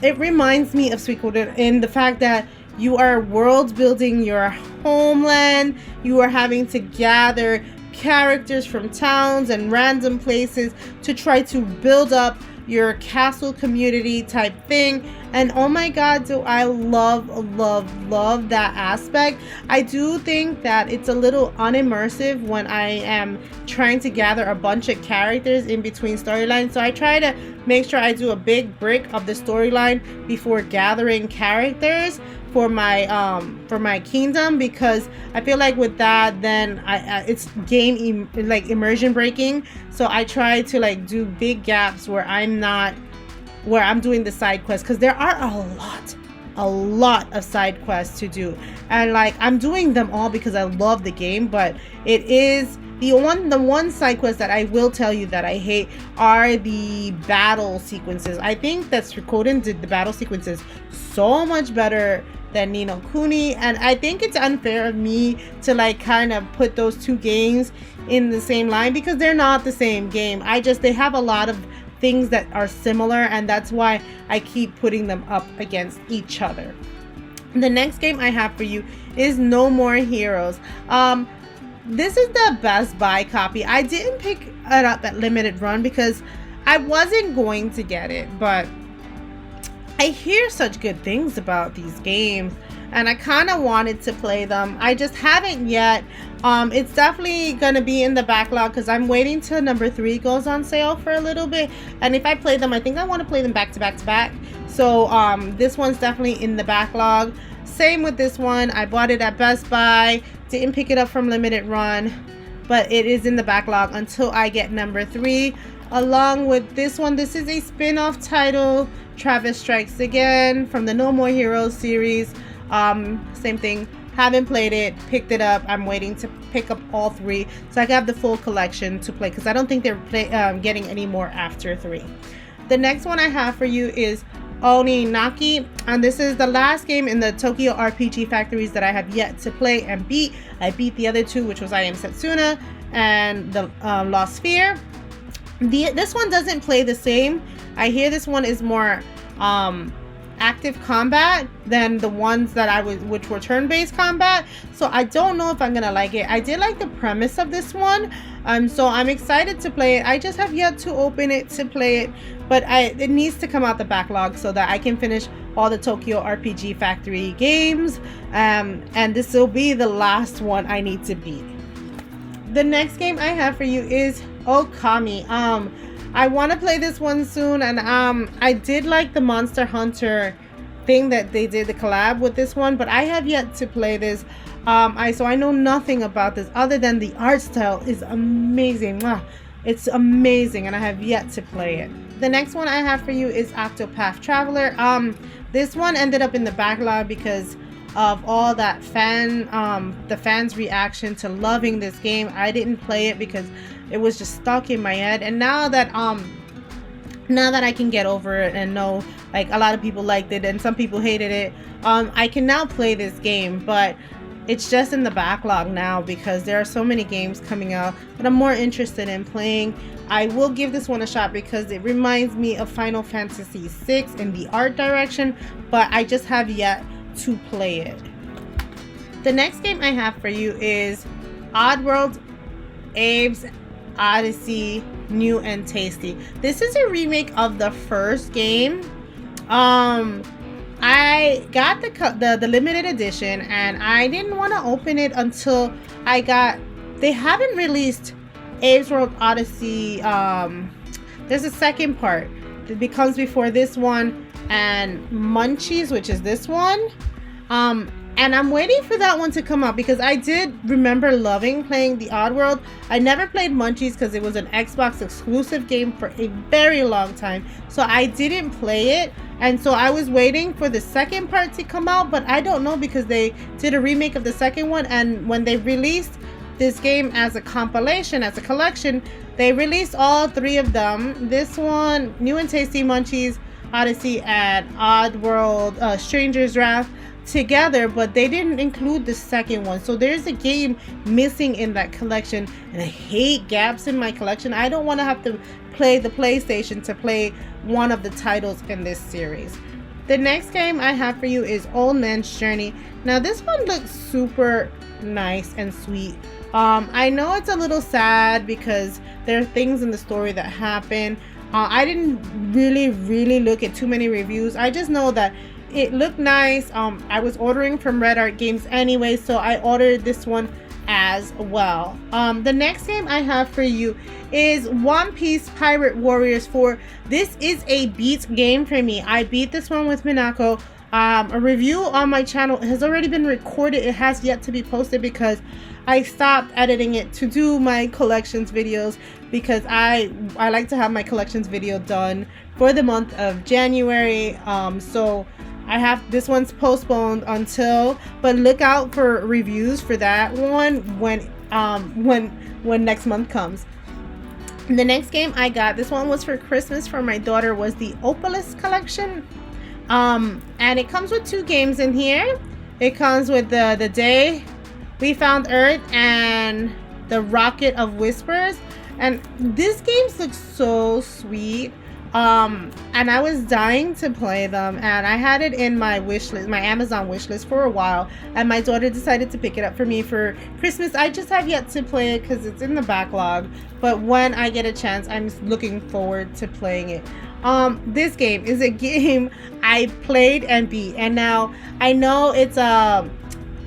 it reminds me of Suikoden in the fact that you are world building your homeland. You are having to gather characters from towns and random places to try to build up your castle community type thing. And oh my god, do I love that aspect. I do think that it's a little unimmersive when I am trying to gather a bunch of characters in between storylines, so I try to make sure I do a big brick of the storyline before gathering characters for my kingdom, because I feel like with that, then it's game immersion breaking. So I try to like do big gaps where I'm doing the side quests, because there are a lot of side quests to do, and like I'm doing them all because I love the game. But it is the one side quest that I will tell you that I hate are the battle sequences. I think that Suikoden did the battle sequences so much better than Ni no Kuni, and I think it's unfair of me to like kind of put those two games in the same line, because they're not the same game. They have a lot of things that are similar, and that's why I keep putting them up against each other. The next game I have for you is No More Heroes. This is the Best Buy copy. I didn't pick it up at limited run because I wasn't going to get it, but I hear such good things about these games and I kind of wanted to play them. I just haven't yet. It's definitely gonna be in the backlog because I'm waiting till number 3 goes on sale for a little bit, and if I play them, I think I want to play them back to back. So this one's definitely in the backlog. Same with this one. I bought it at Best Buy, didn't pick it up from limited run, but it is in the backlog until I get number 3. Along with this one, this is a spin-off title, Travis Strikes Again, from the No More Heroes series. Same thing, haven't played it, picked it up. I'm waiting to pick up all 3 so I can have the full collection to play, because I don't think they're getting any more after 3. The next one I have for you is Oninaki, and this is the last game in the Tokyo RPG Factories that I have yet to play and beat. I beat the other 2, which was I Am Setsuna and the Lost Sphere. This one doesn't play the same. I hear this one is more active combat than the ones that which were turn-based combat, so I don't know if I'm gonna like it. I did like the premise of this one, so I'm excited to play it. I just have yet to open it to play it, but it needs to come out the backlog so that I can finish all the Tokyo RPG Factory games, and this will be the last one I need to beat. The next game I have for you is Okami. I want to play this one soon, and I did like the Monster Hunter thing that they did, the collab with this one, but I have yet to play this. So I know nothing about this other than the art style is amazing. It's amazing, and I have yet to play it. The next one I have for you is Octopath Traveler. This one ended up in the backlog because of all that the fans' reaction to loving this game. I didn't play it because it was just stuck in my head, and now that I can get over it and know like a lot of people liked it and some people hated it, I can now play this game, but it's just in the backlog now because there are so many games coming out that I'm more interested in playing. I will give this one a shot because it reminds me of Final Fantasy VI in the art direction, but I just have yet to play it. The next game I have for you is Oddworld Abe's Odyssey New and Tasty. This is a remake of the first game. I got the limited edition, and I didn't want to open it until I got. They haven't released Abe's World Odyssey. There's a second part that becomes before this one, and Munchies, which is this one. And I'm waiting for that one to come out because I did remember loving playing the Oddworld. I never played Munchies because it was an Xbox exclusive game for a very long time. So I didn't play it. And so I was waiting for the second part to come out. But I don't know because they did a remake of the second one. And when they released this game as a compilation, as a collection, they released all three of them. This one, New and Tasty, Munchies, Odyssey, and Oddworld, Stranger's Wrath, together, but they didn't include the second one. So there's a game missing in that collection, and I hate gaps in my collection. I don't want to have to play the PlayStation to play one of the titles in this series. The next game I have for you is Old Man's Journey. Now this one looks super nice and sweet. I know it's a little sad because there are things in the story that happen. I didn't really look at too many reviews. I just know that it looked nice. I was ordering from Red Art Games anyway, so I ordered this one as well. The next game I have for you is One Piece Pirate Warriors 4. This is a beat game for me. I beat this one with Minako. A review on my channel has already been recorded. It has yet to be posted because I stopped editing it to do my collections videos, because I like to have my collections video done for the month of January. So I have this one's postponed until, but look out for reviews for that one when next month comes. The next game I got, this one was for Christmas for my daughter, was the Opolis collection. And it comes with two games in here. It comes with the Day We Found Earth and the Rocket of Whispers. And these games look so sweet. And I was dying to play them, and I had it in my wish list, my Amazon wish list, for a while, and my daughter decided to pick it up for me for Christmas. I just have yet to play it because it's in the backlog, but when I get a chance, I'm looking forward to playing it. This game is a game I played and beat, and now I know it's a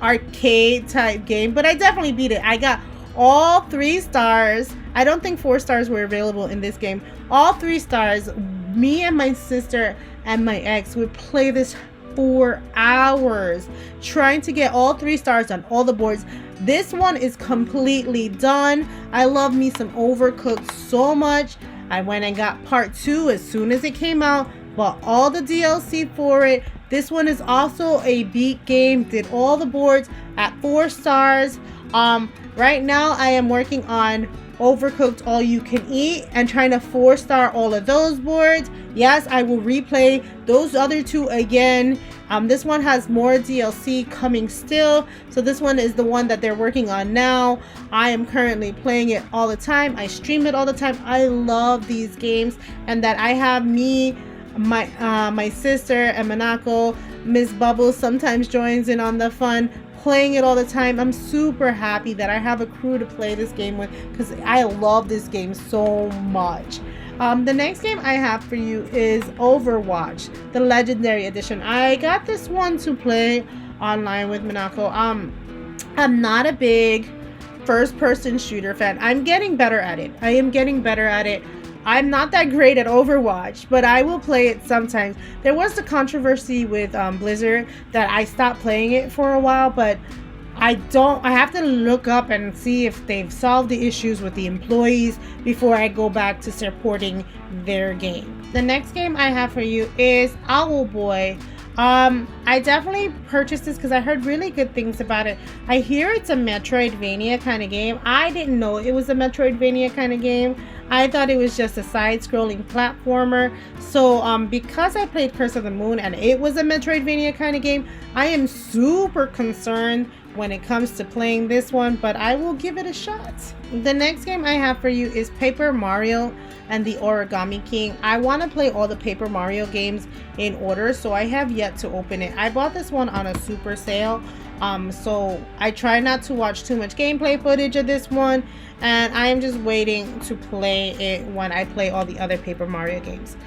arcade type game, but I definitely beat it. I got all 3 stars. I don't think 4 stars were available in this game. All 3 stars. Me and my sister and my ex would play this for hours trying to get all 3 stars on all the boards. This one is completely done. I love me some Overcooked so much. I went and got part 2 as soon as it came out, bought all the DLC for it. This one is also a beat game. Did all the boards at 4 stars. Right now I am working on Overcooked All You Can Eat and trying to 4-star all of those boards. Yes, I will replay those other 2 again. This one has more DLC coming still, so this one is the one that they're working on now. I am currently playing it all the time. I stream it all the time. I love these games, and that I have me, my sister, and Minako. Miss Bubbles sometimes joins in on the fun, playing it all the time. I'm super happy that I have a crew to play this game with because I love this game so much. The next game I have for you is Overwatch, the Legendary Edition. I got this one to play online with Minako. I'm not a big first-person shooter fan. I'm getting better at it. I am getting better at it. I'm not that great at Overwatch, but I will play it sometimes. There was the controversy with Blizzard that I stopped playing it for a while, but I have to look up and see if they've solved the issues with the employees before I go back to supporting their game. The next game I have for you is Owlboy. I definitely purchased this because I heard really good things about it. I hear it's a Metroidvania kind of game. I didn't know it was a Metroidvania kind of game. I thought it was just a side-scrolling platformer. So because I played Curse of the Moon and it was a Metroidvania kind of game, I am super concerned when it comes to playing this one, but I will give it a shot. The next game I have for you is Paper Mario and the Origami King. I want to play all the Paper Mario games in order, so I have yet to open it. I bought this one on a super sale, so I try not to watch too much gameplay footage of this one, and I am just waiting to play it when I play all the other Paper Mario games.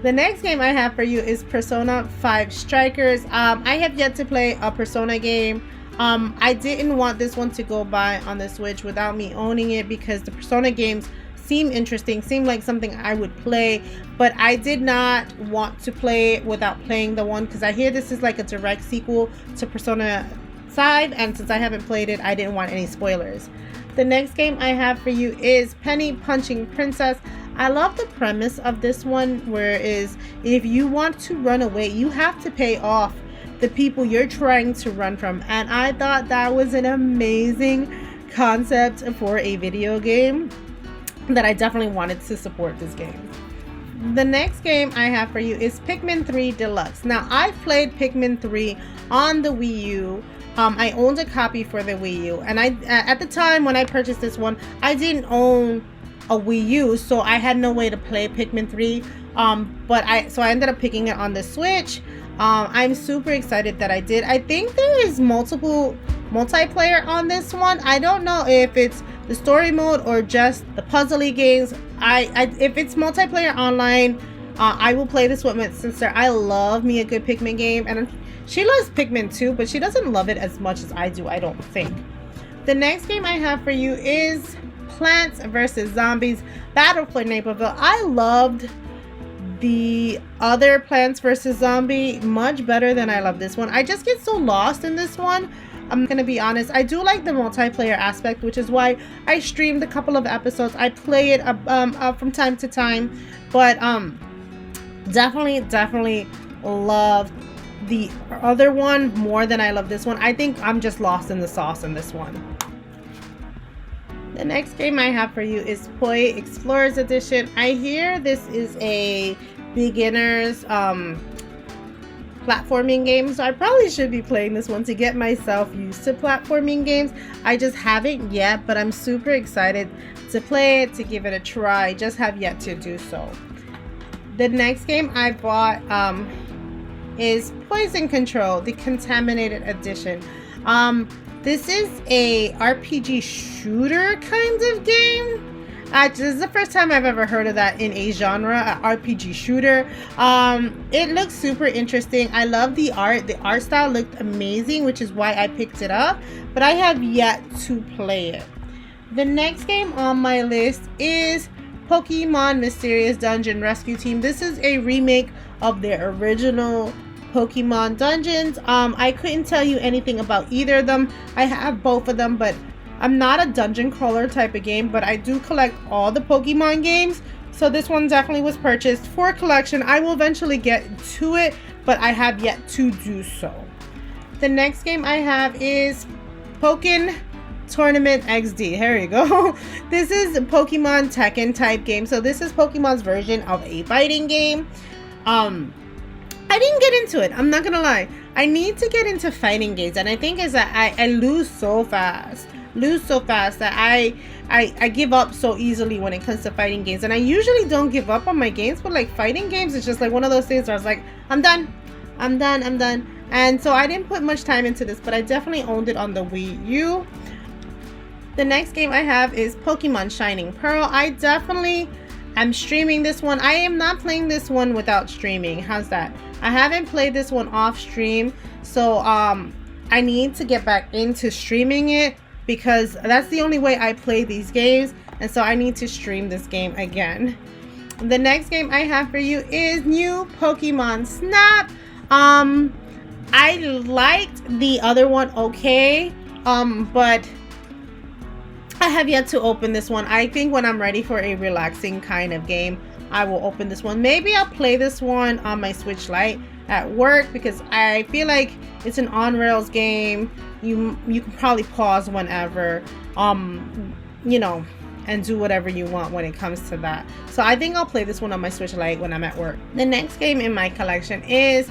The next game I have for you is Persona 5 Strikers. I have yet to play a Persona game. I didn't want this one to go by on the Switch without me owning it, because the Persona games seem interesting, seem like something I would play, but I did not want to play it without playing the one, because I hear this is like a direct sequel to Persona 5, and since I haven't played it, I didn't want any spoilers. The next game I have for you is Penny Punching Princess. I love the premise of this one, whereas if you want to run away, you have to pay off the people you're trying to run from, and I thought that was an amazing concept for a video game that I definitely wanted to support this game. The next game I have for you is Pikmin 3 Deluxe. Now, I've played Pikmin 3 on the Wii U. I owned a copy for the Wii U, and at the time when I purchased this one, I didn't own a Wii U, so I had no way to play Pikmin 3. So I ended up picking it on the Switch. I'm super excited that I did. I think there is multiple multiplayer on this one. I don't know if it's the story mode or just the puzzly games. If it's multiplayer online, I will play this with my sister. I love me a good Pikmin game, and she loves Pikmin too, but she doesn't love it as much as I do, I don't think. The next game I have for you is Plants vs. Zombies Battle for Naperville. I loved the other Plants vs. Zombie much better than I love this one. I just get so lost in this one. I'm gonna be honest. I do like the multiplayer aspect, which is why I streamed a couple of episodes. I play it from time to time, but definitely love the other one more than I love this one. I think I'm just lost in the sauce in this one. The next game I have for you is Poi Explorers Edition. I hear this is a beginner's platforming game, so I probably should be playing this one to get myself used to platforming games. I just haven't yet, but I'm super excited to play it, to give it a try. Just have yet to do so. The next game I bought is Poison Control, the Contaminated Edition. This is a RPG shooter kind of game. This is the first time I've ever heard of that in a genre, an RPG shooter. It looks super interesting. I love the art. The art style looked amazing, which is why I picked it up, but I have yet to play it. The next game on my list is Pokemon Mysterious Dungeon Rescue Team. This is a remake of the original Pokemon Dungeons. I couldn't tell you anything about either of them. I have both of them, but I'm not a dungeon crawler type of game, but I do collect all the Pokemon games, so this one definitely was purchased for collection. I will eventually get to it, but I have yet to do so. The next game I have is Pokken Tournament XD. Here you go. This is a Pokemon Tekken type game, so this is Pokemon's version of a fighting game. I didn't get into it, I'm not gonna lie. I need to get into fighting games, and I think is that I lose so fast that I give up so easily when it comes to fighting games. And I usually don't give up on my games, but like fighting games, it's just like one of those things where I was like, I'm done. And so I didn't put much time into this, but I definitely owned it on the Wii U. The next game I have is Pokemon Shining Pearl. I definitely am streaming this one. I am not playing this one without streaming. How's that? I haven't played this one off stream, so I need to get back into streaming it, because that's the only way I play these games, and so I need to stream this game again. The next game I have for you is new Pokemon Snap. I liked the other one okay, but I have yet to open this one. I think when I'm ready for a relaxing kind of game, I will open this one. Maybe I'll play this one on my Switch Lite at work, because I feel like it's an on-rails game. You can probably pause whenever, you know, and do whatever you want when it comes to that. So I think I'll play this one on my Switch Lite when I'm at work. The next game in my collection is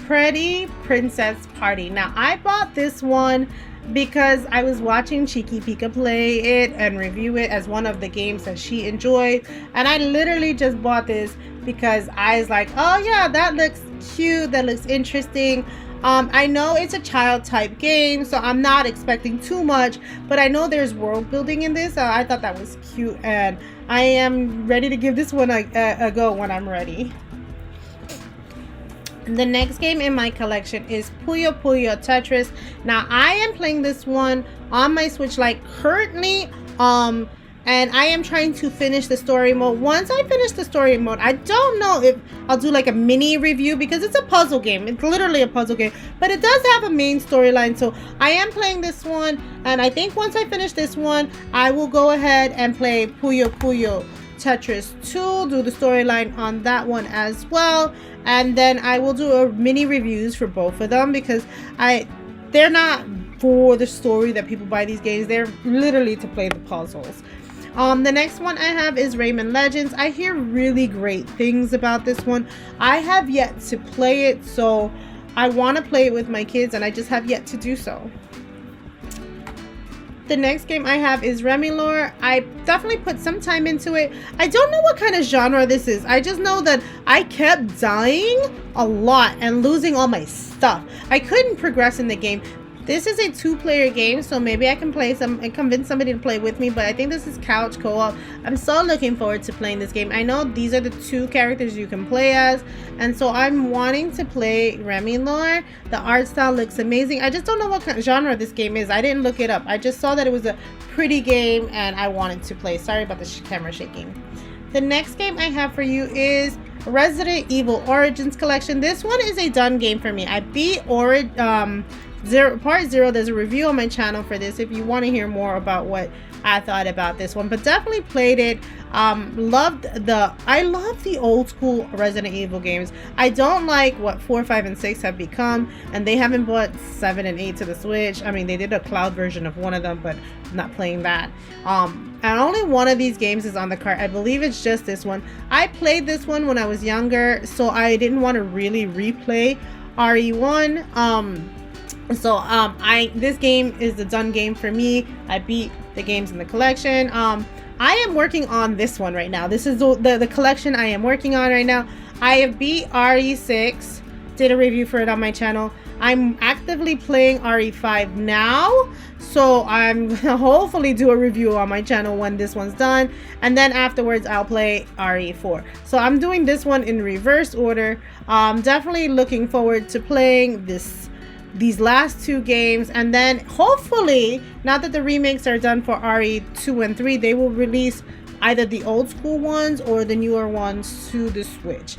Pretty Princess Party. Now, I bought this one because I was watching Cheeky Pika play it and review it as one of the games that she enjoyed, and I literally just bought this because I was like, oh yeah, that looks cute, that looks interesting. I know it's a child type game, so I'm not expecting too much, but I know there's world building in this, so I thought that was cute, and I am ready to give this one a go when I'm ready. The next game in my collection is Puyo Puyo Tetris. Now, I am playing this one on my Switch Lite currently, and I am trying to finish the story mode. Once I finish the story mode, I don't know if I'll do like a mini review because it's a puzzle game. It's literally a puzzle game, but it does have a main storyline. So I am playing this one, and I think once I finish this one, I will go ahead and play Puyo Puyo Tetris 2, do the storyline on that one as well, and then I will do a mini reviews for both of them because they're not for the story that people buy these games. They're literally to play the puzzles. The next one I have is Rayman Legends. I hear really great things about this one. I have yet to play it, so I want to play it with my kids, and I just have yet to do so. The next game I have is Remilore. I definitely put some time into it. I don't know what kind of genre this is. I just know that I kept dying a lot and losing all my stuff. I couldn't progress in the game. This is a 2-player game, so maybe I can play some and convince somebody to play with me, but I think this is couch co-op. I'm so looking forward to playing this game. I know these are the 2 characters you can play as, and so I'm wanting to play Remilore. The art style looks amazing. I just don't know what kind of genre this game is. I didn't look it up. I just saw that it was a pretty game and I wanted to play. Sorry about the camera shaking. The next game I have for you is Resident Evil Origins Collection. This one is a done game for me. I beat Part 0. There's a review on my channel for this if you want to hear more about what I thought about this one, but definitely played it. I love the old school Resident Evil games. I don't like what 4, 5, and 6 have become, and they haven't brought 7 and 8 to the Switch. I mean, they did a cloud version of one of them, but I'm not playing that. And only one of these games is on the cart. I believe it's just this one. I played this one when I was younger, so I didn't want to really replay RE1. This game is the done game for me. I beat the games in the collection. I am working on this one right now. This is the collection I am working on right now. I have beat RE6, did a review for it on my channel. I'm actively playing RE5 now, so I'm gonna hopefully do a review on my channel when this one's done, and then afterwards I'll play RE4. So I'm doing this one in reverse order. Definitely looking forward to playing these last 2 games, and then hopefully, now that the remakes are done for RE2 and 3, they will release either the old school ones or the newer ones to the Switch.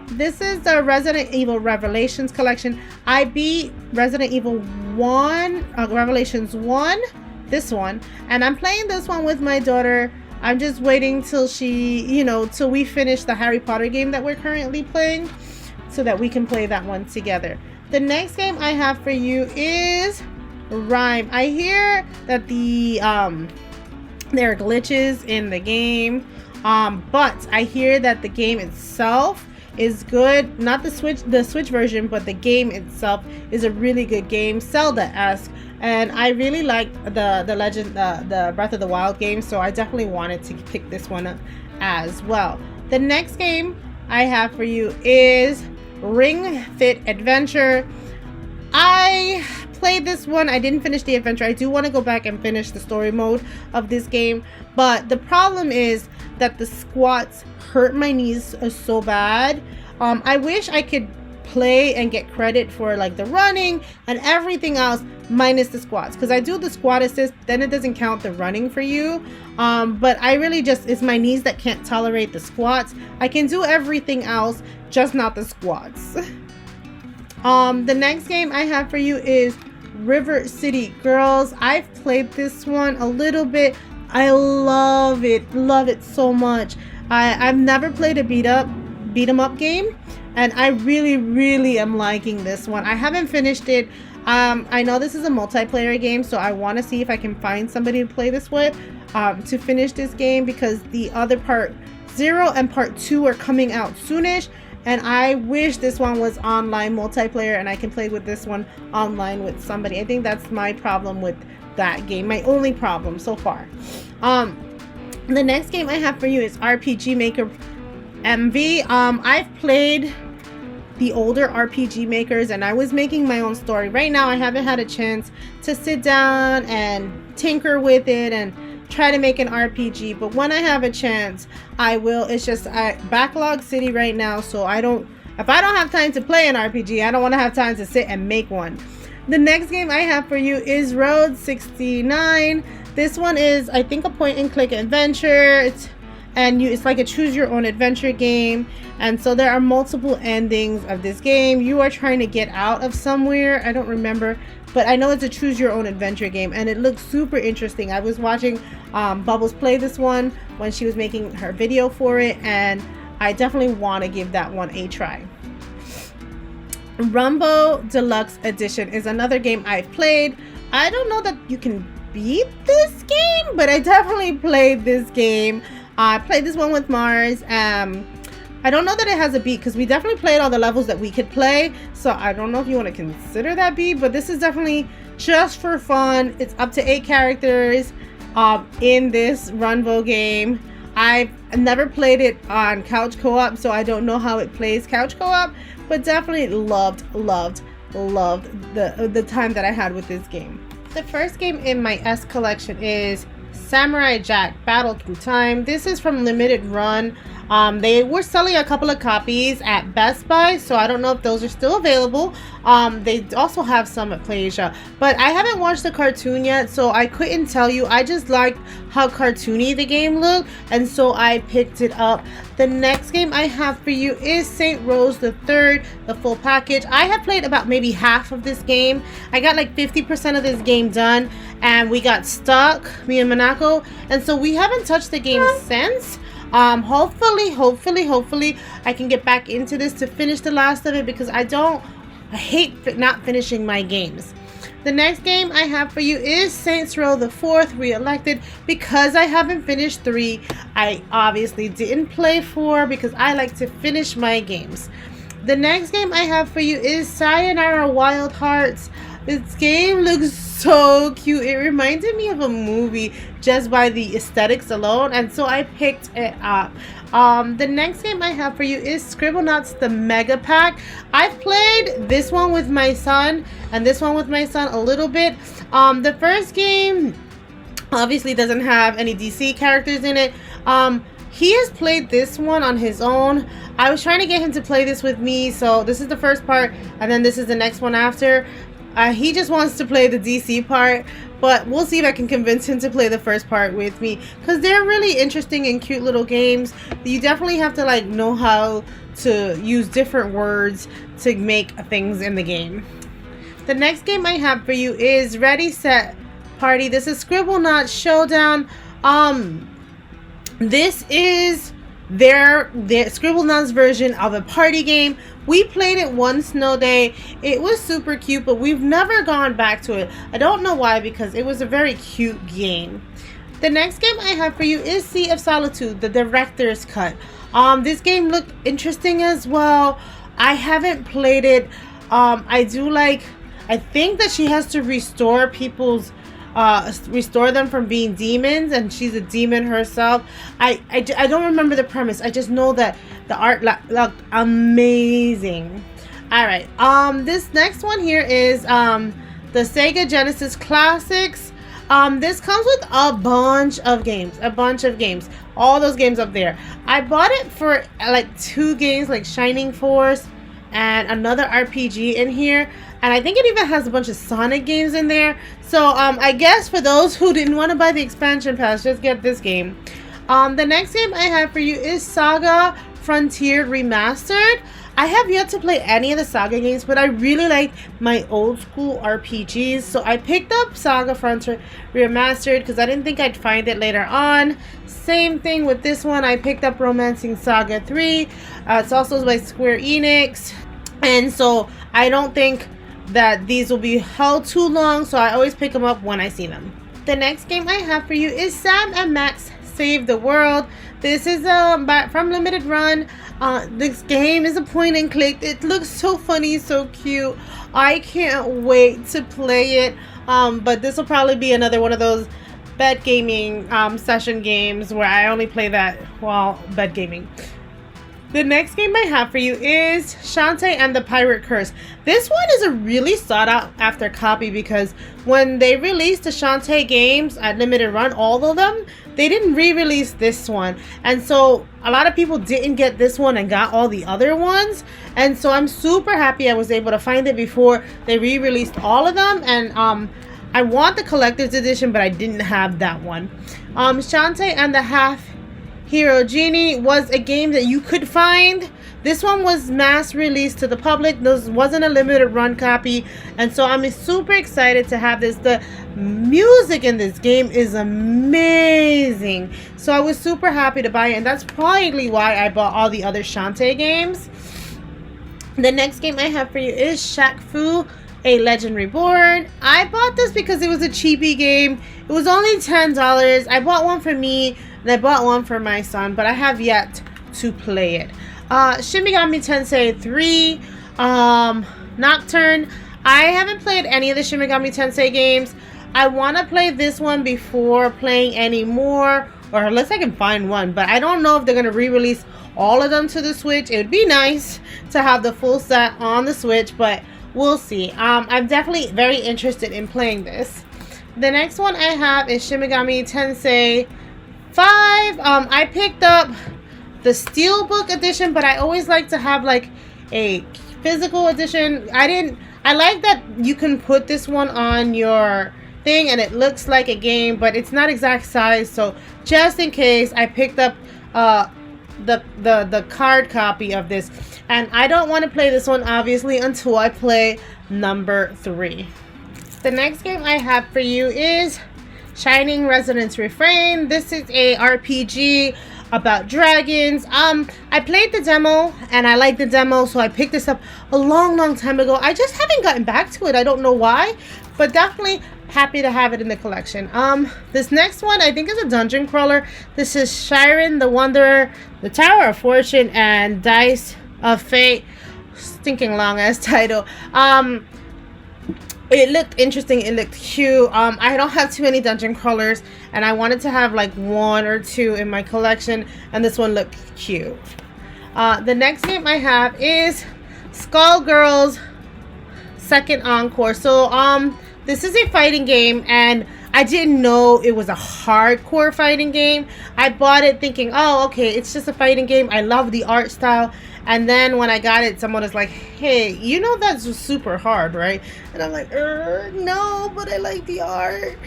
This is the Resident Evil Revelations Collection. I beat Resident Evil 1, Revelations 1, this one, and I'm playing this one with my daughter. I'm just waiting till till we finish the Harry Potter game that we're currently playing so that we can play that one together. The next game I have for you is Rhyme. I hear that there are glitches in the game, but I hear that the game itself is good. Not the Switch version, but the game itself is a really good game, Zelda-esque, and I really like the Breath of the Wild game, so I definitely wanted to pick this one up as well. The next game I have for you is Ring Fit Adventure. I played this one. I didn't finish the adventure. I do want to go back and finish the story mode of this game, but the problem is that the squats hurt my knees so bad. I wish I could play and get credit for like the running and everything else minus the squats, because I do the squat assist, then it doesn't count the running for you. But I really it's my knees that can't tolerate the squats. I can do everything else, just not the squats. The next game I have for you is River City Girls. I've played this one a little bit. I love it so much. I've never played a beat 'em up game, and I really am liking this one. I haven't finished it. I know this is a multiplayer game, so I want to see if I can find somebody to play this with to finish this game, because the other part 0 and part 2 are coming out soonish, and I wish this one was online multiplayer and I can play with this one online with somebody. I think that's my problem with that game, my only problem so far. The next game I have for you is RPG Maker MV. I've played the older RPG makers and I was making my own story. Right now I haven't had a chance to sit down and tinker with it and try to make an RPG, but when I have a chance I will. It's just backlog city right now, so if I don't have time to play an RPG, I don't want to have time to sit and make one. The next game I have for you is Road 69. This one is, I think, a point and click adventure. It's like a choose your own adventure game, and so there are multiple endings of this game. You are trying to get out of somewhere. I don't remember, but I know it's a choose your own adventure game and it looks super interesting. I was watching Bubbles play this one when she was making her video for it, and I definitely want to give that one a try. Rumbo Deluxe Edition is another game I've played. I don't know that you can beat this game, but I definitely played this game. I played this one with Mars. I don't know that it has a beat because we definitely played all the levels that we could play, so I don't know if you want to consider that beat, but this is definitely just for fun. It's up to 8 characters in this Rumbo game. I've never played it on couch co-op, so I don't know how it plays couch co-op, but definitely loved the time that I had with this game. The first game in my S collection is Samurai Jack Battle Through Time. This is from Limited Run. They were selling a couple of copies at Best Buy, so I don't know if those are still available. They also have some at PlayAsia, but I haven't watched the cartoon yet, so I couldn't tell you. I just liked how cartoony the game looked, and so I picked it up. The next game I have for you is Saint Rose the Third, the full package. I have played about maybe half of this game. I got like 50% of this game done, and we got stuck, me and Monaco, and so we haven't touched the game since. Hopefully I can get back into this to finish the last of it, because I hate not finishing my games. The next game I have for you is Saints Row the Fourth Re-Elected. Because I haven't finished 3, I obviously didn't play 4 because I like to finish my games. The next game I have for you is Sayonara Wild Hearts. This game looks so cute. It reminded me of a movie just by the aesthetics alone, and so I picked it up. The next game I have for you is Scribblenauts the Mega Pack. I've played this one with my son and this one with my son a little bit. The first game obviously doesn't have any DC characters in it. He has played this one on his own. I was trying to get him to play this with me, so this is the first part and then this is the next one after. He just wants to play the DC part, but we'll see if I can convince him to play the first part with me, because they're really interesting and cute little games. You definitely have to like know how to use different words to make things in the game. The next game I have for you is Ready Set Party. This is Scribblenauts Showdown. This is their Scribblenauts version of a party game. We played it one snow day. It was super cute, but we've never gone back to it. I don't know why, because it was a very cute game. The next game I have for you is Sea of Solitude, the director's cut. This game looked interesting as well. I haven't played it. I think that she has to restore them from being demons, and she's a demon herself. I don't remember the premise. I just know that the art looked amazing. Alright, this next one here is the Sega Genesis Classics. This comes with a bunch of games, all those games up there. I bought it for like 2 games, like Shining Force and another RPG in here, and I think it even has a bunch of Sonic games in there. So I guess for those who didn't want to buy the expansion pass, just get this game. The next game I have for you is Saga Frontier Remastered. I have yet to play any of the Saga games, but I really like my old school RPGs, so I picked up Saga Frontier Remastered because I didn't think I'd find it later on. Same thing with this one. I picked up Romancing Saga 3. It's also by Square Enix, and so I don't think that these will be held too long, so I always pick them up when I see them. The next game I have for you is Sam and Max Save the World. This is from Limited Run. This game is a point and click. It looks so funny, so cute. I can't wait to play it. But this will probably be another one of those bed gaming session games where I only play that while bed gaming. The next game I have for you is Shantae and the Pirate Curse. This one is a really sought out after copy because when they released the Shantae games at Limited Run, all of them, they didn't re-release this one. And so a lot of people didn't get this one and got all the other ones. And so I'm super happy I was able to find it before they re-released all of them. And I want the collector's edition, but I didn't have that one. Shantae and the Half Hero Genie was a game that you could find. This one was mass released to the public. This wasn't a limited run copy, and so I'm super excited to have this. The music in this game is amazing, so I was super happy to buy it, and that's probably why I bought all the other Shantae games. The next game I have for you is Shaq Fu, A Legend Reborn. I bought this because it was a cheapy game. It was only $10. I bought one for me and I bought one for my son, but I have yet to play it. Shin Megami Tensei 3, Nocturne. I haven't played any of the Shin Megami Tensei games. I want to play this one before playing any more, or unless I can find one, but I don't know if they're going to re-release all of them to the Switch. It would be nice to have the full set on the Switch, but we'll see. I'm definitely very interested in playing this. The next one I have is Shin Megami Tensei 5. I picked up the Steelbook edition, but I always like to have like a physical edition. I like that you can put this one on your thing and it looks like a game, but it's not exact size. So just in case, I picked up the card copy of this, and I don't want to play this one obviously until I play number 3. The next game I have for you is Shining Resonance Refrain. This is a RPG about dragons. I played the demo and I liked the demo, so I picked this up a long time ago. I just haven't gotten back to it. I don't know why, but definitely happy to have it in the collection. This next one I think is a dungeon crawler. This is Shiren the Wanderer, the Tower of Fortune, and Dice of Fate. Stinking long ass title. It looked interesting. It looked cute. I don't have too many dungeon crawlers, and I wanted to have like 1 or 2 in my collection, and this one looked cute. The next game I have is Skullgirls Second Encore. So this is a fighting game, and I didn't know it was a hardcore fighting game. I bought it thinking, oh, okay, it's just a fighting game. I love the art style. And then when I got it, someone was like, hey, you know that's super hard, right? And I'm like, no, but I like the art.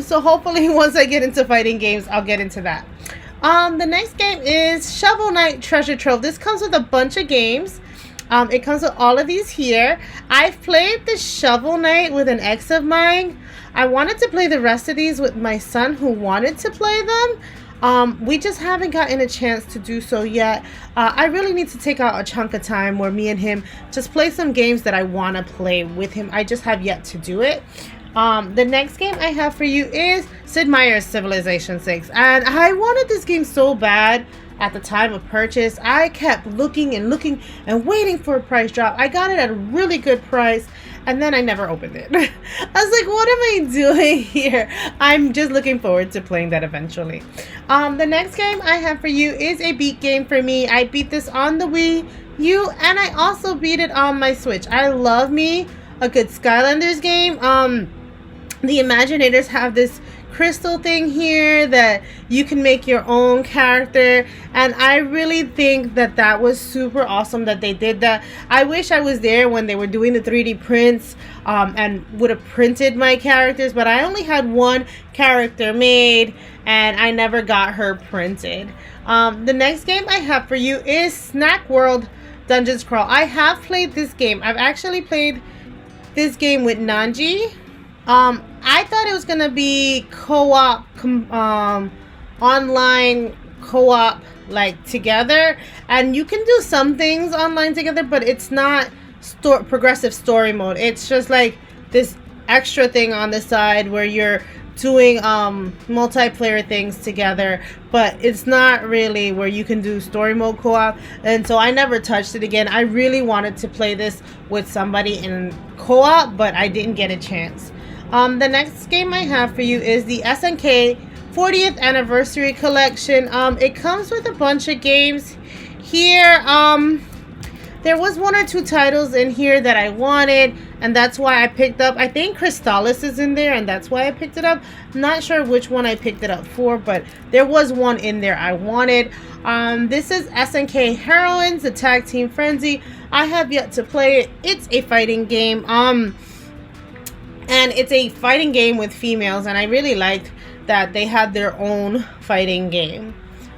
So hopefully once I get into fighting games, I'll get into that. The next game is Shovel Knight Treasure Trove. This comes with a bunch of games. It comes with all of these here. I've played the Shovel Knight with an ex of mine. I wanted to play the rest of these with my son who wanted to play them. We just haven't gotten a chance to do so yet. I really need to take out a chunk of time where me and him just play some games that I want to play with him. I just have yet to do it. The next game I have for you is Sid Meier's Civilization 6. And I wanted this game so bad at the time of purchase. I kept looking and waiting for a price drop. I got it at a really good price, and then I never opened it. I was like, what am I doing here? I'm just looking forward to playing that eventually. The next game I have for you is a beat game for me. I beat this on the Wii U, and I also beat it on my Switch. I love me a good Skylanders game. The Imaginators have this crystal thing here that you can make your own character, and I really think that that was super awesome that they did that. I wish I was there when they were doing the 3D prints and would have printed my characters, but I only had one character made and I never got her printed. The next game I have for you is Snack World Dungeons Crawl. I have played this game. I've actually played this game with Nanji. I thought it was gonna be co-op, online co-op, like together, and you can do some things online together, but it's not progressive story mode. It's just like this extra thing on the side where you're doing multiplayer things together, but it's not really where you can do story mode co-op, and so I never touched it again. I really wanted to play this with somebody in co-op, but I didn't get a chance. The next game I have for you is the SNK 40th Anniversary Collection. It comes with a bunch of games here. There was 1 or 2 titles in here that I wanted, and that's why I picked up. I think Crystallis is in there, and that's why I picked it up. I'm not sure which one I picked it up for, but there was one in there I wanted. This is SNK Heroines, the Tag Team Frenzy. I have yet to play it. It's a fighting game. And it's a fighting game with females, and I really liked that they had their own fighting game.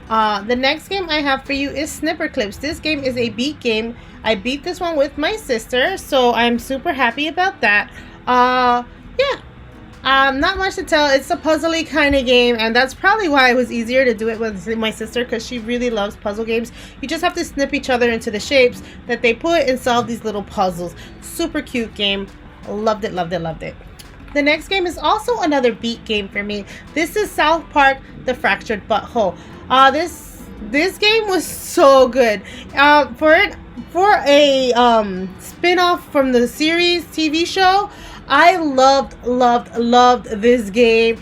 The next game I have for you is Snipper Clips. This game is a beat game. I beat this one with my sister, so I'm super happy about that. Yeah. Not much to tell. It's a puzzly kind of game, and that's probably why it was easier to do it with my sister, because she really loves puzzle games. You just have to snip each other into the shapes that they put and solve these little puzzles. Super cute game. Loved it, loved it, loved it. The next game is also another beat game for me. This is South Park: The Fractured Butthole. This game was so good. For a spin-off from the series TV show, I loved this game.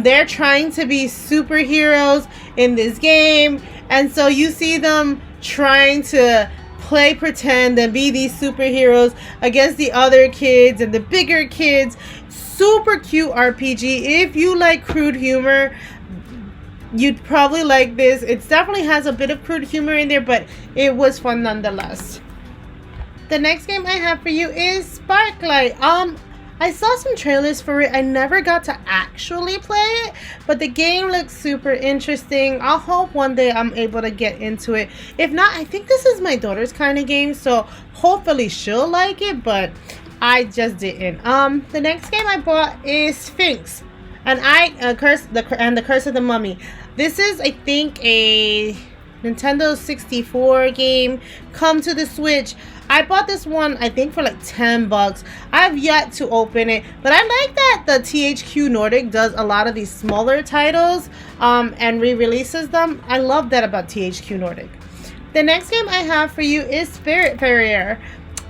They're trying to be superheroes in this game, and so you see them trying to play pretend and be these superheroes against the other kids and the bigger kids. Super cute RPG. If you like crude humor, you'd probably like this. It definitely has a bit of crude humor in there, but it was fun nonetheless. The next game I have for you is Sparklight. I saw some trailers for it. I never got to actually play it, but the game looks super interesting. I hope one day I'm able to get into it. If not, I think this is my daughter's kind of game, so hopefully she'll like it, but I just didn't. The next game I bought is Sphinx, and the Curse of the Mummy. This is, I think, a Nintendo 64 game come to the Switch. I bought this one, I think, for like $10. I've yet to open it, but I like that the THQ Nordic does a lot of these smaller titles and re-releases them. I love that about THQ Nordic. The next game I have for you is Spiritfarer.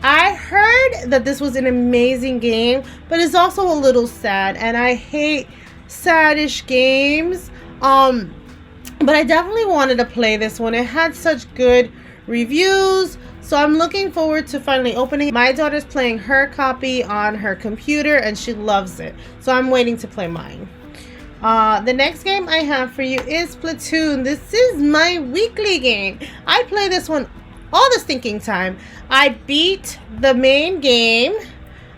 I heard that this was an amazing game, but it's also a little sad, and I hate saddish games. But I definitely wanted to play this one. It had such good reviews, so I'm looking forward to finally opening it. My daughter's playing her copy on her computer, and she loves it, so I'm waiting to play mine. The next game I have for you is Splatoon. This is my weekly game. I play this one all the stinking time. I beat the main game.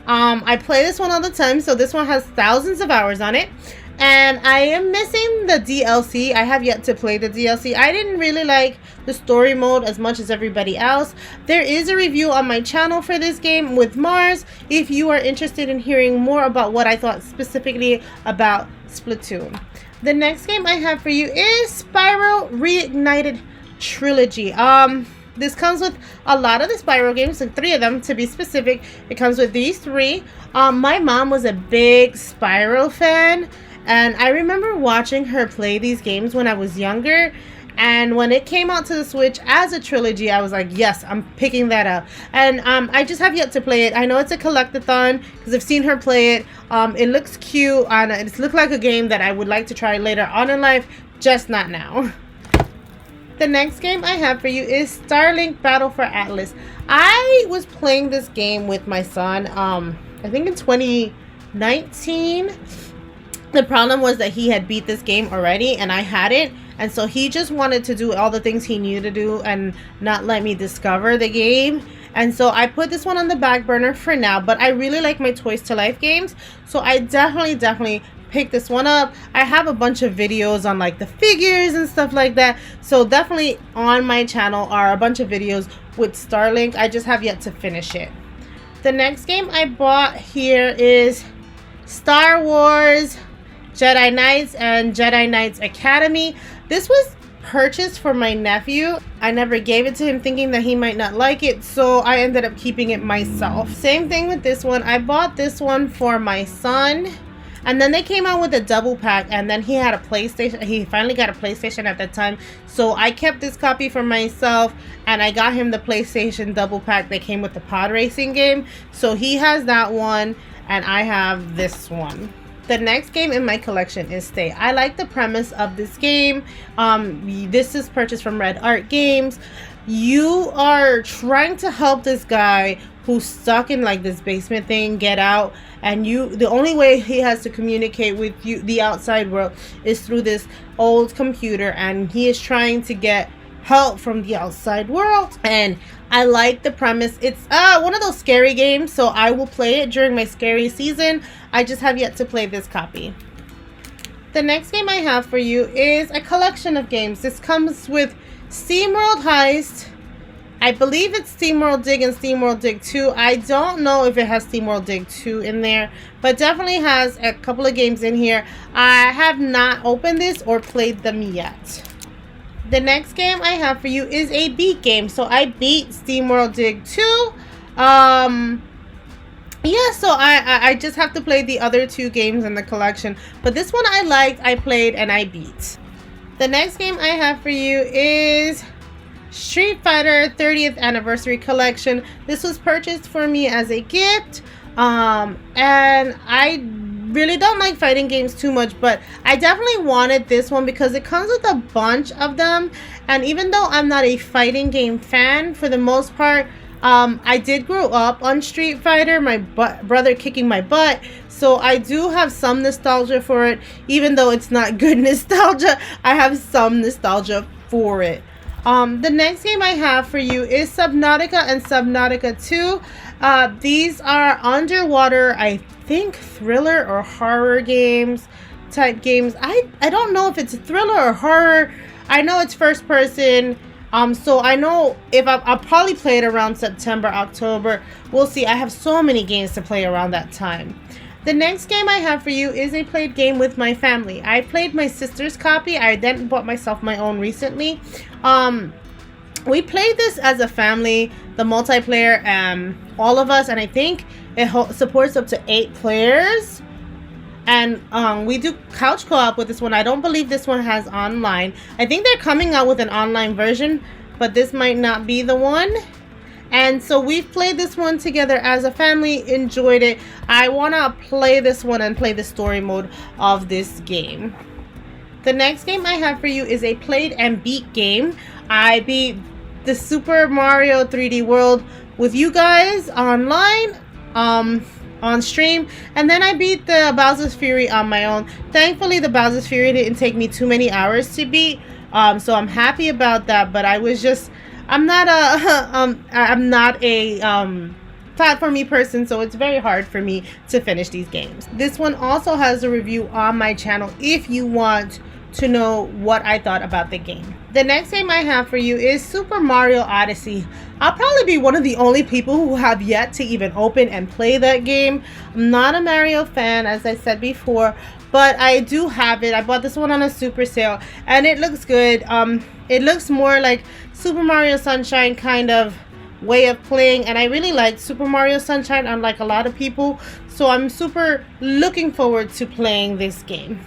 I play this one all the time, so this one has thousands of hours on it. And I am missing the DLC. I have yet to play the DLC. I didn't really like the story mode as much as everybody else. There is a review on my channel for this game with Mars if you are interested in hearing more about what I thought specifically about Splatoon. The next game I have for you is Spyro Reignited Trilogy. This comes with a lot of the Spyro games, like 3 of them to be specific. It comes with these 3. My mom was a big Spyro fan, and I remember watching her play these games when I was younger. And when it came out to the Switch as a trilogy, I was like, yes, I'm picking that up. And I just have yet to play it. I know it's a collectathon because I've seen her play it. It looks cute, and it looks like a game that I would like to try later on in life, just not now. The next game I have for you is Starlink Battle for Atlas. I was playing this game with my son, I think in 2019. The problem was that he had beat this game already and I hadn't, and so he just wanted to do all the things he knew to do and not let me discover the game. And so I put this one on the back burner for now, but I really like my Toys to Life games, so I definitely pick this one up. I have a bunch of videos on like the figures and stuff like that, so definitely on my channel are a bunch of videos with Starlink. I just have yet to finish it. The next game I bought here is Star Wars Jedi Knights and Jedi Knights Academy. This was purchased for my nephew. I never gave it to him thinking that he might not like it, so I ended up keeping it myself. Same thing with this one. I bought this one for my son, And then they came out with a double pack, and then he had a PlayStation. He finally got a PlayStation at that time, so I kept this copy for myself, and I got him the PlayStation double pack that came with the pod racing game. So he has that one, and I have this one. The next game in my collection is Stay. I like the premise of this game. This is purchased from Red Art Games. You are trying to help this guy who's stuck in like this basement thing get out, and the only way he has to communicate with you, the outside world, is through this old computer, and he is trying to get help from the outside world. And I like the premise. It's one of those scary games, so I will play it during my scary season. I just have yet to play this copy. The next game I have for you is a collection of games. This comes with SteamWorld Heist. I believe it's SteamWorld Dig and SteamWorld Dig 2. I don't know if it has SteamWorld Dig 2 in there, but definitely has a couple of games in here. I have not opened this or played them yet. The next game I have for you is a beat game. So I beat SteamWorld Dig 2. Yeah, so I just have to play the other two games in the collection. But this one I liked, I played, and I beat. The next game I have for you is Street Fighter 30th Anniversary Collection. This was purchased for me as a gift. And I really don't like fighting games too much, but I definitely wanted this one because it comes with a bunch of them. And even though I'm not a fighting game fan for the most part, I did grow up on Street Fighter, my brother kicking my butt, so I do have some nostalgia for it. Even though it's not good nostalgia, I have some nostalgia for it. The next game I have for you is Subnautica and Subnautica 2. These are underwater, I think, thriller or horror type games. I don't know if it's a thriller or horror. I know it's first person. So I know if I'll probably play it around September, October. We'll see. I have so many games to play around that time. The next game I have for you is a played game with my family. I played my sister's copy. I then bought myself my own recently. We played this as a family, the multiplayer, all of us, and I think it supports up to 8 players. And we do couch co-op with this one. I don't believe this one has online. I think they're coming out with an online version, but this might not be the one. And so we've played this one together as a family, enjoyed it. I want to play this one and play the story mode of this game. The next game I have for you is a played and beat game. I beat the Super Mario 3D World with you guys online, on stream, and then I beat the Bowser's Fury on my own. Thankfully, the Bowser's Fury didn't take me too many hours to beat, so I'm happy about that. But I'm not a platformy person, so it's very hard for me to finish these games. This one also has a review on my channel if you want to know what I thought about the game. The next game I have for you is Super Mario Odyssey. I'll probably be one of the only people who have yet to even open and play that game. I'm not a Mario fan, as I said before, but I do have it. I bought this one on a super sale, and it looks good. It looks more like Super Mario Sunshine kind of way of playing, and I really like Super Mario Sunshine, unlike a lot of people, so I'm super looking forward to playing this game.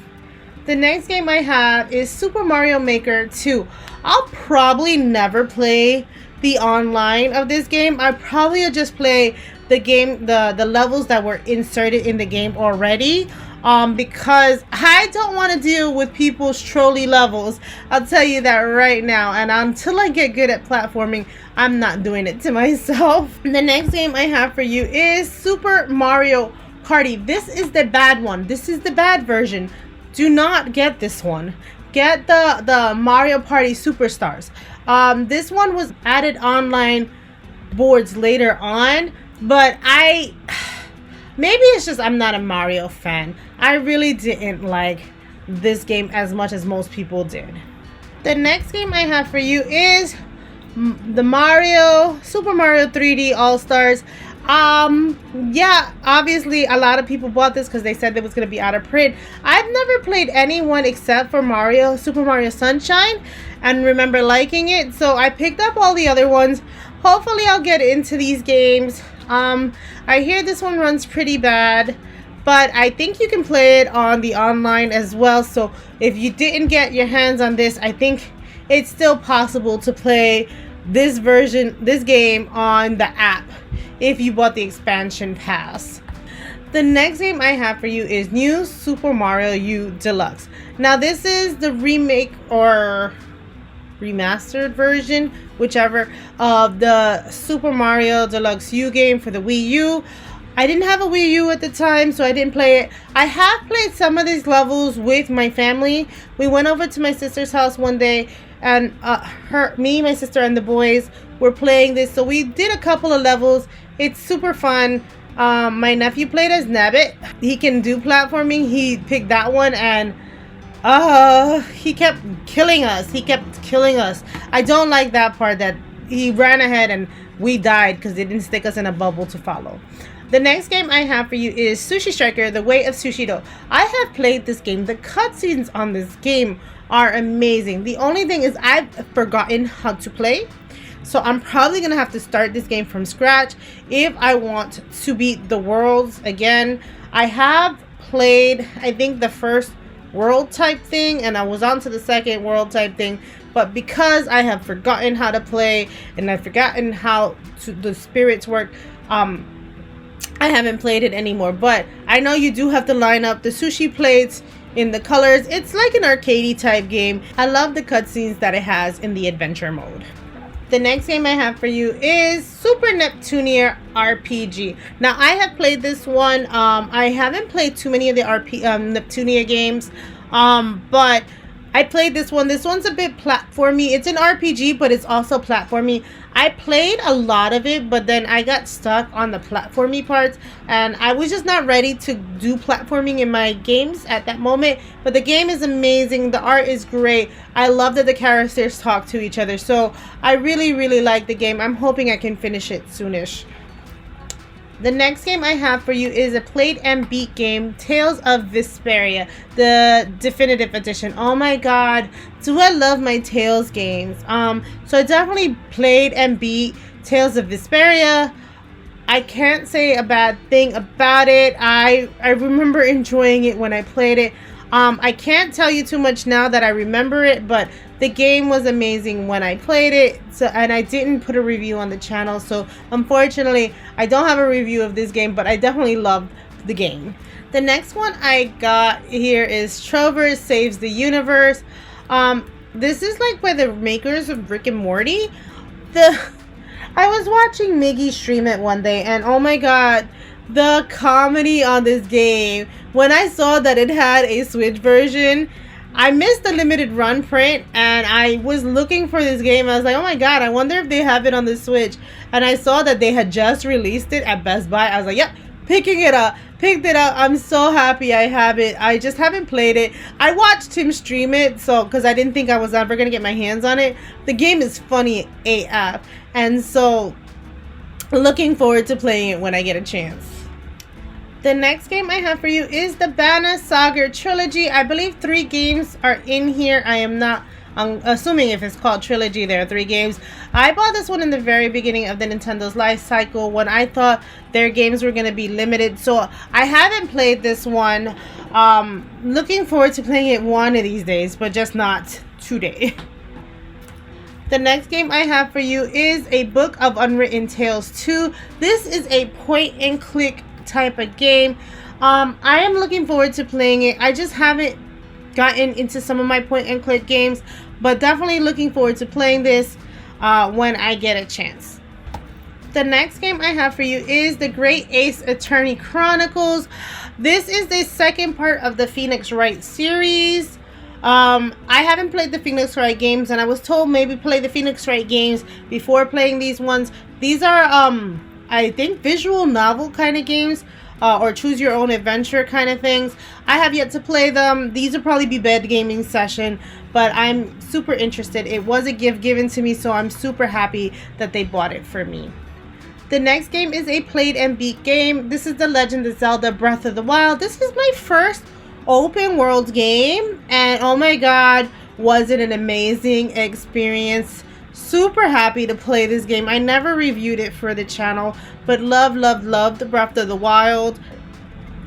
The next game I have is Super Mario Maker 2. I'll probably never play the online of this game. I probably will just play the game, the levels that were inserted in the game already, because I don't want to deal with people's trolley levels. I'll tell you that right now. And until I get good at platforming, I'm not doing it to myself. The next game I have for you is Super Mario Party. This is the bad one. This is the bad version. Do not get this one. Get the Mario Party Superstars. This one was added online boards later on, but maybe it's just I'm not a Mario fan. I really didn't like this game as much as most people did. The next game I have for you is the Super Mario 3D All-Stars. Yeah, obviously a lot of people bought this because they said it was going to be out of print. I've never played anyone except for Super Mario Sunshine, and remember liking it, so I picked up all the other ones. Hopefully I'll get into these games. I hear this one runs pretty bad, but I think you can play it on the online as well. So if you didn't get your hands on this, I think it's still possible to play this game on the app if you bought the expansion pass. The next game I have for you is New Super Mario U Deluxe. Now this is the remake or remastered version, whichever, of the Super Mario Deluxe U game for the Wii U. I didn't have a Wii U at the time, so I didn't play it. I have played some of these levels with my family. We went over to my sister's house one day, and me, my sister, and the boys were playing this. So we did a couple of levels. It's super fun. My nephew played as Nabbit. He can do platforming. He picked that one, and he kept killing us. I don't like that part, that he ran ahead and we died because they didn't stick us in a bubble to follow. The next game I have for you is Sushi Striker: The Way of Sushido. I have played this game. The cutscenes on this game are amazing. The only thing is I've forgotten how to play. So I'm probably going to have to start this game from scratch if I want to beat the worlds again. I have played, I think, the first world type thing, and I was on to the second world type thing. But because I have forgotten how to play and I've forgotten how the spirits work, I haven't played it anymore. But I know you do have to line up the sushi plates in the colors. It's like an arcadey type game. I love the cutscenes that it has in the adventure mode. The next game I have for you is Super Neptunia RPG. Now I have played this one. I haven't played too many of the Neptunia games, but I played this one. This one's a bit platformy. It's an RPG, but it's also platformy. I played a lot of it, but then I got stuck on the platformy parts, and I was just not ready to do platforming in my games at that moment. But the game is amazing. The art is great. I love that the characters talk to each other. So I really, really like the game. I'm hoping I can finish it soonish. The next game I have for you is a played and beat game, Tales of Vesperia, the definitive edition. Oh my god, do I love my Tales games. So I definitely played and beat Tales of Vesperia. I can't say a bad thing about it. I remember enjoying it when I played it. I can't tell you too much now that I remember it, but the game was amazing when I played it. And I didn't put a review on the channel, so unfortunately I don't have a review of this game, but I definitely loved the game. The next one I got here is Trover Saves the Universe. This is like by the makers of Rick and Morty. I was watching Miggy stream it one day, and oh my god, the comedy on this game. When I saw that it had a Switch version, I missed the limited run print, and I was looking for this game. I was like, oh my god, I wonder if they have it on the Switch. And I saw that they had just released it at Best Buy. I was like, yep, picked it up. I'm so happy I have it. I just haven't played it. I watched him stream it, so because I didn't think I was ever gonna get my hands on it. The game is funny AF, and so looking forward to playing it when I get a chance. The next game I have for you is the Bana Saga Trilogy. I believe 3 games are in here. I'm assuming if it's called Trilogy, there are 3 games. I bought this one in the very beginning of the Nintendo's life cycle when I thought their games were going to be limited. So I haven't played this one. Looking forward to playing it one of these days, but just not today. The next game I have for you is a Book of Unwritten Tales 2. This is a point and click type of game. I am looking forward to playing it. I just haven't gotten into some of my point and click games, but definitely looking forward to playing this when I get a chance. The next game I have for you is the Great Ace Attorney Chronicles. This is the second part of the Phoenix Wright series. I haven't played the Phoenix Wright games, and I was told maybe play the Phoenix Wright games before playing these ones. These are I think visual novel kind of games, or choose your own adventure kind of things. I have yet to play them. These will probably be bed gaming session, but I'm super interested. It was a gift given to me, so I'm super happy that they bought it for me. The next game is a played and beat game. This is The Legend of Zelda Breath of the Wild. This is my first open world game, and oh my god, was it an amazing experience. Super happy to play this game. I never reviewed it for the channel, but love the Breath of the Wild.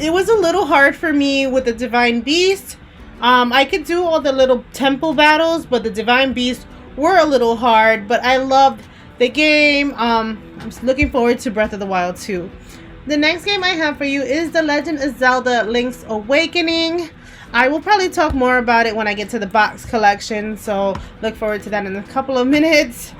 it was a little hard for me with the Divine Beast. I could do all the little temple battles, but the Divine Beasts were a little hard, but I loved the game. I'm looking forward to Breath of the Wild 2. The next game I have for you is The Legend of Zelda Link's Awakening. I will probably talk more about it when I get to the box collection, so look forward to that in a couple of minutes.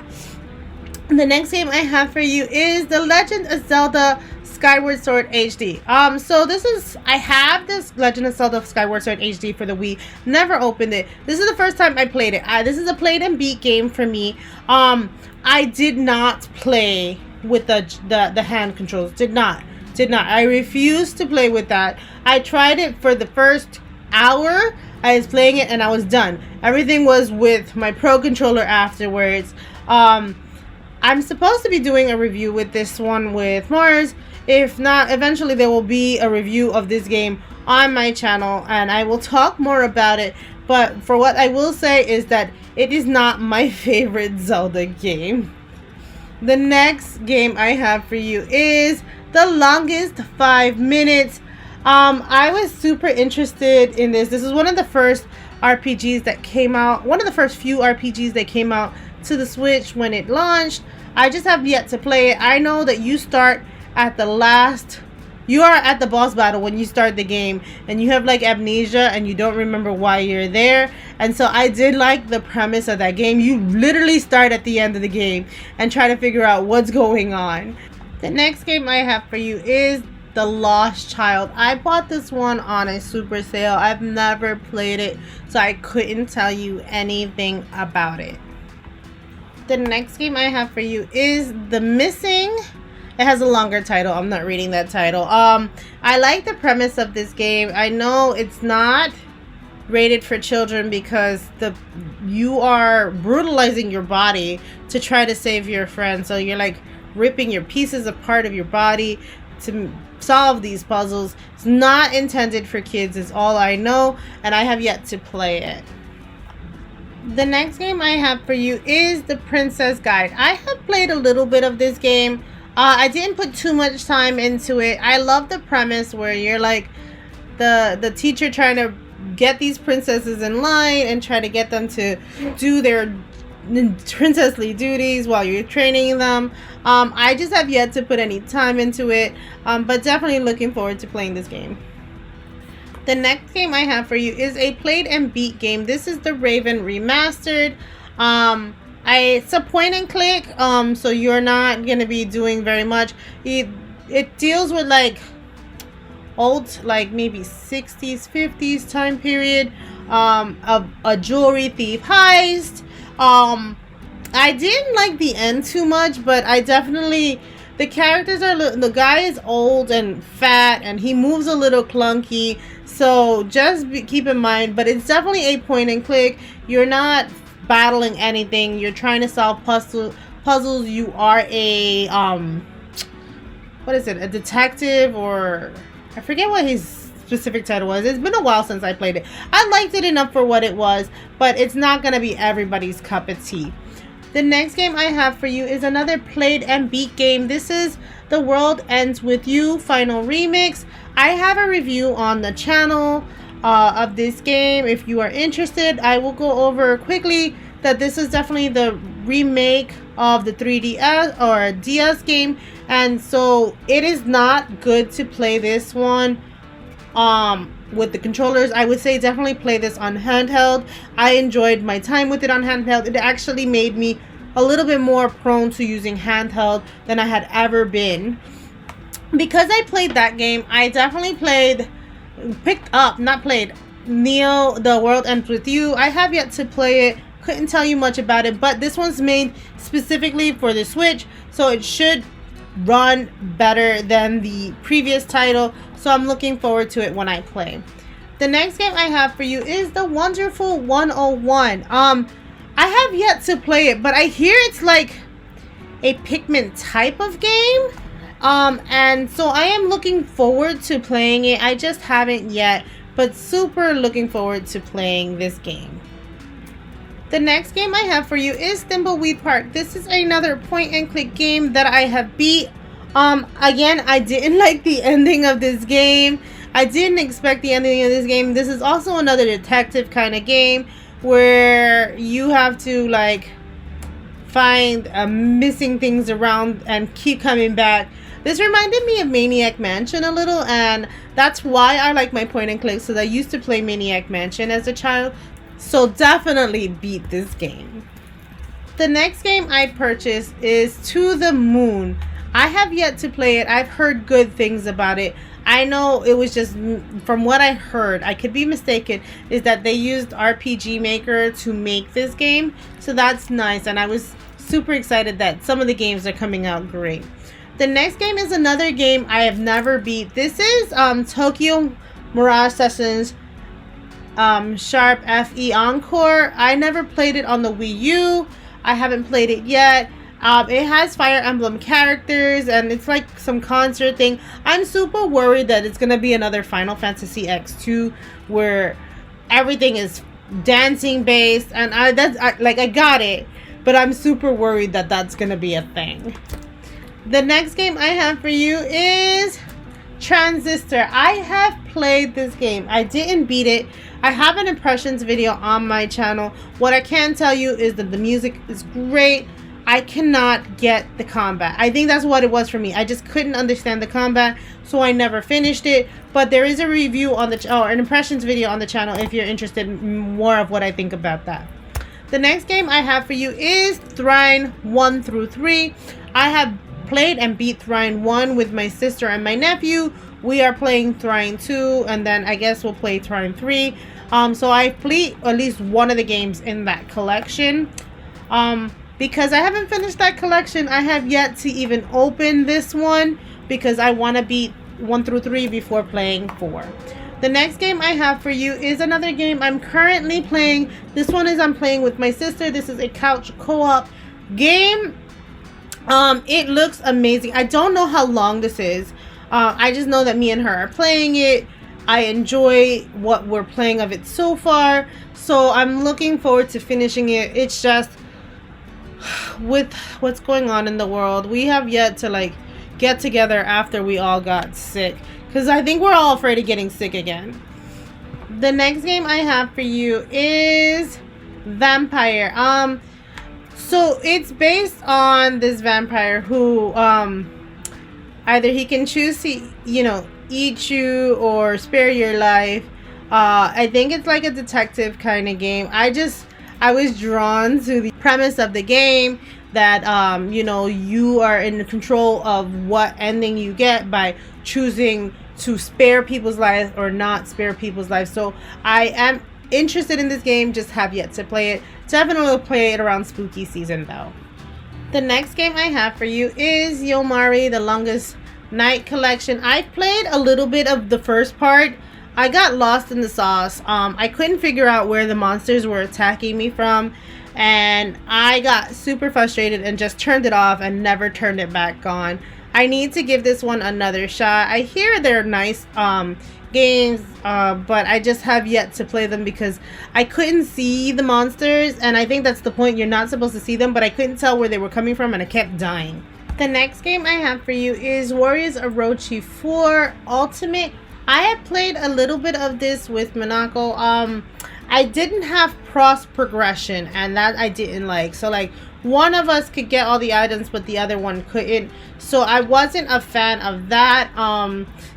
The next game I have for you is The Legend of Zelda Skyward Sword HD. I have this Legend of Zelda Skyward Sword HD for the Wii. Never opened it. This is the first time I played it. This is a played and beat game for me. I did not play with the hand controls. Did not. I refused to play with that. I tried it for the first hour. I was playing it and I was done. Everything was with my Pro Controller afterwards. I'm supposed to be doing a review with this one with Mars. If not, eventually there will be a review of this game on my channel and I will talk more about it. But for what I will say is that it is not my favorite Zelda game. The next game I have for you is The Longest 5 Minutes. I was super interested in this. This is one of the first RPGs that came out. One of the first few RPGs that came out to the Switch when it launched. I just have yet to play it. I know that you start at the last. You are at the boss battle when you start the game and you have like amnesia and you don't remember why you're there. And so I did like the premise of that game. You literally start at the end of the game and try to figure out what's going on. The next game I have for you is The Lost Child. I bought this one on a super sale. I've never played it, so I couldn't tell you anything about it. The next game I have for you is The Missing. It has a longer title. I'm not reading that title. I like the premise of this game. I know it's not rated for children because you are brutalizing your body to try to save your friend. So you're like ripping your pieces apart of your body to solve these puzzles. It's not intended for kids is all I know, and I have yet to play it. The next game I have for you is The Princess Guide. I have played a little bit of this game. I didn't put too much time into it. I love the premise where you're like the teacher trying to get these princesses in line and try to get them to do their princessly duties while you're training them. I just have yet to put any time into it, but definitely looking forward to playing this game. The next game I have for you is a played and beat game. This is the Raven Remastered. It's a point and click, so you're not gonna be doing very much. It deals with like old, like maybe 60s, 50s time period, of a jewelry thief heist. I didn't like the end too much, but I definitely, the characters are, the guy is old and fat and he moves a little clunky, so just keep in mind. But it's definitely a point and click. You're not battling anything. You're trying to solve puzzles. You are a what is it, a detective, or I forget what his specific title was. It's been a while since I played it. I liked it enough for what it was, but it's not gonna be everybody's cup of tea. The next game I have for you is another played and beat game. This is The World Ends With You Final Remix. I have a review on the channel of this game. If you are interested, I will go over quickly that this is definitely the remake of the 3DS or DS game, and so it is not good to play this one with the controllers. I would say definitely play this on handheld. I enjoyed my time with it on handheld. It actually made me a little bit more prone to using handheld than I had ever been. Because I played that game, I definitely Neo, The World Ends With You. I have yet to play it. Couldn't tell you much about it, but this one's made specifically for the Switch, so it should run better than the previous title, so I'm looking forward to it when I play. The next game I have for you is The Wonderful 101. I have yet to play it, but I hear it's like a Pikmin type of game, and so I am looking forward to playing it. I just haven't yet, but super looking forward to playing this game. The next game I have for you is Thimbleweed Park. This is another point and click game that I have beat. Again, I didn't like the ending of this game. I didn't expect the ending of this game. This is also another detective kind of game where you have to like find missing things around and keep coming back. This reminded me of Maniac Mansion a little, and that's why I like my point and clicks, because I used to play Maniac Mansion as a child. So definitely beat this game. The next game I purchased is To the Moon. I have yet to play it. I've heard good things about it. I know it was just, from what I heard, I could be mistaken, is that they used RPG Maker to make this game. So that's nice, and I was super excited that some of the games are coming out great. The next game is another game I have never beat. This is Tokyo Mirage Sessions Sharp FE Encore. I never played it on the Wii U. I haven't played it yet. It has Fire Emblem characters, and it's like some concert thing. I'm super worried that it's gonna be another Final Fantasy X2 where everything is dancing based, and I got it, but I'm super worried that that's gonna be a thing. The next game I have for you is Transistor. I have played this game. I didn't beat it. I have an impressions video on my channel. What I can tell you is that the music is great. I cannot get the combat. I think that's what it was for me. I just couldn't understand the combat, so I never finished it. But there is a review on the an impressions video on the channel if you're interested in more of what I think about that. The next game I have for you is Thrine 1 through 3. I have played and beat Thrine 1 with my sister and my nephew. We are playing Thrine 2, and then I guess we'll play Thrine 3. So I played at least one of the games in that collection. Because I haven't finished that collection, I have yet to even open this one because I want to beat 1 through 3 before playing 4. The next game I have for you is another game I'm currently playing. This one is I'm playing with my sister. This is a couch co-op game. It looks amazing. I don't know how long this is. I just know that me and her are playing it. I enjoy what we're playing of it so far. So I'm looking forward to finishing it. It's just, with what's going on in the world, we have yet to like get together after we all got sick. Because I think we're all afraid of getting sick again. The next game I have for you is Vampire. So it's based on this vampire who either he can choose to, eat you or spare your life. I think it's like a detective kind of game. I was drawn to the premise of the game that you are in control of what ending you get by choosing to spare people's lives or not spare people's lives. So I am interested in this game, just have yet to play it. Definitely will play it around spooky season though. The next game I have for you is Yomari, the Longest Night Collection. I've played a little bit of the first part. I got lost in the sauce. I couldn't figure out where the monsters were attacking me from, and I got super frustrated and just turned it off and never turned it back on. I need to give this one another shot. I hear they're nice games, but I just have yet to play them because I couldn't see the monsters, and I think that's the point. You're not supposed to see them, but I couldn't tell where they were coming from and I kept dying. The next game I have for you is Warriors Orochi 4 Ultimate. I have played a little bit of this with Minako. I didn't have cross progression, and that I didn't like. So like one of us could get all the items but the other one couldn't, so I wasn't a fan of that.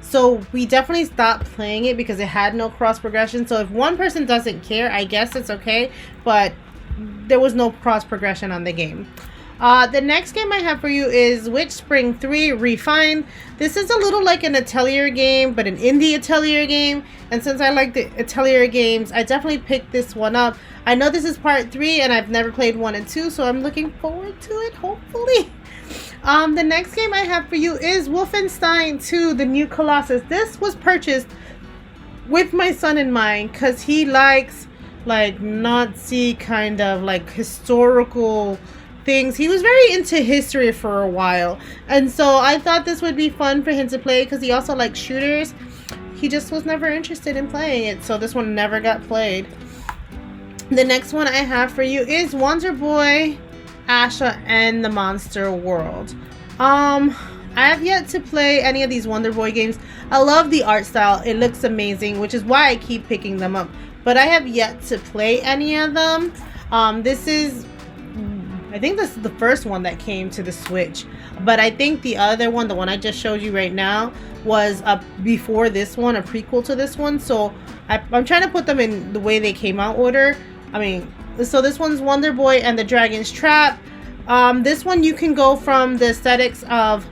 So we definitely stopped playing it because it had no cross progression. So if one person doesn't care, I guess it's okay, but there was no cross progression on the game. The next game I have for you is Witch Spring 3 Refined. This is a little like an Atelier game, but an indie Atelier game. And since I like the Atelier games, I definitely picked this one up. I know this is part 3 and I've never played 1 and 2, so I'm looking forward to it, hopefully. The next game I have for you is Wolfenstein 2, The New Colossus. This was purchased with my son in mind because he likes like Nazi kind of like historical things. He was very into history for a while, and so I thought this would be fun for him to play because he also likes shooters. He just was never interested in playing it, so this one never got played. The next one I have for you is Wonder Boy Asha and the Monster World. I have yet to play any of these Wonder Boy games. I love the art style. It looks amazing, which is why I keep picking them up. But I have yet to play any of them. I think this is the first one that came to the Switch. But I think the other one, the one I just showed you right now, was before this one, a prequel to this one. So I'm trying to put them in the way they came out order. So this one's Wonder Boy and the Dragon's Trap. This one you can go from the aesthetics of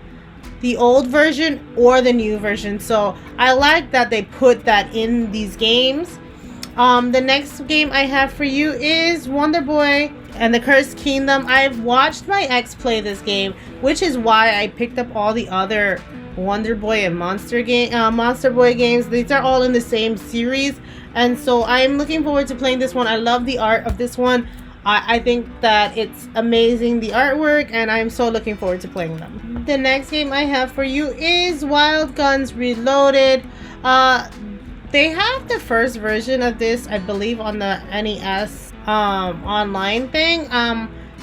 the old version or the new version. So I like that they put that in these games. The next game I have for you is Wonder Boy and the Cursed Kingdom. I've watched my ex play this game, which is why I picked up all the other Wonder Boy and Monster Boy games. These are all in the same series, and so I'm looking forward to playing this one. I love the art of this one. I think that it's amazing, the artwork, and I'm so looking forward to playing them. The next game I have for you is Wild Guns Reloaded. They have the first version of this, I believe, on the NES online thing.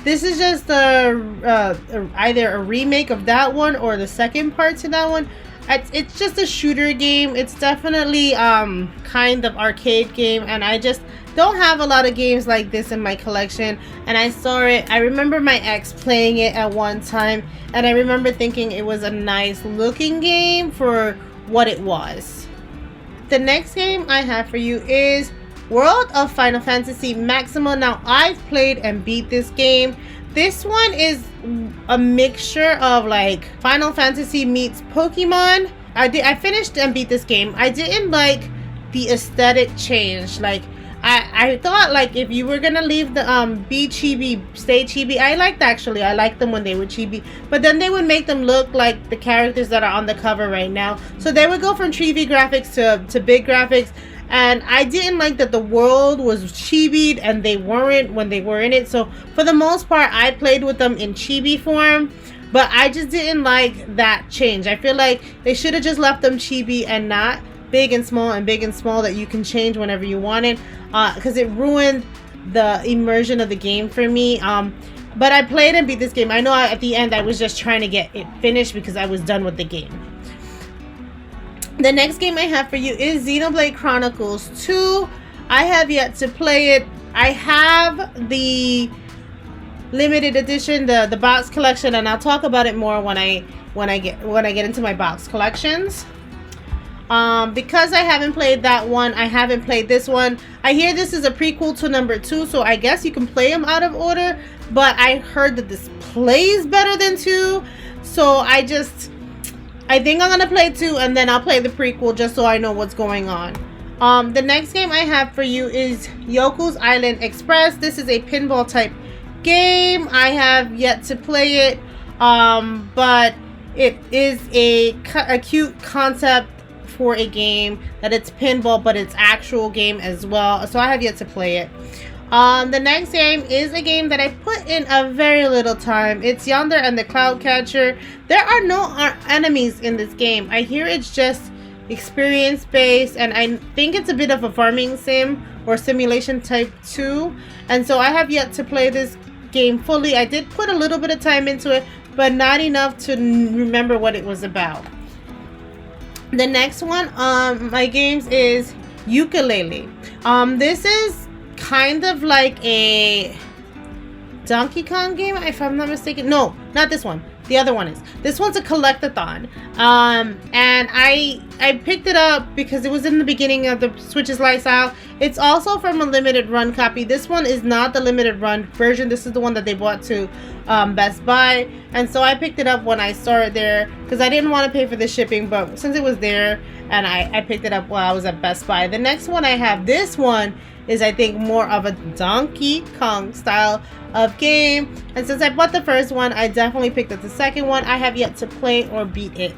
This is just either a remake of that one or the second part to that one. It's just a shooter game. It's definitely kind of arcade game, and I just don't have a lot of games like this in my collection. And I saw it. I remember my ex playing it at one time, and I remember thinking it was a nice looking game for what it was. The next game I have for you is World of Final Fantasy Maxima. Now, I've played and beat this game. This one is a mixture of like Final Fantasy meets Pokemon. I finished and beat this game. I didn't like the aesthetic change. Like I thought, like, if you were gonna leave the be chibi, stay chibi. I liked them when they were chibi, but then they would make them look like the characters that are on the cover right now. So they would go from chibi graphics to big graphics, and I didn't like that the world was chibied and they weren't when they were in it. So for the most part, I played with them in chibi form, but I just didn't like that change. I feel like they should have just left them chibi and not big and small that you can change whenever you want it, because it ruined the immersion of the game for me. But I played and beat this game. I know at the end I was just trying to get it finished because I was done with the game. The next game I have for you is Xenoblade Chronicles 2. I have yet to play it. I have the limited edition, the box collection, and I'll talk about it more when I get into my box collections. Because I haven't played that one, I haven't played this one. I hear this is a prequel to number 2, so I guess you can play them out of order, but I heard that this plays better than 2, so I think I'm gonna play 2 and then I'll play the prequel just so I know what's going on. The next game I have for you is Yoku's Island Express. This is a pinball type game. I have yet to play it, but it is a cute concept for a game that it's pinball, but it's actual game as well. So I have yet to play it. The next game is a game that I put in a very little time. It's Yonder and the Cloud Catcher. There are no enemies in this game. I hear it's just experience based, and I think it's a bit of a farming sim or simulation type 2. And so I have yet to play this game fully. I did put a little bit of time into it, but not enough to remember what it was about. The next one my games is Ukulele. This is kind of like a Donkey Kong game, if I'm not mistaken. No, not this one. The other one is. This one's a collectathon. And I picked it up because it was in the beginning of the Switch's lifestyle. It's also from a limited run copy. This one is not the limited run version. This is the one that they brought to Best Buy. And so I picked it up when I saw it there because I didn't want to pay for the shipping, but since it was there, and I picked it up while I was at Best Buy. The next one I have, this one is, I think, more of a Donkey Kong style of game. And since I bought the first one, I definitely picked up the second one. I have yet to play or beat it.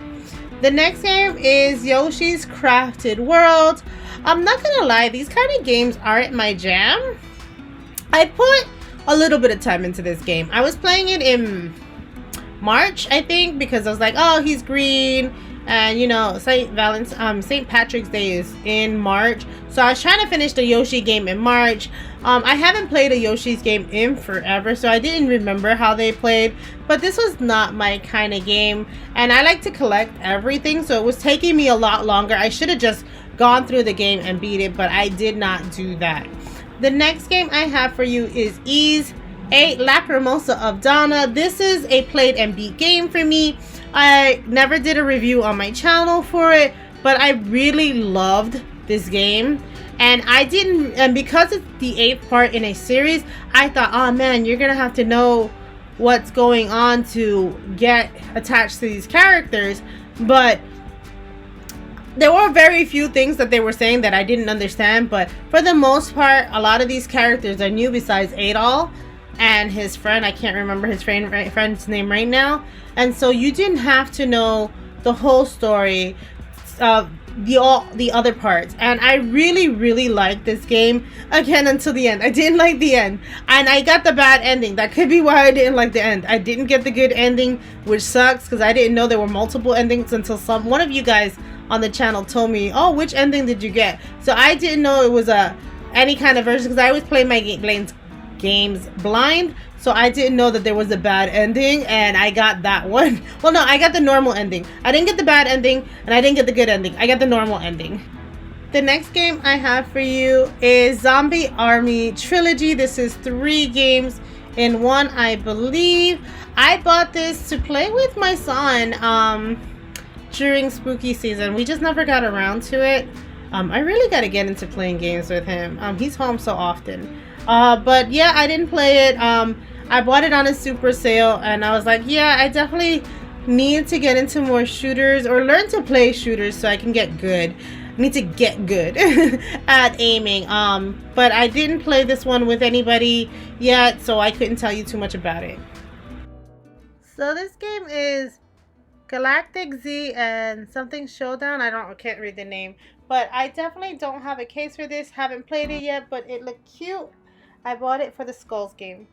The next game is Yoshi's Crafted World. I'm not gonna lie, these kind of games aren't my jam. I put a little bit of time into this game. I was playing it in March, I think, because I was like, oh, he's green. and you know, St. Patrick's Day is in March, so I was trying to finish the Yoshi game in March. I haven't played a Yoshi's game in forever, so I didn't remember how they played, but this was not my kind of game, and I like to collect everything, so it was taking me a lot longer. I should have just gone through the game and beat it, but I did not do that. The next game I have for you is Ys 8 Lacrimosa of Donna. This is a played and beat game for me. I never did a review on my channel for it, but I really loved this game. And because it's the 8th part in a series, I thought, oh man, you're gonna have to know what's going on to get attached to these characters. But there were very few things that they were saying that I didn't understand, but for the most part, a lot of these characters are new besides Adol and his friend. I can't remember his friend's name right now. And so you didn't have to know the whole story of the other parts. And I really liked this game, again, until the end. I didn't like the end, and I got the bad ending. That could be why I didn't like the end. I didn't get the good ending, which sucks, because I didn't know there were multiple endings until one of you guys on the channel told me, oh, which ending did you get? So I didn't know it was any kind of version, because I always play my games blind, so I didn't know that there was a bad ending, and I got that one. Well, no, I got the normal ending. I didn't get the bad ending, and I didn't get the good ending. I got the normal ending. The next game I have for you is Zombie Army Trilogy. This is 3 games in one, I believe. I bought this to play with my son during spooky season. We just never got around to it. I really got to get into playing games with him. He's home so often. But yeah, I didn't play it. I bought it on a super sale, and I was like, yeah, I definitely need to get into more shooters, or learn to play shooters so I can get good. I need to get good at aiming. But I didn't play this one with anybody yet, so I couldn't tell you too much about it. So this game is Galactic Z and something Showdown. I can't read the name, but I definitely don't have a case for this. Haven't played it yet, but it looked cute. I bought it for the Skulls game.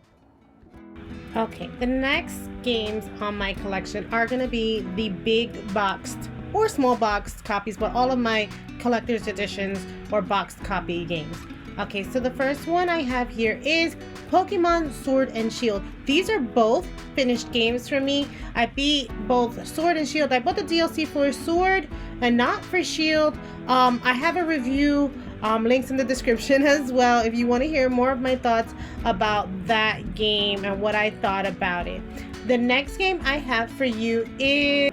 Okay, the next games on my collection are going to be the big boxed or small boxed copies, but all of my collector's editions or boxed copy games. Okay, so the first one I have here is Pokemon Sword and Shield. These are both finished games for me. I beat both Sword and Shield. I bought the DLC for Sword and not for Shield. I have a review, links in the description as well, if you want to hear more of my thoughts about that game and what I thought about it. The next game I have for you is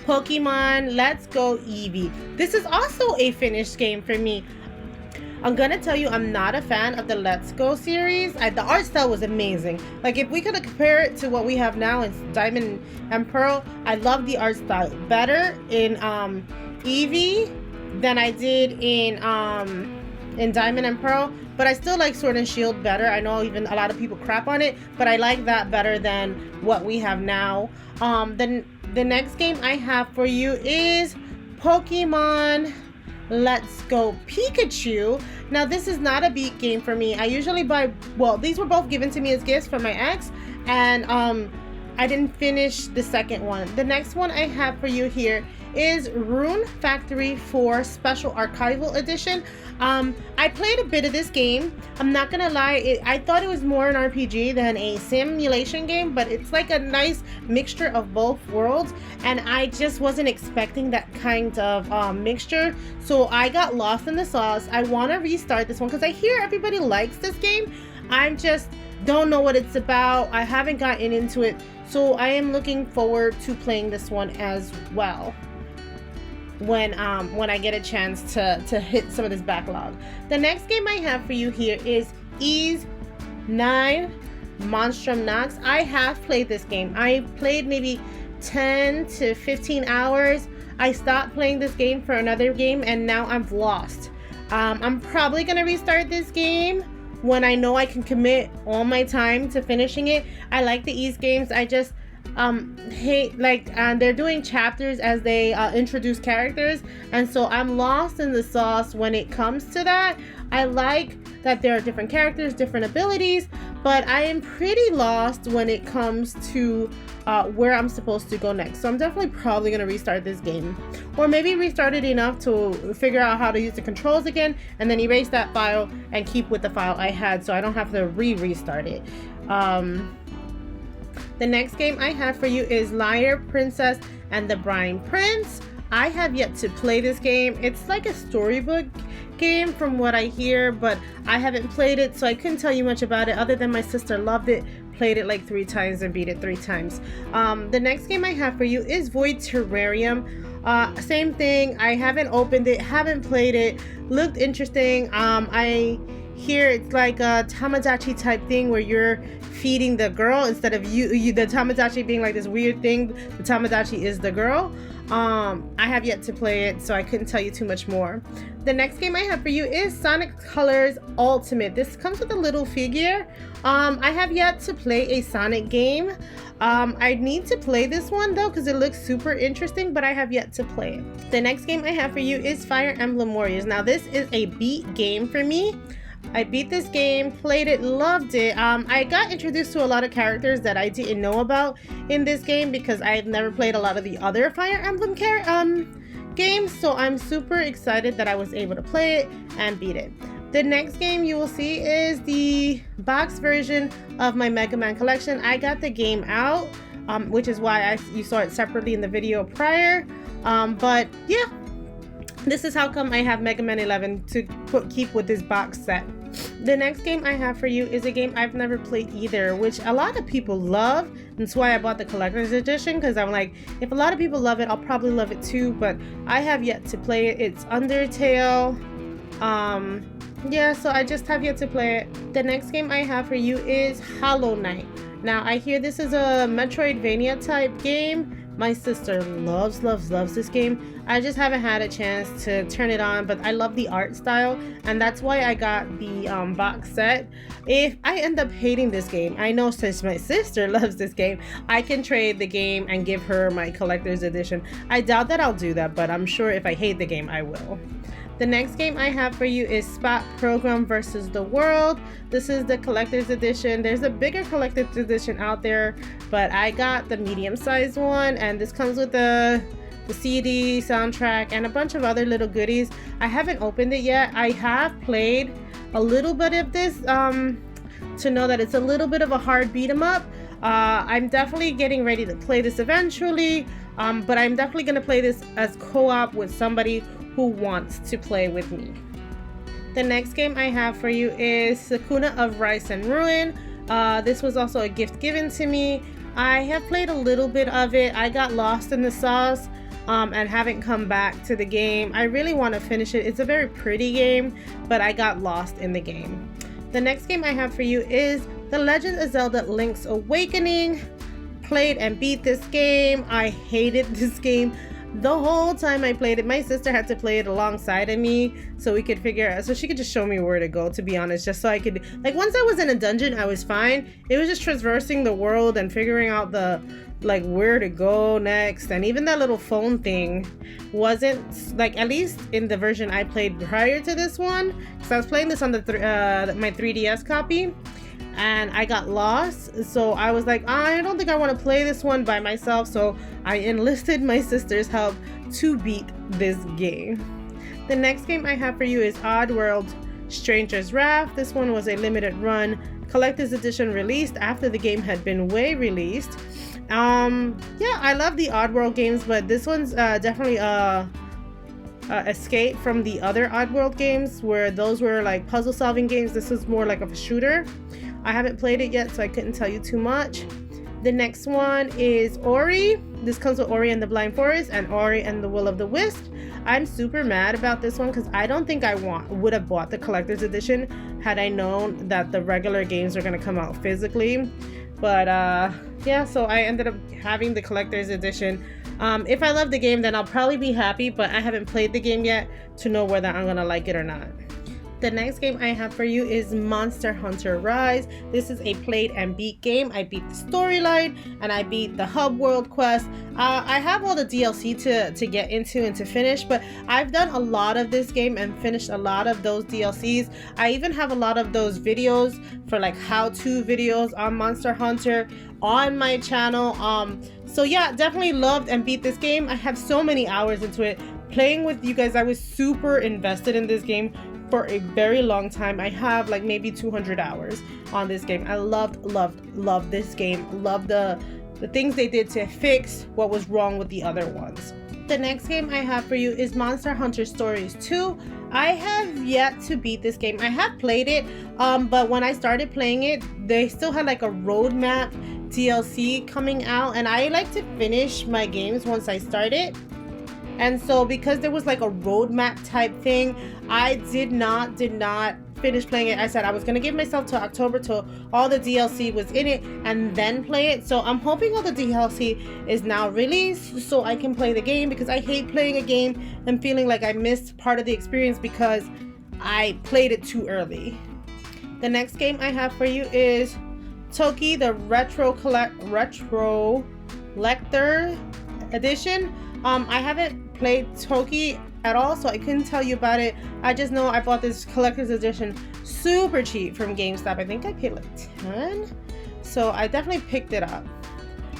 Pokemon Let's Go Eevee. This is also a finished game for me. I'm gonna tell you, I'm not a fan of the Let's Go series. The art style was amazing. Like, if we could compare it to what we have now in Diamond and Pearl, I love the art style better in Eevee than I did in Diamond and Pearl. But I still like Sword and Shield better. I know even a lot of people crap on it, but I like that better than what we have now. Then the next game I have for you is Pokemon Let's Go Pikachu. Now, this is not a beat game for me. I usually buy, well, these were both given to me as gifts from my ex, and I didn't finish the second one. The next one I have for you here is Rune Factory 4 Special Archival Edition. I played a bit of this game. I'm not gonna lie, I thought it was more an RPG than a simulation game, but it's like a nice mixture of both worlds, and I just wasn't expecting that kind of mixture, so I got lost in the sauce. I want to restart this one because I hear everybody likes this game. I just don't know what it's about. I haven't gotten into it, so I am looking forward to playing this one as well when I get a chance to hit some of this backlog. The next game I have for you here is Ys 9 Monstrum Nox. I have played this game. I played maybe 10 to 15 hours. I stopped playing this game for another game, and now I'm lost. I'm probably gonna restart this game when I know I can commit all my time to finishing it. I like the Ys games. I just hate, like, they're doing chapters as they introduce characters, and so I'm lost in the sauce when it comes to that. I like that there are different characters, different abilities, but I am pretty lost when it comes to where I'm supposed to go next. So I'm definitely probably going to restart this game, or maybe restart it enough to figure out how to use the controls again, and then erase that file and keep with the file I had so I don't have to restart it. The next game I have for you is Liar Princess and the Brine Prince. I have yet to play this game. It's like a storybook game from what I hear, but I haven't played it, so I couldn't tell you much about it other than my sister loved it, played it like 3 times and beat it 3 times. The next game I have for you is Void Terrarium. Same thing, I haven't opened it, haven't played it, looked interesting. I hear it's like a Tamagotchi type thing where you're feeding the girl instead of you the Tamagotchi being like this weird thing. The Tamagotchi is the girl. I have yet to play it, so I couldn't tell you too much more. The next game I have for you is Sonic Colors Ultimate. This comes with a little figure. I have yet to play a Sonic game. I need to play this one though because it looks super interesting, but I have yet to play it. The next game I have for you is Fire Emblem Warriors. Now this is a beat game for me. I beat this game, played it, loved it. I got introduced to a lot of characters that I didn't know about in this game because I've never played a lot of the other Fire Emblem games, so I'm super excited that I was able to play it and beat it. The next game you will see is the box version of my Mega Man collection. I got the game out, which is why you saw it separately in the video prior, but yeah. This is how come I have Mega Man 11 to keep with this box set. The next game I have for you is a game I've never played either, which a lot of people love. That's why I bought the collector's edition, because I'm like, if a lot of people love it, I'll probably love it too, but I have yet to play it. It's Undertale. Yeah, so I just have yet to play it. The next game I have for you is Hollow Knight. Now, I hear this is a Metroidvania type game. My sister loves this game. I just haven't had a chance to turn it on, but I love the art style, and that's why I got the box set. If I end up hating this game, I know since my sister loves this game, I can trade the game and give her my collector's edition. I doubt that I'll do that, but I'm sure if I hate the game, I will. The next game I have for you is Spot Program versus the World. This is the collector's edition. There's a bigger collector's edition out there, but I got the medium-sized one, and this comes with the CD, soundtrack, and a bunch of other little goodies. I haven't opened it yet. I have played a little bit of this to know that it's a little bit of a hard beat 'em up. I'm definitely getting ready to play this eventually, but I'm definitely going to play this as co-op with somebody who wants to play with me. The next game I have for you is Sakuna of Rice and Ruin. This was also a gift given to me. I have played a little bit of it. I got lost in the sauce and haven't come back to the game. I really want to finish it. It's a very pretty game, but I got lost in the game. The next game I have for you is The Legend of Zelda Link's Awakening. Played and beat this game. I hated this game. The whole time I played it, my sister had to play it alongside of me so we could figure out, so she could just show me where to go, to be honest, just so I could, like, once I was in a dungeon, I was fine. It was just traversing the world and figuring out the, like, where to go next. And even that little phone thing wasn't, like, at least in the version I played prior to this one, because I was playing this on the my 3DS copy, and I got lost, so I was like, I don't think I want to play this one by myself, so I enlisted my sister's help to beat this game. The next game I have for you is Oddworld Stranger's Wrath. This one was a limited run collector's edition released after the game had been way released. Yeah, I love the Oddworld games, but this one's definitely escape from the other Oddworld games, where those were like puzzle solving games. This is more like a shooter. I haven't played it yet, so I couldn't tell you too much. The next one is Ori. This comes with Ori and the Blind Forest and Ori and the Will of the Wisp. I'm super mad about this one because I don't think I would have bought the collector's edition had I known that the regular games are going to come out physically. But yeah, so I ended up having the collector's edition. If I love the game, then I'll probably be happy, but I haven't played the game yet to know whether I'm going to like it or not. The next game I have for you is Monster Hunter Rise. This is a played and beat game. I beat the storyline and I beat the hub world quest. I have all the DLC to get into and to finish, but I've done a lot of this game and finished a lot of those DLCs. I even have a lot of those videos for like how-to videos on Monster Hunter on my channel. So yeah, definitely loved and beat this game. I have so many hours into it. Playing with you guys, I was super invested in this game for a very long time. I have like maybe 200 hours on this game. I loved this game. Loved the things they did to fix what was wrong with the other ones. The next game I have for you is Monster Hunter Stories 2. I have yet to beat this game. I have played it, but when I started playing it, they still had like a roadmap DLC coming out, and I like to finish my games once I start it. And so because there was like a roadmap type thing, I did not finish playing it. I said I was gonna give myself till October till all the DLC was in it and then play it. So I'm hoping all the DLC is now released so I can play the game, because I hate playing a game and feeling like I missed part of the experience because I played it too early. The next game I have for you is Toki, the Retro Lector Edition. I haven't played Toki at all, so I couldn't tell you about it. I just know I bought this collector's edition super cheap from GameStop. I think I paid like 10, so I definitely picked it up.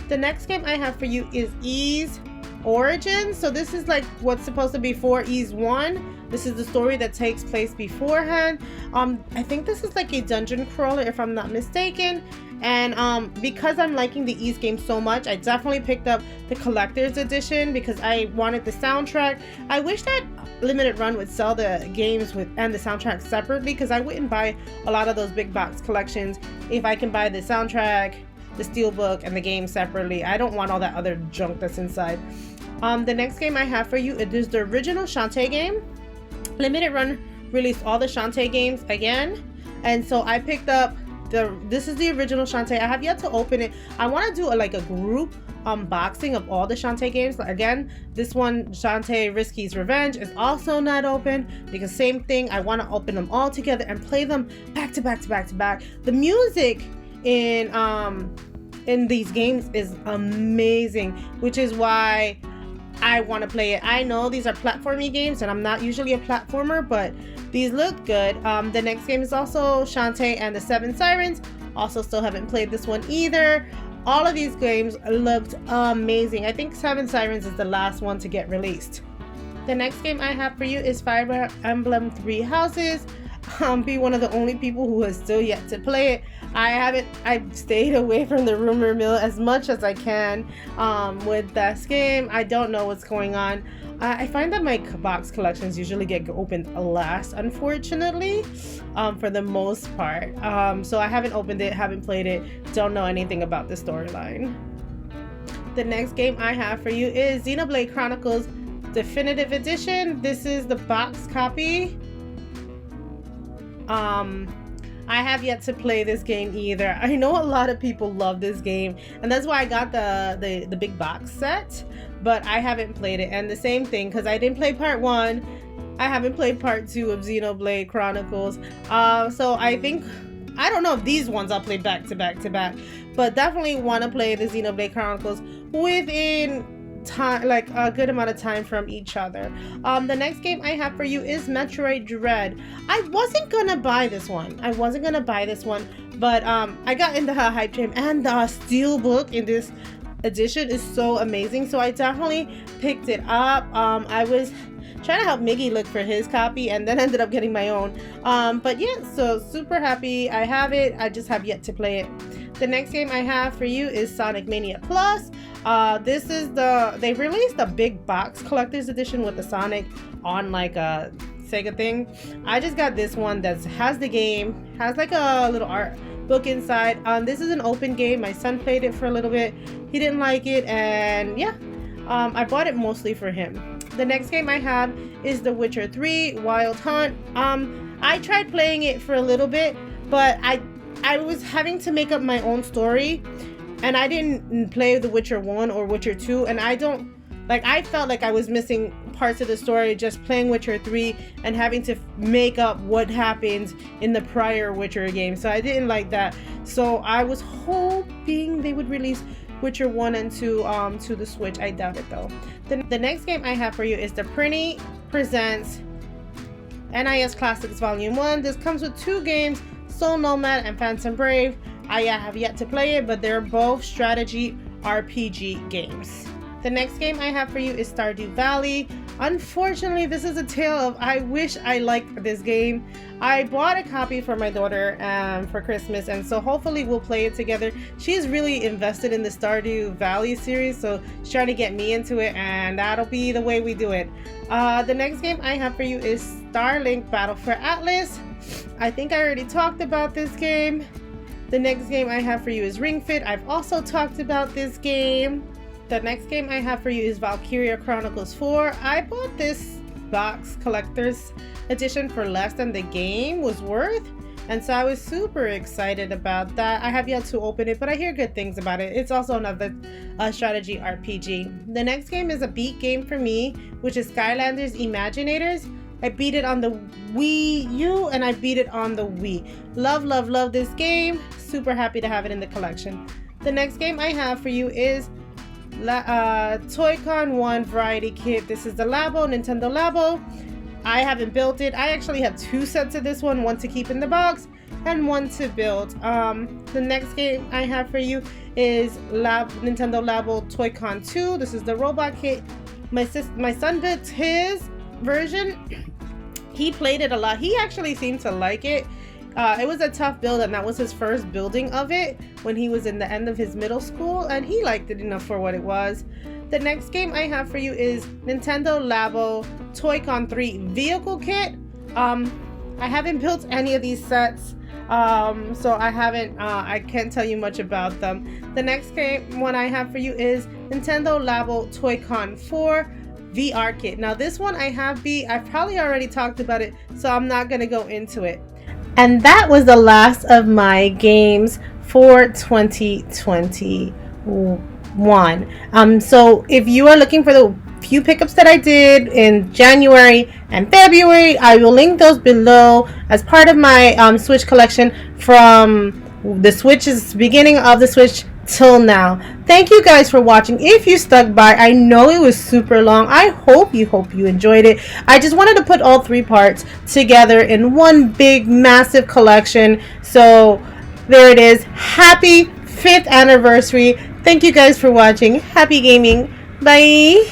The next game I have for you is Ys Origins. So this is like what's supposed to be for Ys 1. This is the story that takes place beforehand. I think this is like a dungeon crawler if I'm not mistaken. And because I'm liking the Ys game so much, I definitely picked up the collector's edition because I wanted the soundtrack. I wish that Limited Run would sell the games and the soundtrack separately, because I wouldn't buy a lot of those big box collections if I can buy the soundtrack, the steelbook, and the game separately. I don't want all that other junk that's inside. The next game I have for you is the original Shantae game. Limited Run released all the Shantae games again, and so I picked up this is the original Shantae. I have yet to open it. I want to do a group unboxing of all the Shantae games. Again, this one, Shantae Risky's Revenge, is also not open because same thing. I want to open them all together and play them back to back to back to back. The music in these games is amazing, which is why I want to play it. I know these are platformy games and I'm not usually a platformer, but these look good. The next game is also Shantae and the Seven Sirens. Also still haven't played this one either. All of these games looked amazing. I think Seven Sirens is the last one to get released. The next game I have for you is Fire Emblem Three Houses. Be one of the only people who has still yet to play it. I've stayed away from the rumor mill as much as I can with this game. I don't know what's going on. I find that my box collections usually get opened last, unfortunately, for the most part. So I haven't opened it, haven't played it, don't know anything about the storyline. The next game I have for you is Xenoblade Chronicles Definitive Edition. This is the box copy. I have yet to play this game either. I know a lot of people love this game, and that's why I got the big box set, but I haven't played it. And the same thing, because I didn't play part 1, I haven't played part 2 of Xenoblade Chronicles. So I think, I don't know if these ones I'll play back to back to back, but definitely want to play the Xenoblade Chronicles within time, like a good amount of time from each other. The next game I have for you is Metroid Dread. I wasn't gonna buy this one, but I got into the hype train, and the steelbook in this edition is so amazing, so I definitely picked it up. I was trying to help Miggy look for his copy and then ended up getting my own. But yeah, so super happy I have it. I just have yet to play it. The next game I have for you is Sonic Mania Plus. This is they released a big box collector's edition with the Sonic on like a Sega thing. I just got this one that has the game, has like a little art book inside. This is an open game. My son played it for a little bit. He didn't like it, and yeah, I bought it mostly for him. The next game I have is The Witcher 3 Wild Hunt. I tried playing it for a little bit, but I was having to make up my own story, and I didn't play The Witcher 1 or Witcher 2, and I felt like I was missing parts of the story, just playing Witcher 3 and having to make up what happened in the prior Witcher game. So I didn't like that. So I was hoping they would release Witcher 1 and 2 to the Switch. I doubt it though. The next game I have for you is the Prinny Presents NIS Classics Volume 1. This comes with 2 games, Soul Nomad and Phantom Brave. I have yet to play it, but they're both strategy RPG games. The next game I have for you is Stardew Valley. Unfortunately, this is a tale of I wish I liked this game. I bought a copy for my daughter for Christmas, and so hopefully we'll play it together. She's really invested in the Stardew Valley series, so she's trying to get me into it, and that'll be the way we do it. The next game I have for you is Starlink Battle for Atlas. I think I already talked about this game. The next game I have for you is Ring Fit. I've also talked about this game. The next game I have for you is Valkyria Chronicles 4. I bought this box collector's edition for less than the game was worth, and so I was super excited about that. I have yet to open it, but I hear good things about it. It's also another strategy RPG. The next game is a beat game for me, which is Skylanders Imaginators. I beat it on the Wii U and I beat it on the Wii. Love, love, love this game. Super happy to have it in the collection. The next game I have for you is Toy-Con 1 Variety Kit. This is the Labo, Nintendo Labo. I haven't built it. I actually have 2 sets of this one to keep in the box and 1 to build. The next game I have for you is Nintendo Labo Toy-Con 2. This is the robot kit. My son built his version. He played it a lot. He actually seemed to like it. It was a tough build, and that was his first building of it when he was in the end of his middle school, and he liked it enough for what it was. The next game I have for you is Nintendo Labo Toy-Con 3 Vehicle Kit. I haven't built any of these sets, so I can't tell you much about them. The next one I have for you is Nintendo Labo Toy-Con 4 VR Kit. Now this one I've probably already talked about it, so I'm not going to go into it. And that was the last of my games for 2021. So if you are looking for the few pickups that I did in January and February, I will link those below as part of my Switch collection from the Switch's beginning of the Switch till now. Thank you guys for watching. If you stuck by, I know it was super long. I hope you enjoyed it. I just wanted to put all 3 parts together in one big massive collection. So there it is. Happy 5th anniversary. Thank you guys for watching. Happy gaming. Bye.